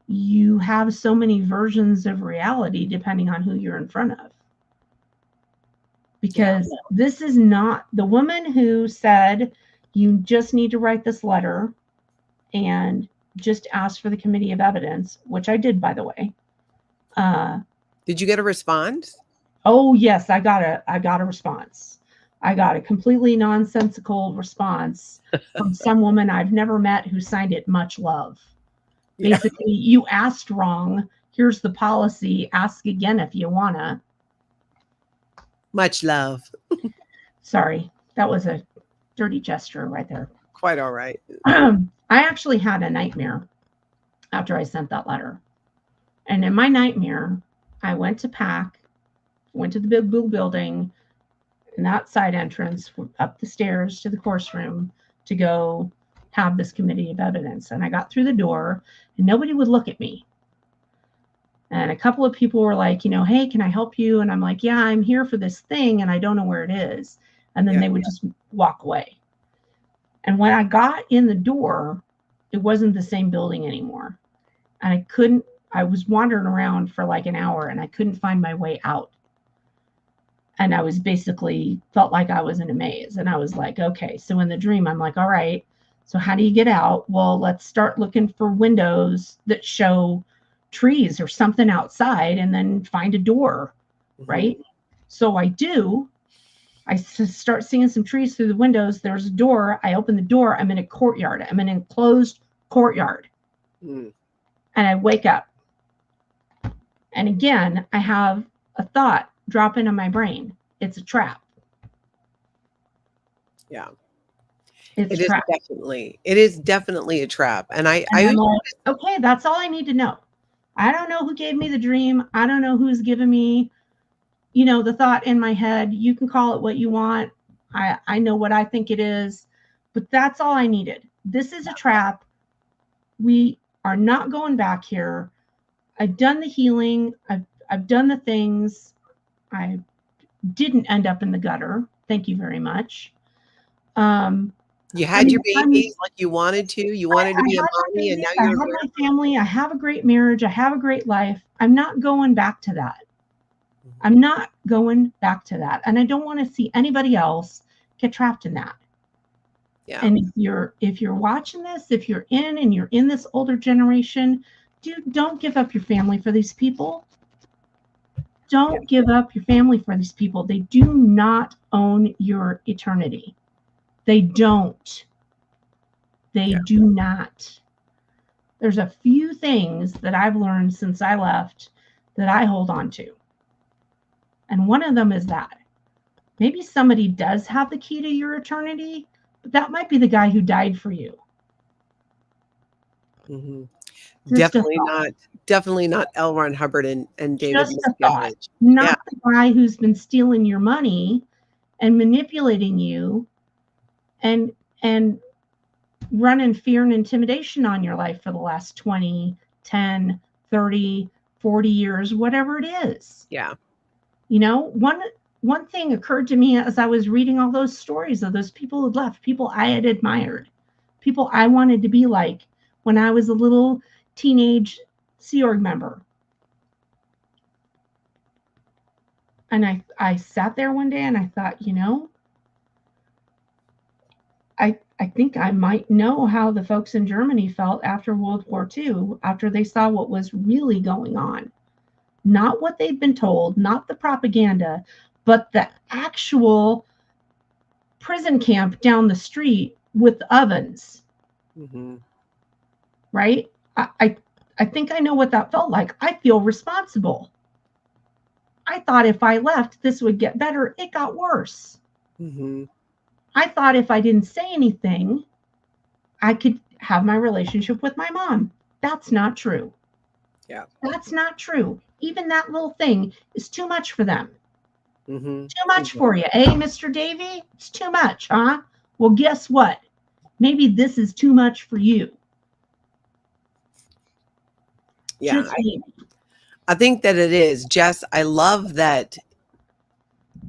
you have so many versions of reality depending on who you're in front of. Because this is not the woman who said, you just need to write this letter and just ask for the committee of evidence, which I did, by the way. Did you get a response? Oh, yes, I got a response. I got a completely nonsensical response from some woman I've never met who signed it much love. Yeah. Basically, you asked wrong. Here's the policy. Ask again if you wanna. Much love. Sorry, that was a dirty gesture right there. Quite all right. I actually had a nightmare after I sent that letter. And in my nightmare, I went to PAC, went to the big blue building, and that side entrance up the stairs to the course room to go have this committee of evidence. And I got through the door and nobody would look at me. And a couple of people were like, hey, can I help you? And I'm like, yeah, I'm here for this thing and I don't know where it is. And then they would just walk away. And when I got in the door, it wasn't the same building anymore. And I was wandering around for like an hour and I couldn't find my way out. And I was basically felt like I was in a maze. And I was like, okay. So in the dream, I'm like, all right, so how do you get out? Well, let's start looking for windows that show trees or something outside and then find a door, right? So I do. I start seeing some trees through the windows. There's a door. I open the door. I'm in a courtyard. I'm in an enclosed courtyard. And I wake up. And again, I have a thought drop into my brain. It's a trap. Yeah. It's It a trap. it is definitely a trap. And I'm like, okay, that's all I need to know. I don't know who gave me the dream. I don't know who's given me, the thought in my head. You can call it what you want. I know what I think it is, but that's all I needed. This is a trap. We are not going back here. I've done the healing. I've done the things. I didn't end up in the gutter. Thank you very much. You had your babies like you wanted to. You wanted to be a mommy, and now I have my family. I have a great marriage. I have a great life. I'm not going back to that. I'm not going back to that. And I don't want to see anybody else get trapped in that. Yeah. And if you're watching this, if you're in this older generation, dude, don't give up your family for these people. Don't give up your family for these people. They do not own your eternity. They don't. They do not. There's a few things that I've learned since I left that I hold on to. And one of them is that maybe somebody does have the key to your eternity, but that might be the guy who died for you. Definitely not L. Ron Hubbard and David Miscavige. Not the guy who's been stealing your money and manipulating you and running fear and intimidation on your life for the last 20, 10, 30, 40 years, whatever it is. Yeah. One thing occurred to me as I was reading all those stories of those people who left, people I had admired, people I wanted to be like when I was a little teenage Sea Org member. And I sat there one day and I thought, I think I might know how the folks in Germany felt after World War II, after they saw what was really going on. Not what they've been told, not the propaganda, but the actual prison camp down the street with ovens. Right? I think I know what that felt like. I feel responsible. I thought if I left, this would get better. It got worse. I thought if I didn't say anything, I could have my relationship with my mom. That's not true. Yeah. That's not true. Even that little thing is too much for them. Too much for you, eh, Mr. Davey? It's too much, huh? Well, guess what? Maybe this is too much for you. Yeah, I think that it is. Jess, I love that,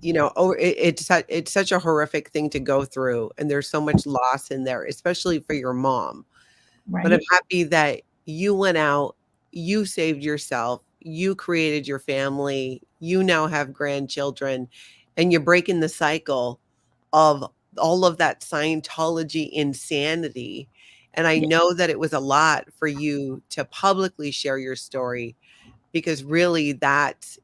it's such a horrific thing to go through, and there's so much loss in there, especially for your mom. Right. But I'm happy that you went out, you saved yourself, you created your family, you now have grandchildren, and you're breaking the cycle of all of that Scientology insanity. And I know that it was a lot for you to publicly share your story, because really that,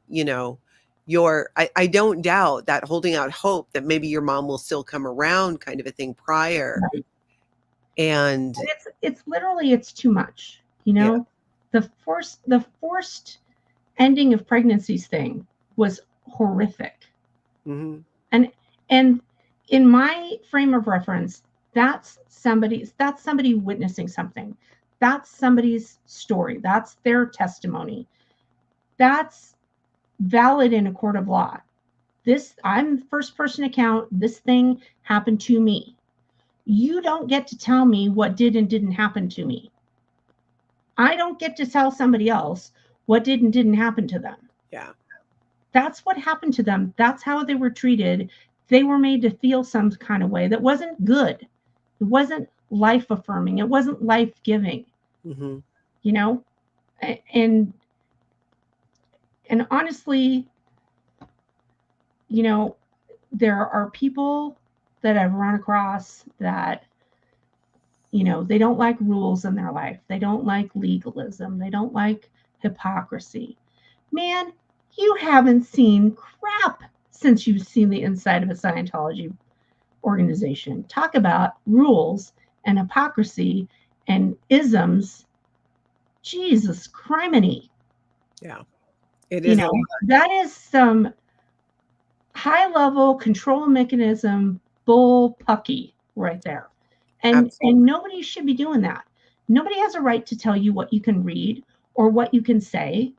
I don't doubt that holding out hope that maybe your mom will still come around kind of a thing prior. Right. And It's literally, it's too much, yeah. the forced ending of pregnancies thing was horrific. Mm-hmm. And in my frame of reference, that's somebody witnessing something. That's somebody's story. That's their testimony. That's valid in a court of law. I'm first person account. This thing happened to me. You don't get to tell me what did and didn't happen to me. I don't get to tell somebody else what did and didn't happen to them. Yeah. That's what happened to them. That's how they were treated. They were made to feel some kind of way that wasn't good. It wasn't life affirming. It wasn't life giving. Mm-hmm. And honestly, there are people that I've run across that, they don't like rules in their life. They don't like legalism. They don't like hypocrisy. Man, you haven't seen crap since you've seen the inside of a Scientology organization. Talk about rules and hypocrisy and isms. Jesus criminy. Yeah. It is. That is some high level control mechanism bull pucky right there. And nobody should be doing that. Nobody has a right to tell you what you can read or what you can say.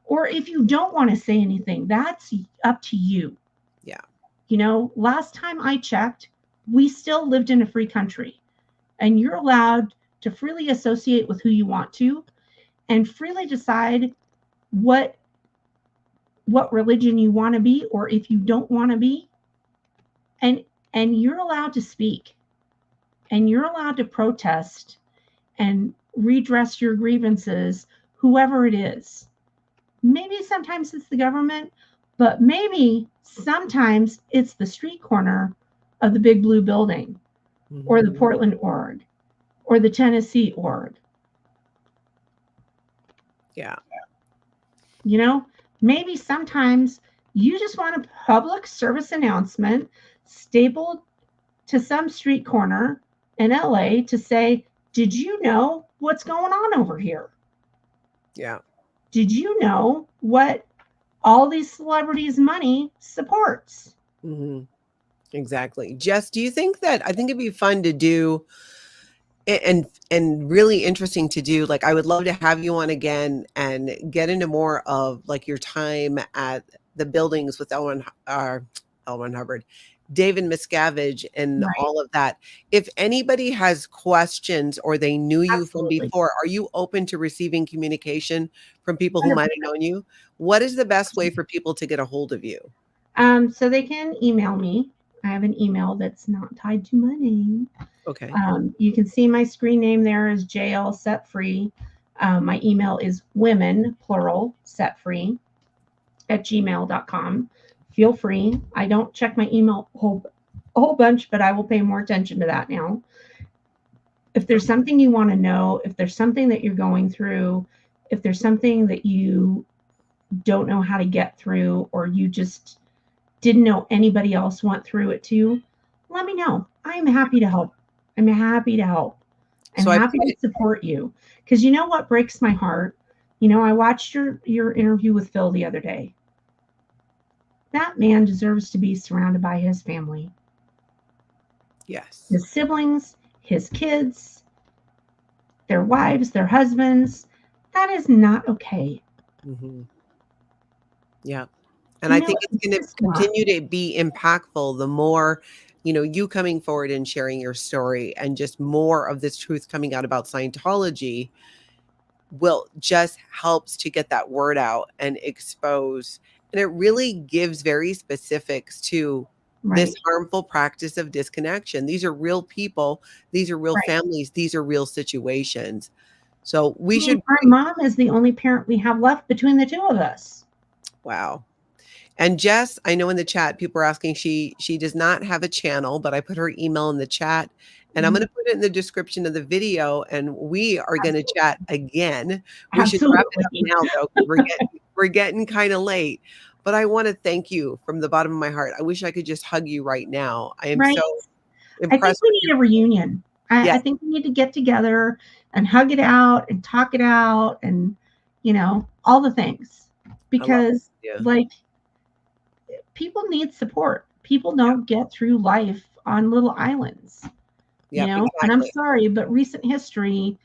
Or if you don't want to say anything, that's up to you. Yeah. Last time I checked, we still lived in a free country, and you're allowed to freely associate with who you want to and freely decide what religion you want to be, or if you don't want to be. And you're allowed to speak, and you're allowed to protest and redress your grievances, whoever it is. Maybe sometimes it's the government, but maybe sometimes it's the street corner of the big blue building, mm-hmm. or the Portland org, or the Tennessee org. Yeah. Maybe sometimes you just want a public service announcement stapled to some street corner in LA to say, did you know what's going on over here? Yeah. Did you know what all these celebrities' money supports? Mm-hmm. Exactly. Jess, do you think that, I think it'd be fun to do and really interesting to do, like I would love to have you on again and get into more of like your time at the buildings with L. Ron Hubbard, David Miscavige, and Right. all of that. If anybody has questions or they knew you Absolutely. from before, are you open to receiving communication from people who 100%. Might have known you? What is the best way for people to get a hold of you? So they can email me. I have an email that's not tied to my name. Okay. You can see my screen name there is JL Set Free. My email is women, plural, set free @gmail.com. Feel free. I don't check my email a whole bunch, but I will pay more attention to that now. If there's something you want to know, if there's something that you're going through, if there's something that you don't know how to get through, or you just didn't know anybody else went through it too, let me know. I'm happy to help. I'm happy to help. I'm happy to support you. Because you know what breaks my heart? I watched your interview with Phil the other day. That man deserves to be surrounded by his family. Yes. His siblings, his kids, their wives, their husbands. That is not okay. Mm-hmm. Yeah. And I think it's going to continue to be impactful the more, you coming forward and sharing your story, and just more of this truth coming out about Scientology will just helps to get that word out and expose. And it really gives very specifics to this harmful practice of disconnection. These are real people. These are real families. These are real situations. So we should. Our mom is the only parent we have left between the two of us. Wow. And Jess, I know in the chat, people are asking, she does not have a channel, but I put her email in the chat, and I'm going to put it in the description of the video, and we are going to chat again. We should wrap it up now, though, because we're getting kind of late. but I want to thank you from the bottom of my heart. I wish I could just hug you right now. I am Right? so I think impressed we with need your, a reunion. I yes, think we need to get together and hug it out and talk it out and, all the things. I love Because, it. Yeah. like, people need support. People don't get through life on little islands, Yep, And I'm exactly. sorry, but recent history,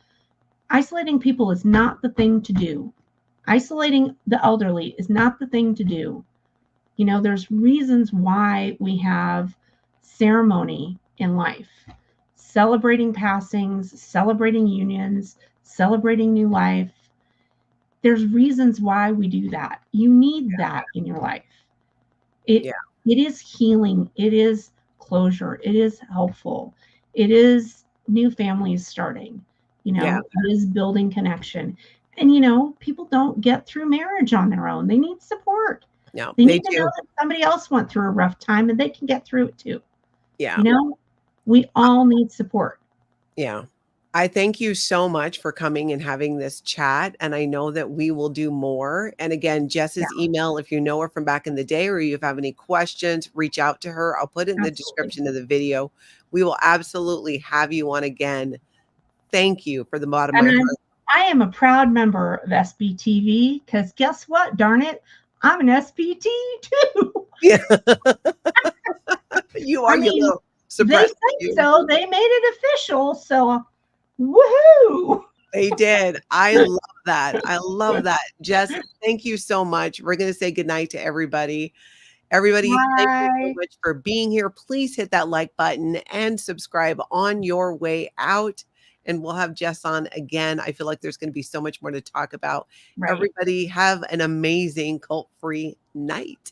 isolating people is not the thing to do. Isolating the elderly is not the thing to do. There's reasons why we have ceremony in life, celebrating passings, celebrating unions, celebrating new life. There's reasons why we do that. You need that in your life. It Yeah. it is healing, it is closure, it is helpful. It is new families starting. Yeah. It is building connection. And people don't get through marriage on their own. They need support. No, They they need to know do. that somebody else went through a rough time and they can get through it too. Yeah. You know, we all need support. Yeah. I thank you so much for coming and having this chat. And I know that we will do more. And again, Yeah, Jess's email, if you know her from back in the day or you have any questions, reach out to her. I'll put it in the absolutely. description of the video. We will absolutely have you on again. Thank you for the bottom of And my heart. I am a proud member of SPTV because guess what? Darn it, I'm an SPT too. Yeah. You I are, you mean, little they suppressed say you. so. They made it official. So, woohoo! They did. I love that. I love that. Jess, thank you so much. We're going to say goodnight to everybody. Everybody, thank you so Bye. much for being here. Please hit that like button and subscribe on your way out. And we'll have Jess on again. I feel like there's going to be so much more to talk about. Right. Everybody, have an amazing cult free night.